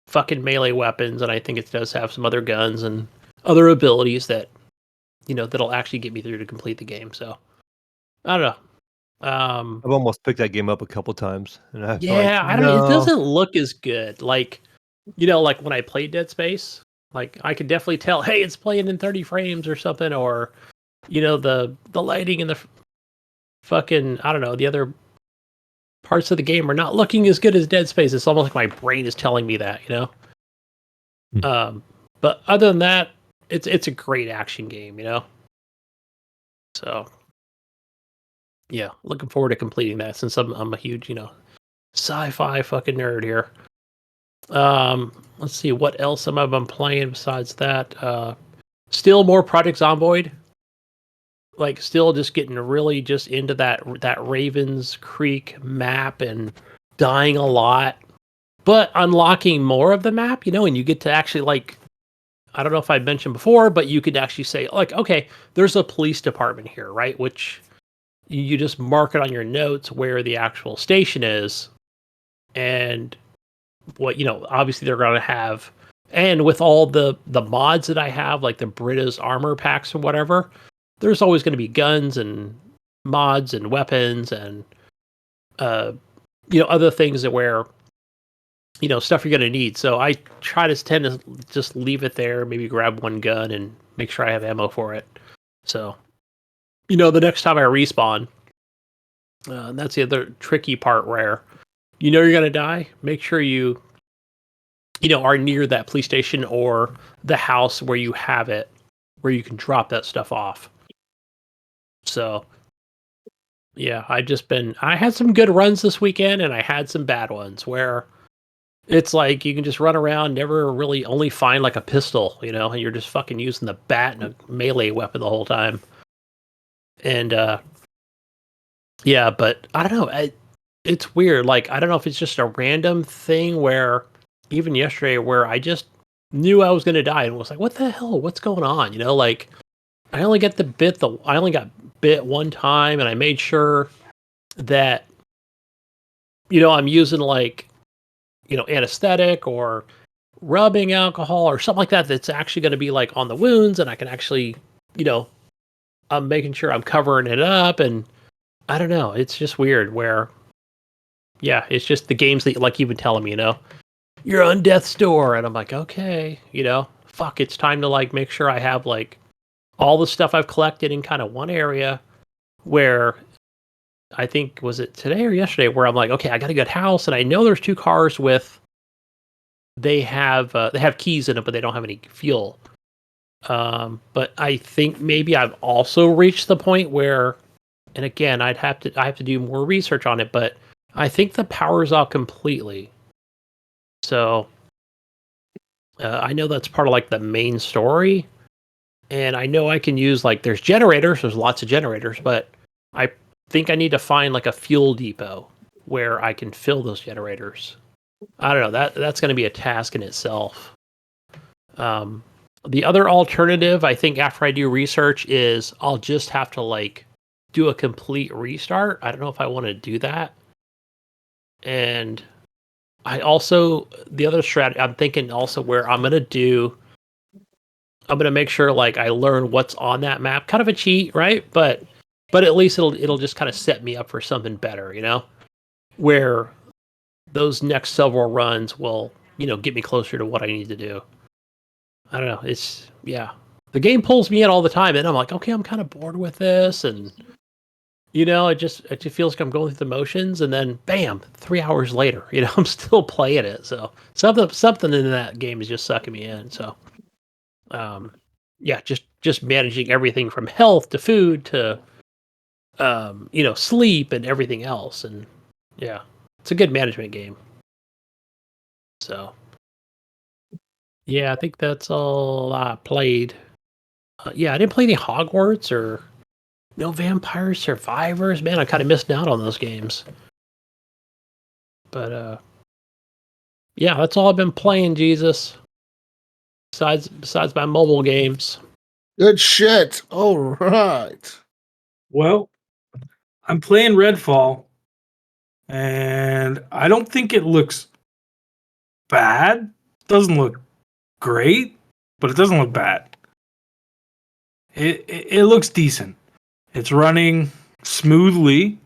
fucking melee weapons, and I think it does have some other guns and other abilities that, you know, that'll actually get me through to complete the game. So, I don't know. I've almost picked that game up a couple times, and I feel like, I don't. It doesn't look as good. Like, you know, like when I played Dead Space, like I could definitely tell, hey, it's playing in 30 frames or something, or you know, the lighting and the fucking, I don't know, the other parts of the game are not looking as good as Dead Space. It's almost like my brain is telling me that, you know. But other than that, it's a great action game, you know. So yeah, looking forward to completing that since I'm a huge, you know, sci-fi fucking nerd here. Let's see what else have I been playing besides that. Still more Project Zomboid. Like still just getting really just into that Ravens Creek map and dying a lot, but unlocking more of the map, you know, and you get to actually like, I don't know if I mentioned before, but you could actually say like, okay, there's a police department here, right? Which you just mark it on your notes where the actual station is, and what, you know, obviously they're going to have, and with all the mods that I have, like the Brita's armor packs or whatever, there's always going to be guns and mods and weapons and you know, other things that where, you know, stuff you're going to need. So I try to tend to just leave it there, maybe grab one gun and make sure I have ammo for it. So, you know, the next time I respawn, and that's the other tricky part where, you know, you're going to die. Make sure you know, are near that police station or the house where you have it, where you can drop that stuff off. So, yeah, I had some good runs this weekend, and I had some bad ones where it's like you can just run around, never really only find like a pistol, you know, and you're just fucking using the bat and a melee weapon the whole time. And, yeah, but I don't know. It's weird. Like, I don't know if it's just a random thing where even yesterday where I just knew I was going to die and was like, what the hell? What's going on? You know, like I only got bit one time, and I made sure that, you know, I'm using like, you know, anesthetic or rubbing alcohol or something like that that's actually going to be like on the wounds, and I can actually, you know, I'm making sure I'm covering it up. And I don't know, it's just weird where, yeah, it's just the games that like you've been telling me, you know, you're on death's door, and I'm like, okay, you know, fuck, it's time to like make sure I have like all the stuff I've collected in kind of one area where I think, was it today or yesterday, where I'm like, okay, I got a good house, and I know there's 2 cars with, they have keys in it, but they don't have any fuel. But I think maybe I've also reached the point where, and again, I have to do more research on it, but I think the power's out completely. So I know that's part of like the main story, and I know I can use like, there's generators, there's lots of generators, but I think I need to find like a fuel depot where I can fill those generators. I don't know, that's going to be a task in itself. The other alternative, I think, after I do research, is I'll just have to like do a complete restart. I don't know if I want to do that. And I also, the other strategy I'm thinking also where I'm going to make sure like I learn what's on that map, kind of a cheat, right? But at least it'll just kind of set me up for something better, you know, where those next several runs will, you know, get me closer to what I need to do. I don't know. It's, yeah, the game pulls me in all the time, and I'm like, okay, I'm kind of bored with this, and it just feels like I'm going through the motions, and then bam, 3 hours later, I'm still playing it. So something in that game is just sucking me in. So, yeah, just managing everything from health to food to sleep and everything else, and yeah, it's a good management game. So, yeah, I think that's all I played. Yeah, I didn't play any Hogwarts or no Vampire Survivors. Man, I kind of missed out on those games. But yeah, that's all I've been playing, Jesus. Besides my mobile games. Good shit. All right. Well, I'm playing Redfall, and I don't think it looks bad. It doesn't look great, but it doesn't look bad. It looks decent. It's running smoothly.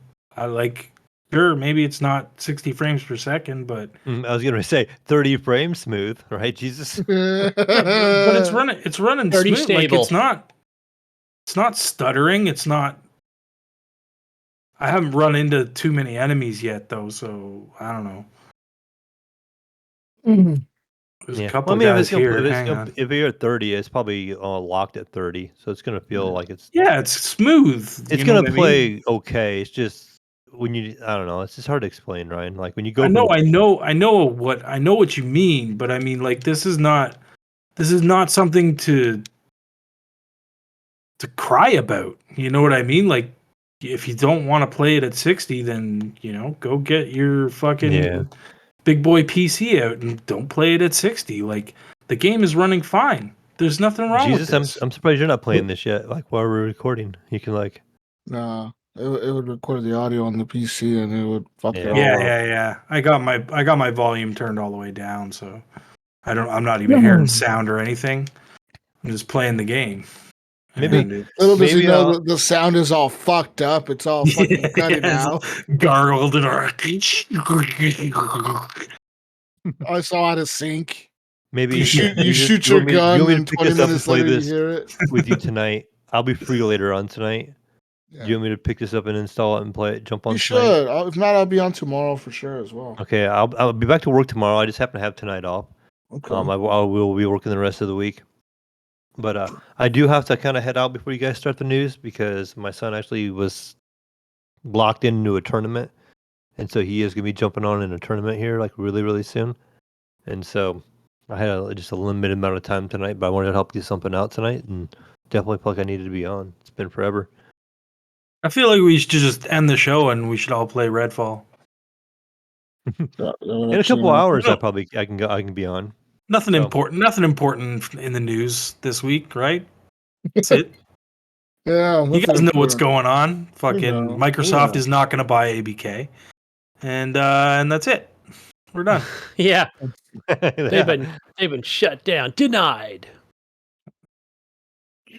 Sure, maybe it's not 60 frames per second, but I was gonna say 30 frames smooth, right, Jesus? but it's running 30 smooth. stable. Like it's not stuttering. It's not. I haven't run into too many enemies yet, though, so I don't know. There's a couple guys here. If you're at 30, it's probably locked at 30, so it's gonna feel like it's smooth. It's gonna play okay. It's just when I don't know. It's just hard to explain, Ryan. Like when you go. I know what you mean, but I mean, like, this is not something to cry about. You know what I mean? Like, if you don't want to play it at 60, then go get your fucking big boy PC out and don't play it at 60. Like, the game is running fine. There's nothing wrong with this. I'm surprised you're not playing this yet. Like while we're recording, you can like. Nah, it would record the audio on the PC and it would fuck it all up. Yeah. I got my volume turned all the way down, so I'm not even hearing sound or anything. I'm just playing the game. Little does he know the sound is all fucked up. It's all fucking cutting out. Gargled and I saw how to sync. Maybe you shoot your gun and 20 minutes later you hear it. With you tonight. I'll be free later on tonight. Yeah. Do you want me to pick this up and install it and play it? Jump on. You should. If not, I'll be on tomorrow for sure as well. Okay, I'll be back to work tomorrow. I just happen to have tonight off. Okay. I will be working the rest of the week. But I do have to kind of head out before you guys start the news because my son actually was locked into a tournament, and so he is going to be jumping on in a tournament here like really, really soon. And so I had just a limited amount of time tonight, but I wanted to help get something out tonight, and definitely felt like I needed to be on. It's been forever. I feel like we should just end the show and we should all play Redfall. In a couple hours, I can be on. Nothing important in the news this week, right? That's it. Yeah, you guys know what's going on. Fucking Microsoft is not going to buy ABK, and that's it. We're done. Yeah, they've been shut down, denied.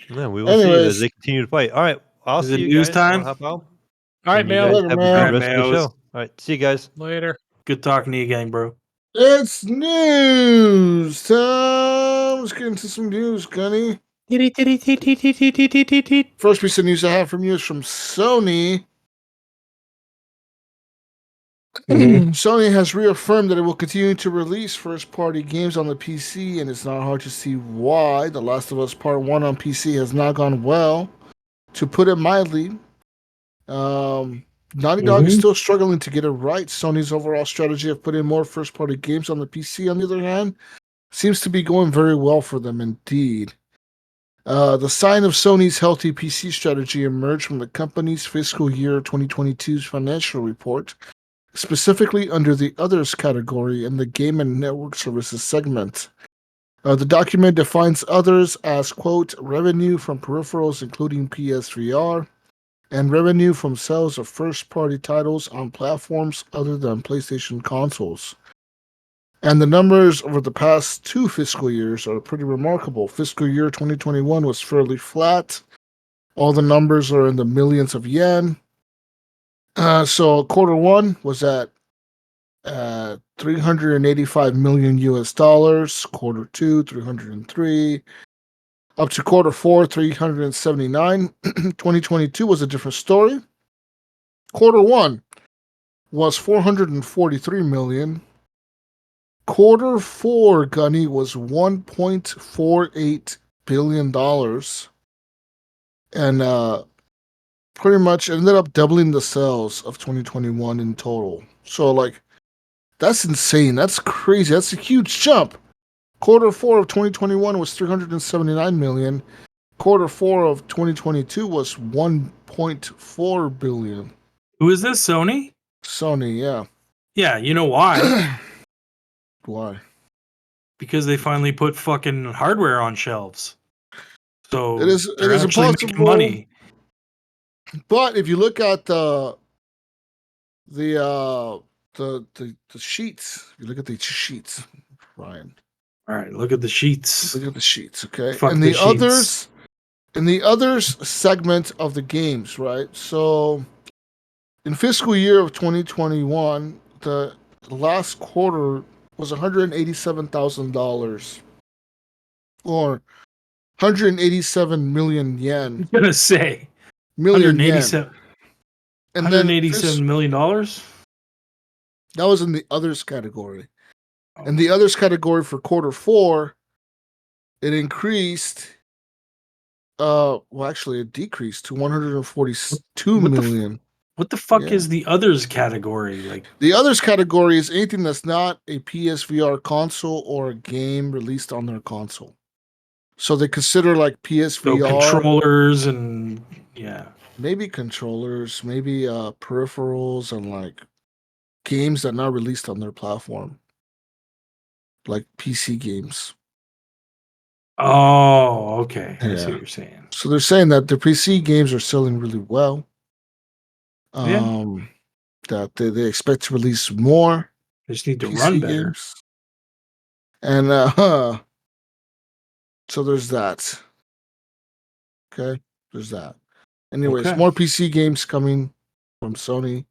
Yeah, we will see as they continue to fight. All right, I'll see you news guys. time. All right, Mayo. Have a good rest of the show. All right, see you guys later. Good talking to you, gang, bro. It's news time. Let's get into some news, Gunny. First piece of news I have from you is from Sony. Sony has reaffirmed that it will continue to release first-party games on the PC, and it's not hard to see why. The Last of Us Part 1 on PC has not gone well, to put it mildly. Naughty Dog is still struggling to get it right. Sony's overall strategy of putting more first-party games on the PC, on the other hand, seems to be going very well for them indeed. The sign of Sony's healthy PC strategy emerged from the company's fiscal year 2022's financial report, specifically under the Others category in the Game and Network Services segment. The document defines Others as, quote, revenue from peripherals including PSVR, and revenue from sales of first-party titles on platforms other than PlayStation consoles. And the numbers over the past 2 fiscal years are pretty remarkable. Fiscal year 2021 was fairly flat. All the numbers are in the millions of yen. So quarter 1 was at $385 million US. Quarter 2, 303. Up to quarter four, 379. 2022 was a different story. Quarter one was 443 million. Quarter four, Gunny, was $1.48 billion. And pretty much ended up doubling the sales of 2021 in total. So, like, that's insane. That's crazy. That's a huge jump. Quarter four of 2021 was 379 million. Quarter four of 2022 was 1.4 billion. Who is this? Sony? Sony, yeah. Yeah, you know why? Why? Because they finally put fucking hardware on shelves. So It is they're actually making impossible. money. But if you look at the sheets, if you look at the sheets, Ryan. All right, look at the sheets. Look at the sheets, okay? Fuck and the the sheets. others, in the others segment of the games, right? So in fiscal year of 2021, the last quarter was $187,000 or 187 million yen. I'm gonna say Million yen. 187 And then $187 million. That was in the others category. Oh. In the others category for quarter four, it increased. Actually, it decreased to 142 million. What the fuck Yeah. is the others category? Like The others category is anything that's not a PSVR console or a game released on their console. So they consider like PSVR, controllers and maybe controllers, maybe peripherals, and like games that are not released on their platform, like PC games. Oh, okay. I see Yeah. what you're saying. So they're saying that the PC games are selling really well. Yeah. That they expect to release more They just need to PC run better. games. And so there's that. Okay, there's that. Anyways, Okay. more PC games coming from Sony.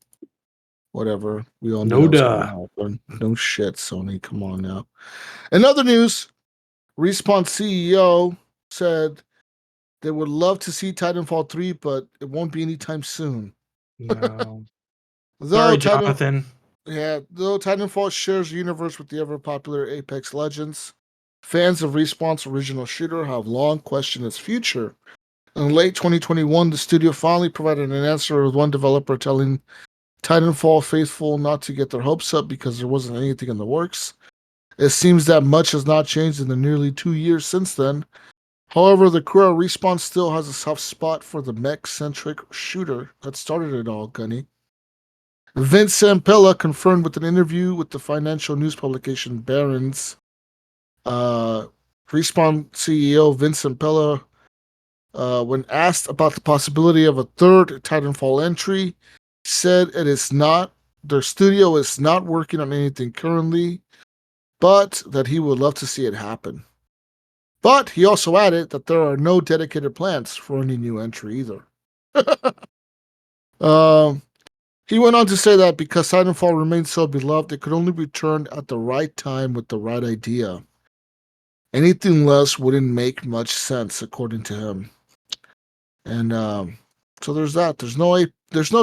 Whatever. We all No knew that was duh. gonna happen. No shit, Sony. Come on now. In other news, Respawn CEO said they would love to see Titanfall 3, but it won't be anytime soon. No. Though Sorry, Jonathan. Though Titanfall shares a universe with the ever-popular Apex Legends, fans of Respawn's original shooter have long questioned its future. In late 2021, the studio finally provided an answer with one developer telling Titanfall faithful not to get their hopes up because there wasn't anything in the works. It seems that much has not changed in the nearly 2 years since then. However, the crew at Respawn still has a soft spot for the mech-centric shooter that started it all, Gunny. Vince Zampella confirmed with an interview with the financial news publication Barron's. Respawn CEO Vince Zampella, when asked about the possibility of a third Titanfall entry, said it is not, their studio is not working on anything currently, but that he would love to see it happen. But he also added that there are no dedicated plans for any new entry either. He went on to say that because Titanfall remains so beloved, it could only be turned at the right time with the right idea. Anything less wouldn't make much sense, according to him. And so there's that. There's no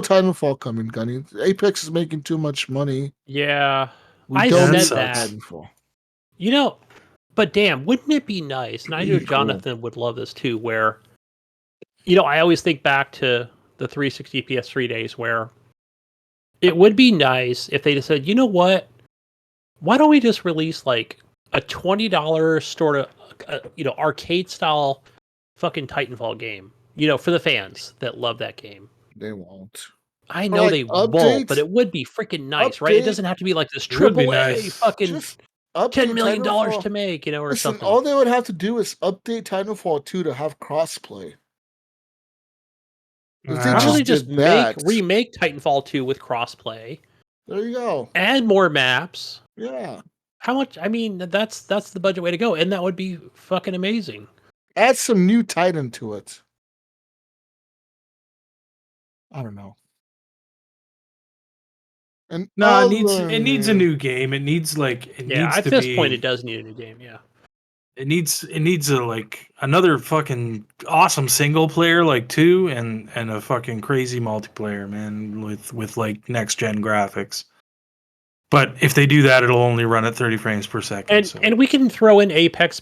Titanfall coming, Gunny. Apex is making too much money. Yeah, We I don't said need that. Titanfall. You know, but damn, wouldn't it be nice? And I know Be cool. Jonathan would love this too, where, you know, I always think back to the 360 PS3 days where it would be nice if they just said, you know what? Why don't we just release like a $20 sort of, arcade style fucking Titanfall game, for the fans that love that game. They won't. I know like, they won't, but it would be freaking nice, right? It doesn't have to be like this It would be triple A nice. fucking Just update $10 million Titanfall. to make, or Listen, something. all they would have to do is update Titanfall 2 to have crossplay. If they How about they just just did that, remake Titanfall 2 with crossplay, there you go. add more maps? Yeah. How much? I mean, that's the budget way to go, and that would be fucking amazing. Add some new Titan to it. I don't know. And No, it needs a new game. It needs At this point, it does need a new game. Yeah. It needs a like another fucking awesome single player like 2 and a fucking crazy multiplayer, man, with like next gen graphics. But if they do that, it'll only run at 30 frames per second. And we can throw in Apex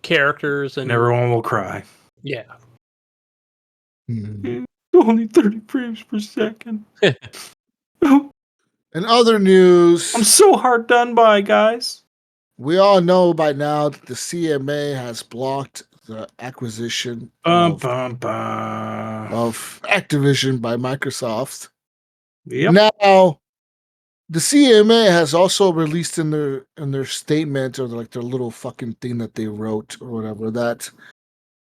characters and everyone will cry. Yeah. Only 30 frames per second. In other news, I'm so hard done by, guys. We all know by now that the CMA has blocked the acquisition of Activision by Microsoft. Yep. Now, the CMA has also released in their statement or like their little fucking thing that they wrote or whatever that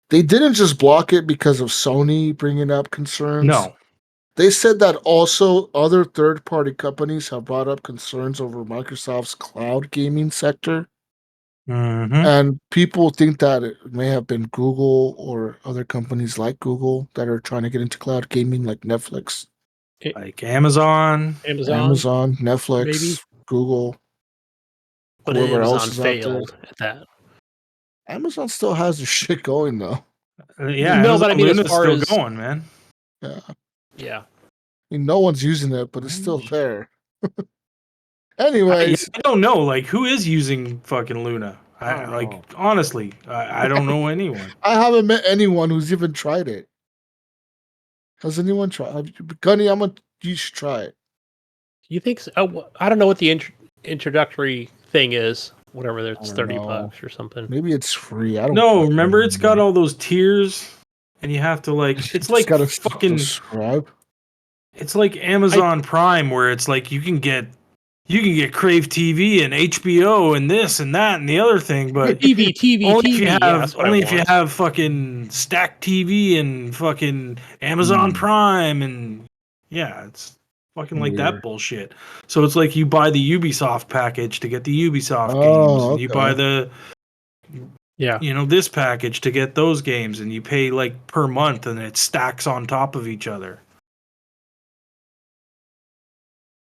they didn't just block it because of Sony bringing up concerns. No. They said that also other third-party companies have brought up concerns over Microsoft's cloud gaming sector. Mm-hmm. And people think that it may have been Google or other companies like Google that are trying to get into cloud gaming, like Netflix. Like Amazon, Netflix, maybe? Google. But whoever Amazon else is out there. failed at that. Amazon still has their shit going, though. Yeah, No, but I mean, as Luna's far still as going, man. Yeah. I mean, no one's using it, but it's still there. Anyways, I don't know. Like, who is using fucking Luna? I don't know. Honestly, I don't know anyone. I haven't met anyone who's even tried it. Has anyone tried? Gunny, you should try it. You think so? I don't know what the introductory thing is. Whatever, it's don't $30 know. or something. Maybe it's free. I don't No, fucking remember it's got know. all those tiers, and you have to like. It's like gotta fucking. subscribe. It's like Amazon Prime, where it's like you can get Crave TV and HBO and this and that and the other thing, but TV. only if you Yeah, have that's what I want. fucking Stack TV and fucking Amazon Prime and yeah, it's fucking like that Weird. bullshit. So it's like you buy the Ubisoft package to get the Ubisoft games, and Okay. you buy the Yeah. this package to get those games, and you pay like per month, and it stacks on top of each other.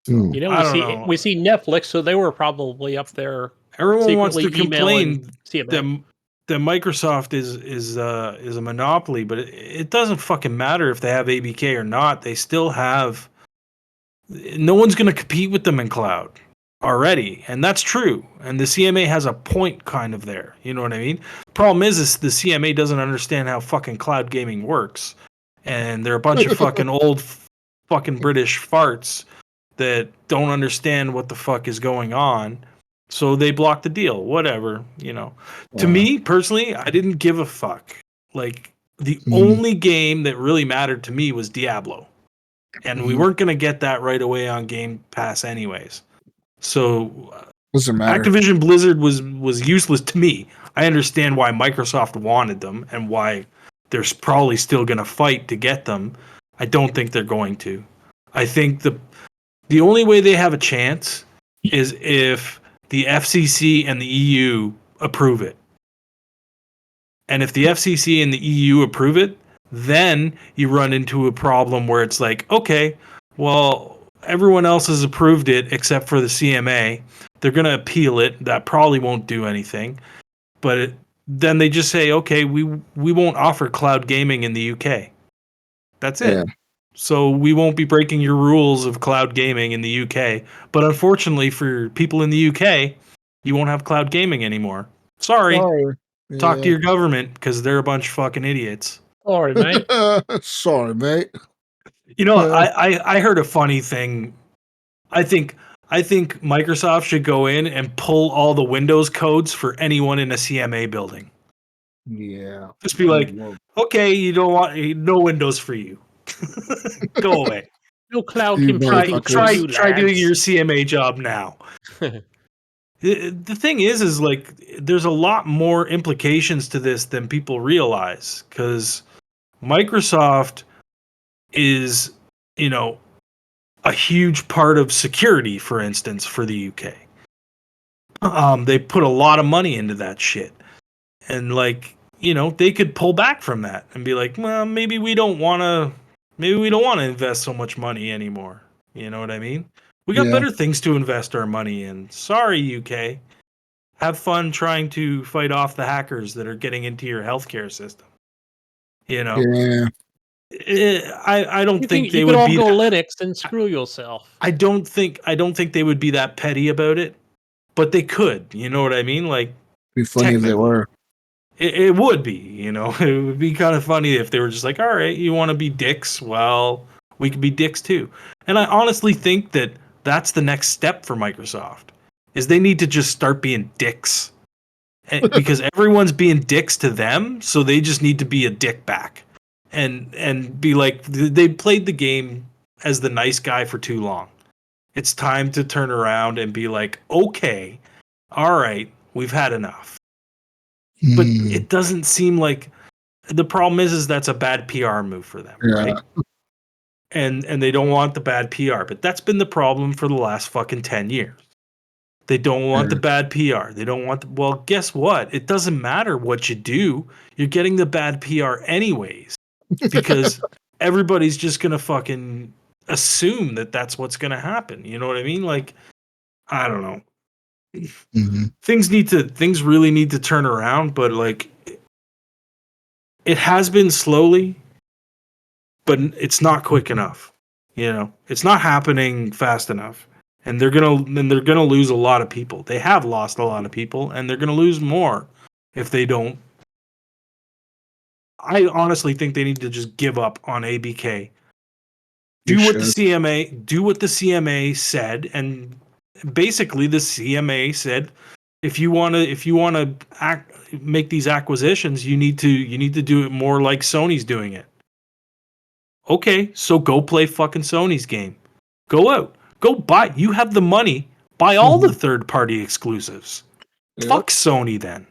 Hmm. You know, I don't know. we see Netflix, so they were probably up there. Everyone wants to secretly emailing complain that Microsoft is a monopoly, but it doesn't fucking matter if they have ABK or not. They still have. No one's going to compete with them in cloud already, and that's true. And the CMA has a point kind of there. You know what I mean? Problem is the CMA doesn't understand how fucking cloud gaming works, and they're a bunch of fucking old fucking British farts that don't understand what the fuck is going on. So they blocked the deal. Whatever, you know. To me personally, I didn't give a fuck. Like the only game that really mattered to me was Diablo. And we weren't going to get that right away on Game Pass anyways. So Doesn't matter. Activision Blizzard was useless to me. I understand why Microsoft wanted them and why they're probably still going to fight to get them. I don't think they're going to. I think the only way they have a chance is if the FCC and the EU approve it. And if the FCC and the EU approve it, then you run into a problem where it's like, okay, well, everyone else has approved it except for the CMA. They're going to appeal it. That probably won't do anything. But then they just say, okay, we won't offer cloud gaming in the UK. That's it. Yeah. So we won't be breaking your rules of cloud gaming in the UK. But unfortunately for people in the UK, you won't have cloud gaming anymore. Sorry. Yeah. Talk to your government because they're a bunch of fucking idiots. Sorry, mate. Sorry, mate. You know, I heard a funny thing. I think Microsoft should go in and pull all the Windows codes for anyone in a CMA building. Yeah. Just be like, okay, you don't want no Windows for you. Go away. No cloud You computing. Try for you, doing lads. your CMA job now. The thing is like there's a lot more implications to this than people realize because Microsoft is, you know, a huge part of security, for instance, for the UK. They put a lot of money into that shit, and like, you know, they could pull back from that and be like, well, maybe we don't want to invest so much money anymore. You know what I mean? We got better things to invest our money in. Sorry, UK. Have fun trying to fight off the hackers that are getting into your healthcare system. You know, Yeah. I don't think they you would could all be. go Linux and screw yourself. I don't think they would be that petty about it, but they could. You know what I mean? Like, Be funny if they technically. were. It would be, you know, it would be kind of funny if they were just like, all right, you want to be dicks? Well, we could be dicks too. And I honestly think that that's the next step for Microsoft is they need to just start being dicks because everyone's being dicks to them. So they just need to be a dick back and be like, they played the game as the nice guy for too long. It's time to turn around and be like, okay, all right, we've had enough. But it doesn't seem like the problem is that's a bad PR move for them, right? And they don't want the bad PR, but that's been the problem for the last fucking 10 years. They don't want the bad PR. They don't want well, guess what? It doesn't matter what you do. You're getting the bad PR anyways because everybody's just going to fucking assume that that's what's going to happen. You know what I mean? Like, I don't know. Things really need to turn around, but like it has been slowly, but it's not quick enough. You know, it's not happening fast enough, and they're gonna lose a lot of people. They have lost a lot of people, and they're gonna lose more if they don't. I honestly think they need to just give up on ABK. Do what the CMA said, and basically the CMA said if you want to make these acquisitions, you need to do it more like Sony's doing it. Okay, so go play fucking Sony's game. Go out. Go buy. You have the money. Buy all the third-party exclusives. Yep. Fuck Sony then.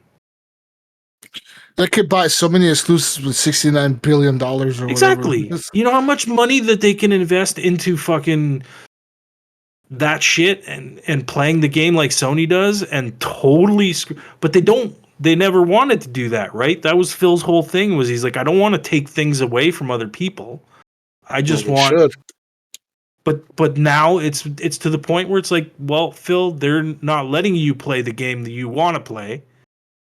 They could buy so many exclusives with $69 billion or exactly. whatever. You know how much money that they can invest into fucking that shit and playing the game like Sony does and totally but they never wanted to do that, right? That was Phil's whole thing was he's like, I don't want to take things away from other people. I just want but now it's to the point where it's like, well, Phil, they're not letting you play the game that you want to play.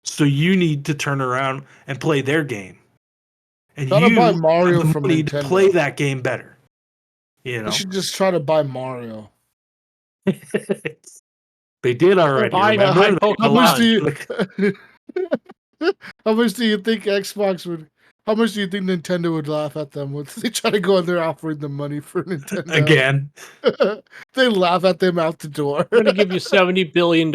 So you need to turn around and play their game. And try you to buy Mario have the from money Nintendo. to play that game better. You know? You should just try to buy Mario. They did already. Remember? How much do you think Xbox would? How much do you think Nintendo would laugh at them when they try to go in there offering them money for Nintendo again? They laugh at them out the door. I'm going to give you $70 billion.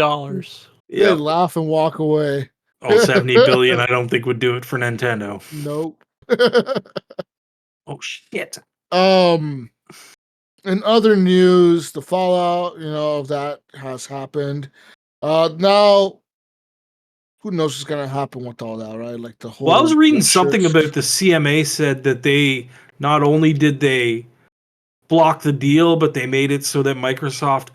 They laugh and walk away. Oh, 70 billion, I don't think would do it for Nintendo. Nope. Oh shit. In other news, the fallout, of that has happened. Now, who knows what's gonna happen with all that, right? Like the whole. Well, I was reading something about the CMA said that they not only did they block the deal, but they made it so that Microsoft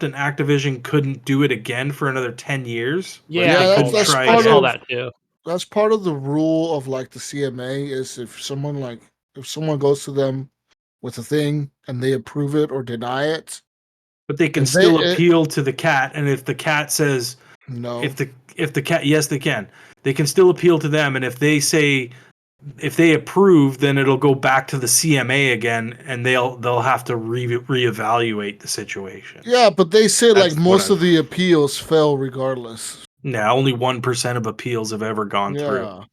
and Activision couldn't do it again for another 10 years. Yeah, that's part of all that too. That's part of the rule of like the CMA is if someone goes to them with a thing and they approve it or deny it, but they can still appeal to the cat, and if the cat says no, if the cat, yes, they can. They can still appeal to them, and if they approve, then it'll go back to the CMA again, and they'll have to reevaluate the situation. Yeah, but they say like most of the appeals fail regardless. Now, only 1% of appeals have ever gone through.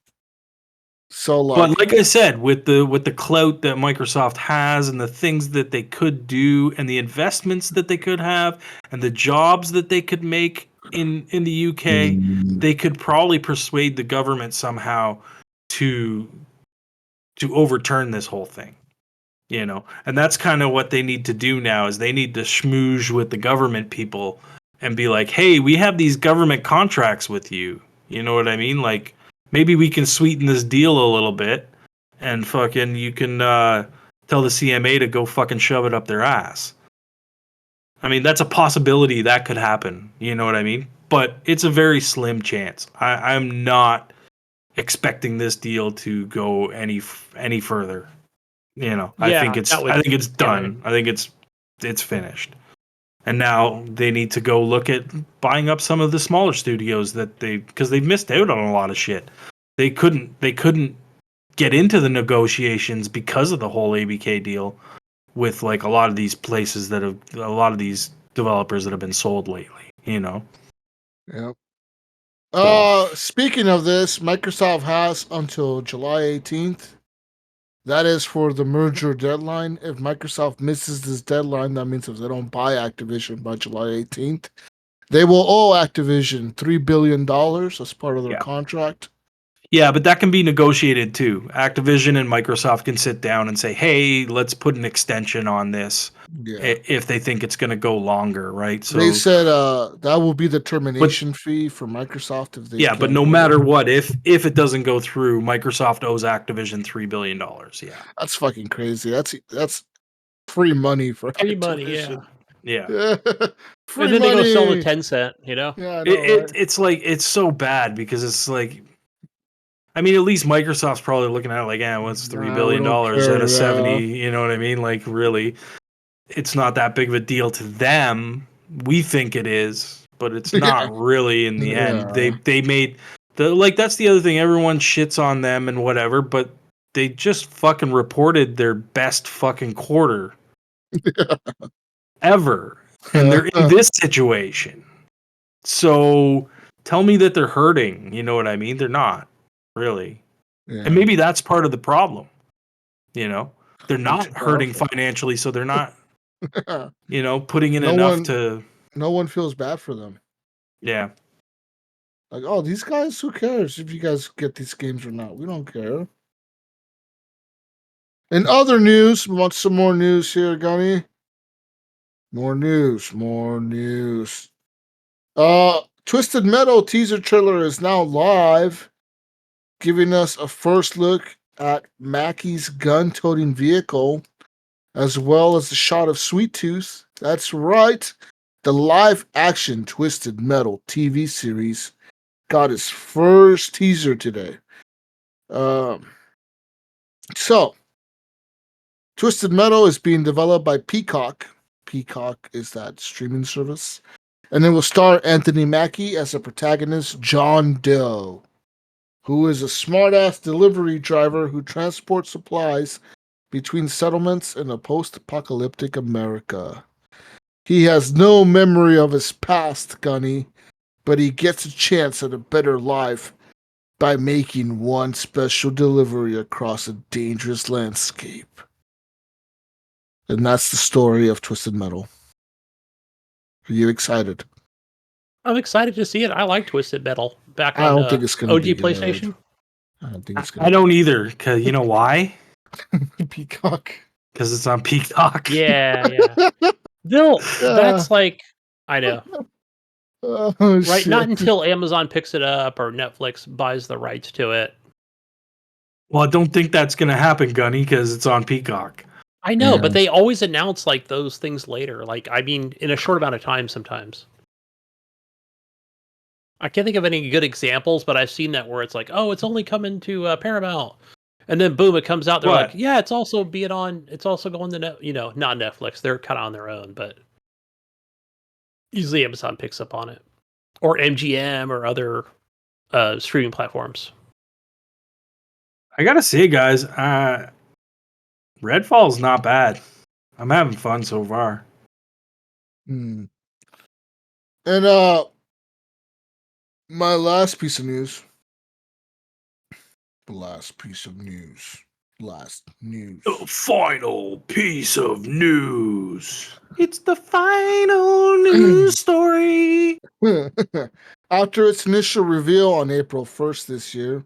So, but like I said, with the clout that Microsoft has, and the things that they could do, and the investments that they could have, and the jobs that they could make in the UK, they could probably persuade the government somehow to overturn this whole thing, and that's kind of what they need to do now is they need to schmooze with the government people and be like, hey, we have these government contracts with you, you know what I mean? Like maybe we can sweeten this deal a little bit and fucking you can tell the CMA to go fucking shove it up their ass. I mean, that's a possibility that could happen, you know what I mean? But it's a very slim chance. I'm not expecting this deal to go any further. I think it's done. I think it's finished. And now they need to go look at buying up some of the smaller studios because they've missed out on a lot of shit. They couldn't get into the negotiations because of the whole ABK deal with like a lot of these places a lot of these developers that have been sold lately, you know. Yep. So- Speaking of this, Microsoft has until July 18th. That is for the merger deadline. If Microsoft misses this deadline, that means if they don't buy Activision by July 18th, they will owe Activision $3 billion as part of their contract. Yeah, but that can be negotiated too. Activision and Microsoft can sit down and say, hey, let's put an extension on this if they think it's going to go longer, right? So they said that will be the termination fee for Microsoft if they yeah, but no matter what, if it doesn't go through, Microsoft owes Activision $3 billion. Yeah. That's fucking crazy. That's free money for free Activision. money, yeah. Free and then money. they go sell the Tencent, you know? Yeah, I know, right? It's like, it's so bad because it's like, I mean, at least Microsoft's probably looking at it like, what's $3 billion out of 70? You know what I mean? Like, really, it's not that big of a deal to them. We think it is, but it's not really in the end. They made that's the other thing. Everyone shits on them and whatever, but they just fucking reported their best fucking quarter ever. And they're in this situation. So tell me that they're hurting. You know what I mean? They're not. Really. Yeah. And maybe that's part of the problem. You know, they're not hurting financially, so they're not, you know, putting in enough to. No one feels bad for them. Yeah. Like, oh, these guys, who cares if you guys get these games or not? We don't care. In other news, we want some more news here, Gunny. More news. Twisted Metal teaser trailer is now live, giving us a first look at Mackey's gun-toting vehicle, as well as a shot of Sweet Tooth. That's right. The live-action Twisted Metal TV series got its first teaser today. So, Twisted Metal is being developed by Peacock. Peacock is that streaming service. And it will star Anthony Mackie as a protagonist, John Doe, who is a smart-ass delivery driver who transports supplies between settlements in a post-apocalyptic America. He has no memory of his past, Gunny, but he gets a chance at a better life by making one special delivery across a dangerous landscape. And that's the story of Twisted Metal. Are you excited? I'm excited to see it. I like Twisted Metal back on I don't think it's gonna OG be PlayStation. I don't think it's gonna. I don't either, because you know why? Peacock. Because it's on Peacock. Yeah. That's like, I know. Right? Shit. Not until Amazon picks it up or Netflix buys the rights to it. Well, I don't think that's going to happen, Gunny, because it's on Peacock. I know, but they always announce like those things later. Like, I mean, in a short amount of time sometimes. I can't think of any good examples, but I've seen that where it's like, oh, it's only coming to Paramount. And then boom, it comes out. They're like, yeah, it's also going to not Netflix. They're kind of on their own, but usually Amazon picks up on it, or MGM or other streaming platforms. I gotta say, guys, Redfall's not bad. I'm having fun so far. And my last piece of news. Last news. The final piece of news. It's the final news story. After its initial reveal on April 1st this year,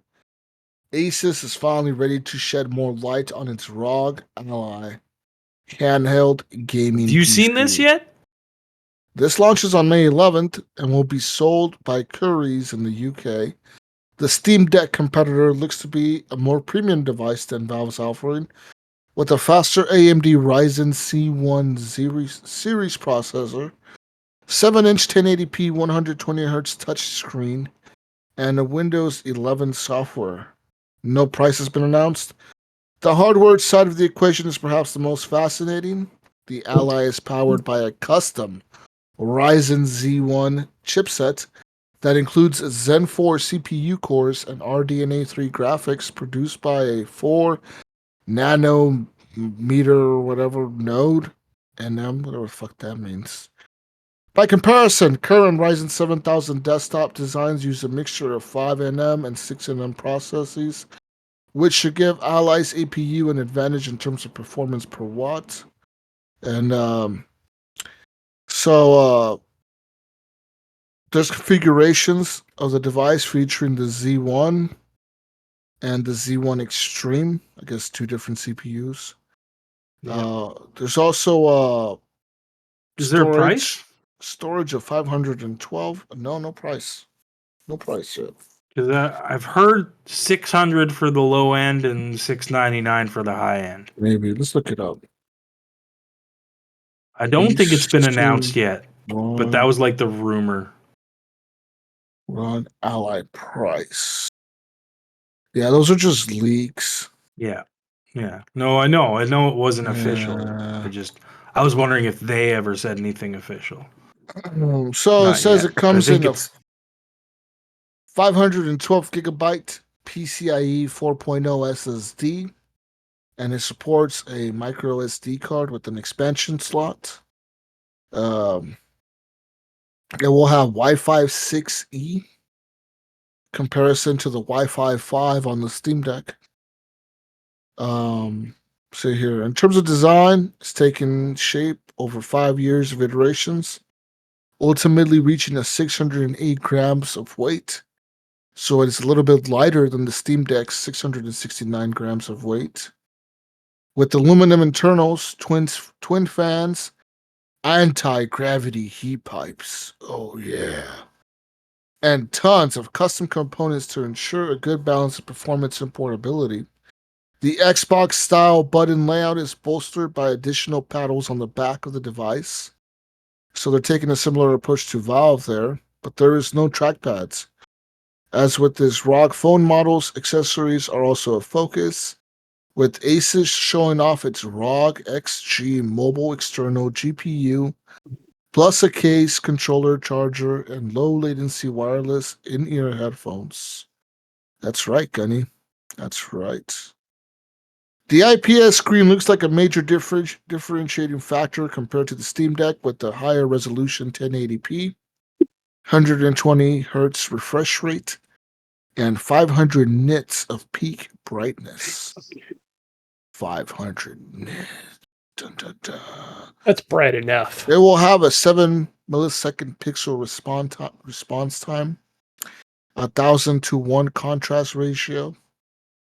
Asus is finally ready to shed more light on its ROG Ally handheld gaming Have you PC. seen this yet? This launches on May 11th and will be sold by Currys in the UK. The Steam Deck competitor looks to be a more premium device than Valve's offering, with a faster AMD Ryzen C1 series processor, 7-inch 1080p 120Hz touchscreen, and a Windows 11 software. No price has been announced. The hardware side of the equation is perhaps the most fascinating. The Ally is powered by a custom Ryzen Z1 chipset that includes Zen 4 CPU cores and RDNA 3 graphics produced by a 4 nanometer or whatever node, NM, whatever the fuck that means. By comparison, current Ryzen 7000 desktop designs use a mixture of 5nm and 6nm processes, which should give Ally's APU an advantage in terms of performance per watt. And there's configurations of the device featuring the Z1 and the Z1 Extreme. I guess 2 different CPUs. Yeah. There's also Is there a price? Storage of 512. No price. No price yet. Because I've heard 600 for the low end and 699 for the high end. Maybe. Let's look it up. I don't think it's been announced yet, but that was like the rumor. Run Ally price. Yeah, those are just leaks. Yeah. No, I know it wasn't official. I was wondering if they ever said anything official. So Not it says yet. it comes I think in a it's 512 gigabyte PCIe 4.0 SSD, and it supports a micro SD card with an expansion slot. It will have Wi-Fi 6E comparison to the Wi-Fi 5 on the Steam Deck. So here, in terms of design, it's taken shape over 5 years of iterations, ultimately reaching a 608 grams of weight. So it's a little bit lighter than the Steam Deck's 669 grams of weight. With aluminum internals, twin fans, anti-gravity heat pipes. Oh yeah. And tons of custom components to ensure a good balance of performance and portability. The Xbox style button layout is bolstered by additional paddles on the back of the device. So they're taking a similar approach to Valve there, but there is no trackpads. As with this ROG phone models, accessories are also a focus, with Asus showing off its ROG XG mobile external GPU, plus a case, controller, charger, and low latency wireless in-ear headphones. That's right, Gunny. That's right. The IPS screen looks like a major differentiating factor compared to the Steam Deck with the higher resolution 1080p, 120 hertz refresh rate, and 500 nits of peak brightness. 500 nits. Dun, dun, dun. That's bright enough. It will have a 7 millisecond pixel response time, 1,000:1 contrast ratio,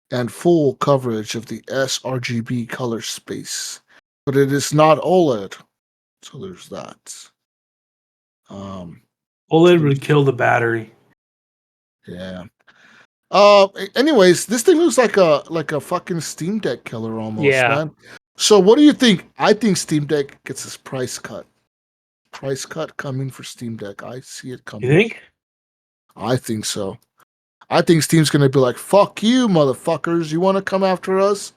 and full coverage of the sRGB color space. But it is not OLED, so there's that. OLED would kill the battery. Yeah. Anyways, this thing looks like a fucking Steam Deck killer almost, man. So what do you think? I think Steam Deck gets its price cut. Price cut coming for Steam Deck. I see it coming. You think? I think so. I think Steam's gonna be like, "Fuck you, motherfuckers! You want to come after us?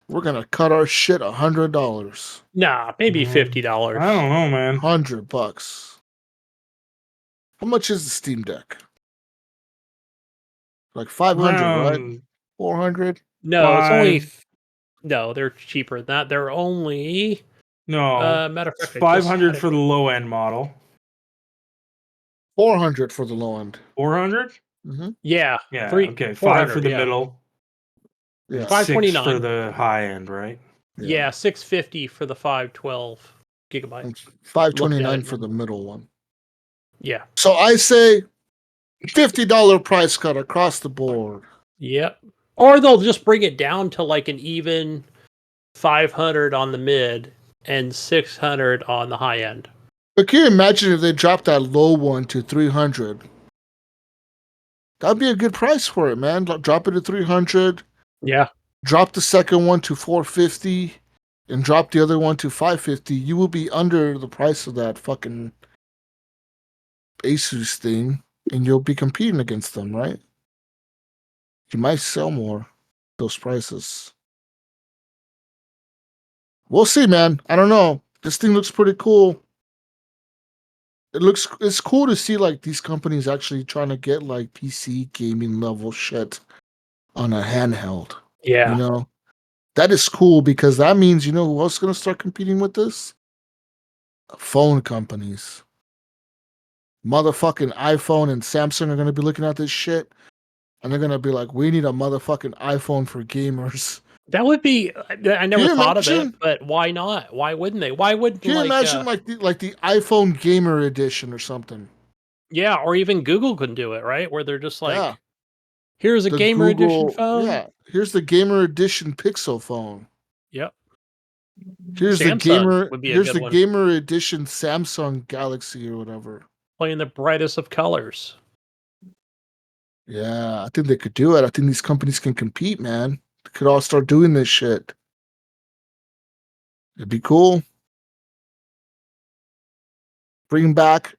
We're gonna cut our shit $100." Nah, maybe $50. I don't know, man. $100. How much is the Steam Deck? Like 500, right? 400? No, it's only. No, they're cheaper than that. They're only. No. Matter of fact, 500 for the low end model. 400 for the low end. 400? Mm-hmm. Yeah. Yeah. Okay. 5 for the middle. Yeah. 529 for the high end, right? Yeah, 650 for the 512 gigabyte. 529 for the middle one. Yeah. So I say $50 price cut across the board. Yep. Or they'll just bring it down to like an even 500 on the mid and 600 on the high end. But can you imagine if they dropped that low one to 300? That'd be a good price for it, man. Drop it to 300. Yeah. Drop the second one to 450 and drop the other one to 550. You will be under the price of that fucking Asus thing, and you'll be competing against them, right? You might sell more those prices. We'll see, man. I don't know. This thing looks pretty cool. it's cool to see like these companies actually trying to get like PC gaming level shit on a handheld. Yeah. You know, that is cool because that means, you know, who else is going to start competing with this? Phone companies. Motherfucking iPhone and Samsung are going to be looking at this shit and they're going to be like, we need a motherfucking iPhone for gamers. That would be. I never you thought of imagine? it, but why not? Why wouldn't they? Why wouldn't Can you imagine like the iPhone gamer edition or something? Yeah, or even Google can do it, right? Where they're just like, Yeah. here's a The gamer edition Google, phone. yeah. Here's the gamer edition Pixel phone. Yep. Here's Samsung would be a good the one. gamer edition Samsung Galaxy or whatever. Playing the brightest of colors. Yeah, I think they could do it. I think these companies can compete, man. They could all start doing this shit. It'd be cool. Bring back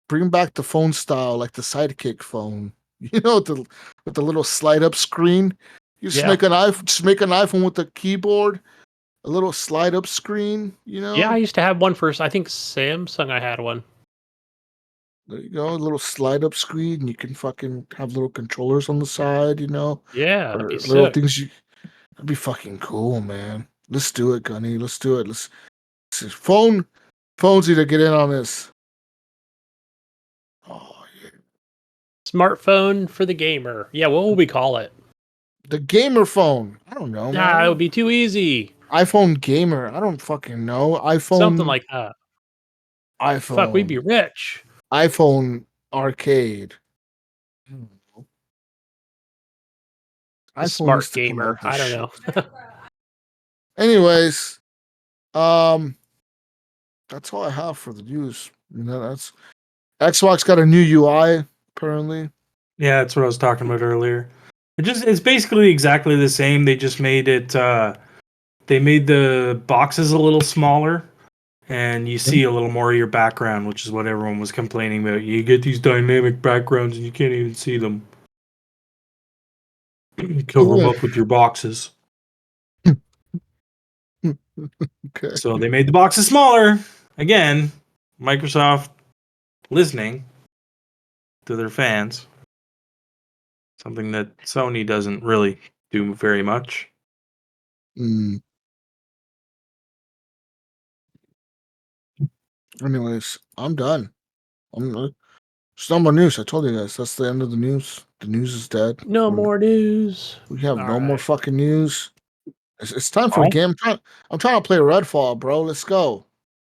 the phone style, like the Sidekick phone. You know, with the little slide up screen. You just make an iPhone with a keyboard, a little slide up screen. You know. Yeah, I used to have one for. I think Samsung. I had one. There you go, a little slide up screen. You can fucking have little controllers on the side. You know. Yeah, Or that'd be little sick. things. That'd be fucking cool, man. Let's do it, Gunny. Let's do it. Let's see. Phones need to get in on this. Oh yeah. Smartphone for the gamer. Yeah, what will we call it? The gamer phone. I don't know. Nah, it would be too easy. iPhone gamer. I don't fucking know. iPhone. Something like that. iPhone. Fuck, we'd be rich. iPhone arcade. Smart gamer. I don't know. Anyways, that's all I have for the news. You know, that's Xbox got a new UI apparently. Yeah, that's what I was talking about earlier. It's basically exactly the same. They just made it. They made the boxes a little smaller, and you see a little more of your background, which is what everyone was complaining about. You get these dynamic backgrounds, and you can't even see them. You cover them up with your boxes. Okay. So they made the boxes smaller. Again, Microsoft listening to their fans. Something that Sony doesn't really do very much. Anyways, I'm done. There's no more news. I told you guys that's the end of the news. The news is dead. No more news. We have no more fucking news. It's time for a Oh. game. I'm trying to play Redfall, bro. Let's go.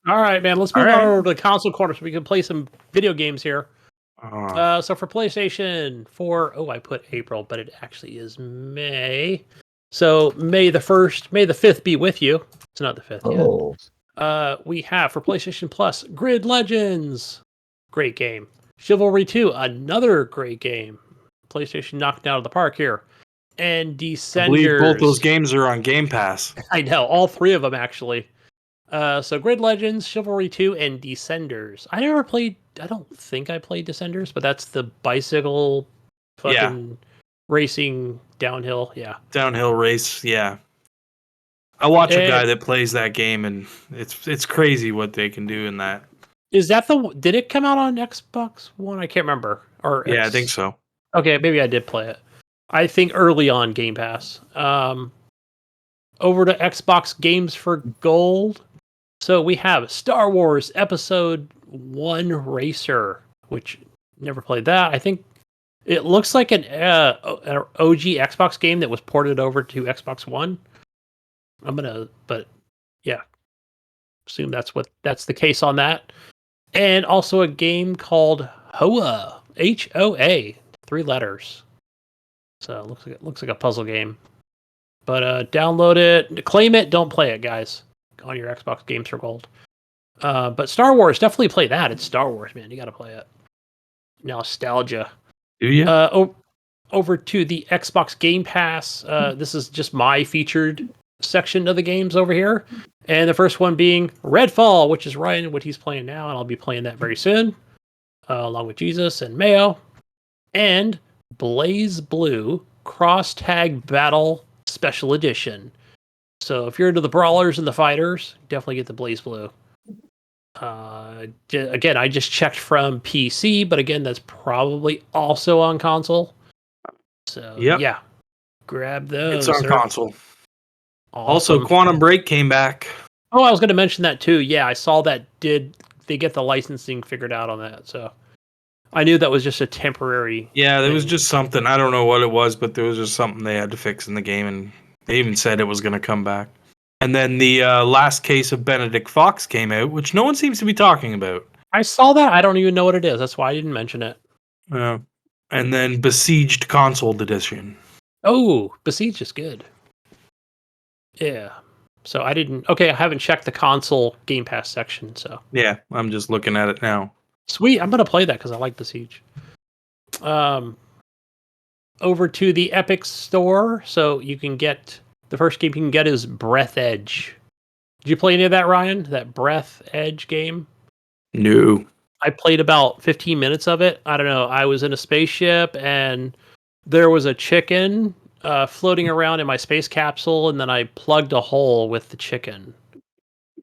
All right, man. Let's move on over to the console corner so we can play some video games here. So for PlayStation 4, I put April, but it actually is May. So May the 1st, May the 5th be with you. It's not the 5th yet. We have for PlayStation Plus, Grid Legends. Great game. Chivalry 2, another great game. PlayStation knocked it out of the park here. And Descenders. I believe both those games are on Game Pass. I know, all three of them actually. So Grid Legends, Chivalry 2, and Descenders. I don't think I played Descenders, but that's the bicycle fucking racing downhill. Yeah. Downhill race, yeah. I watch a guy that plays that game, and it's crazy what they can do in that. Is that did it come out on Xbox One? I can't remember. I think so. Okay, maybe I did play it. I think early on Game Pass. Over to Xbox Games for Gold. So we have Star Wars Episode 1 Racer, which never played that. I think it looks like an OG Xbox game that was ported over to Xbox One. Assume that's the case on that. And also a game called HOA, HOA, 3 letters. So it looks like a puzzle game. But download it, claim it, don't play it, guys. On your Xbox Games for Gold. But Star Wars, definitely play that. It's Star Wars, man. You got to play it. Nostalgia. Do you? Over to the Xbox Game Pass. This is just my featured section of the games over here. And the first one being Redfall, which is Ryan, what he's playing now. And I'll be playing that very soon. Along with Jesus and Mayo. And Blaze Blue Cross Tag Battle Special Edition. So if you're into the brawlers and the fighters, definitely get the Blaze Blue. Again, I just checked from PC, but again, that's probably also on console. So yeah, grab those. It's on console. Awesome. Also, Quantum Break came back. Oh, I was going to mention that too. Yeah, I saw that. Did they get the licensing figured out on that? So I knew that was just a temporary. Yeah, there was thing. just something. I don't know what it was, but there was just something they had to fix in the game, and they even said it was going to come back. And then the last case of Benedict Fox came out, which no one seems to be talking about. I saw that. I don't even know what it is. That's why I didn't mention it. And then Besieged Console Edition. Oh, Besieged is good. Yeah. So I didn't. Okay, I haven't checked the console Game Pass section. So yeah, I'm just looking at it now. Sweet. I'm gonna play that because I like Besiege. Over to the Epic Store, so you can get the first game you can get is Breath Edge. Did you play any of that, Ryan? That Breath Edge game? No. I played about 15 minutes of it. I don't know. I was in a spaceship and there was a chicken floating around in my space capsule, and then I plugged a hole with the chicken.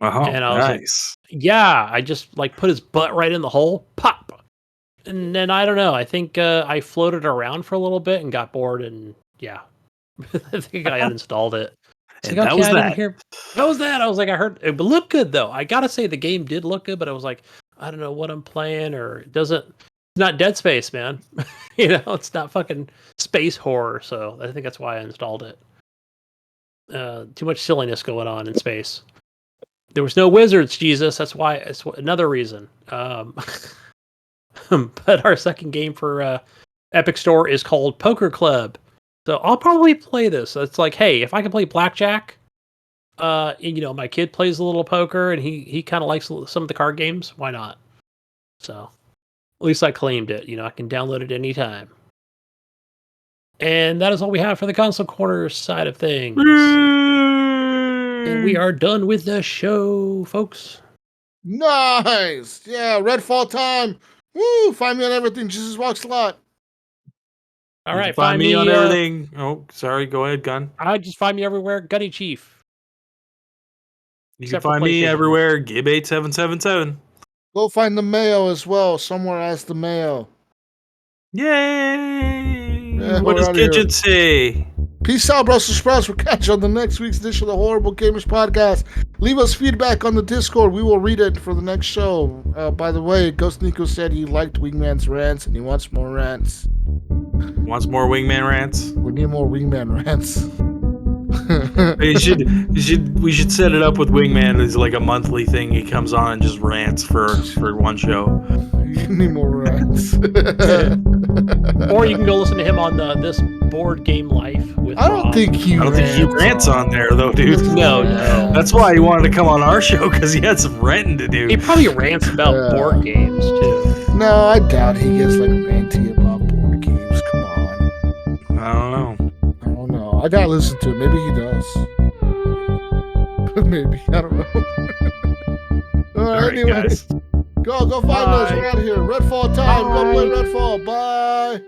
Oh, and I was nice. like, yeah, I just like put his butt right in the hole, pop. And then I don't know. I think I floated around for a little bit and got bored, and yeah, I think I uninstalled it. And like, that was that. That was that. I was like, I heard it looked good though. I gotta say the game did look good, but I was like, I don't know what I'm playing, or it doesn't. It's not Dead Space, man. It's not fucking space horror. So I think that's why I installed it. Too much silliness going on in space. There was no Wizardz, Jesus. That's why. It's another reason. But our second game for Epic Store is called Poker Club. So I'll probably play this. So it's like, hey, if I can play blackjack, and, my kid plays a little poker and he kind of likes some of the card games, why not? So at least I claimed it. I can download it anytime. And that is all we have for the console corner side of things. And we are done with the show, folks. Nice. Yeah, Redfall time. Woo! Find me on everything. Jesus Walks a Lot. All right, find me on everything. Oh, sorry. Go ahead, Gun. Just find me everywhere, Gunny Chief. You can find me everywhere, Gib8777. Go find the Mayo as well. Somewhere as the Mayo. Yay! Yeah, what does Gidget say? Peace out, Brussels sprouts. We'll catch you on the next week's edition of the Horrible Gamers Podcast. Leave us feedback on the Discord. We will read it for the next show. By the way, Ghost Nico said he liked Wingman's rants and he wants more rants. Wants more Wingman rants? We need more Wingman rants. we should set it up with Wingman as like a monthly thing. He comes on and just rants for one show. You need more rants. Or you can go listen to him on this Board Game Life with I don't think he rants on there though, dude. No. That's why he wanted to come on our show, because he had some ranting to do. He probably rants about board games too. No, I doubt he gets like ranty about board games. Come on. I don't know. I gotta listen to it. Maybe he does. Maybe. I don't know. All right, anyways. Guys. Go find us. We're out of here. Redfall time. Go play Redfall. Bye.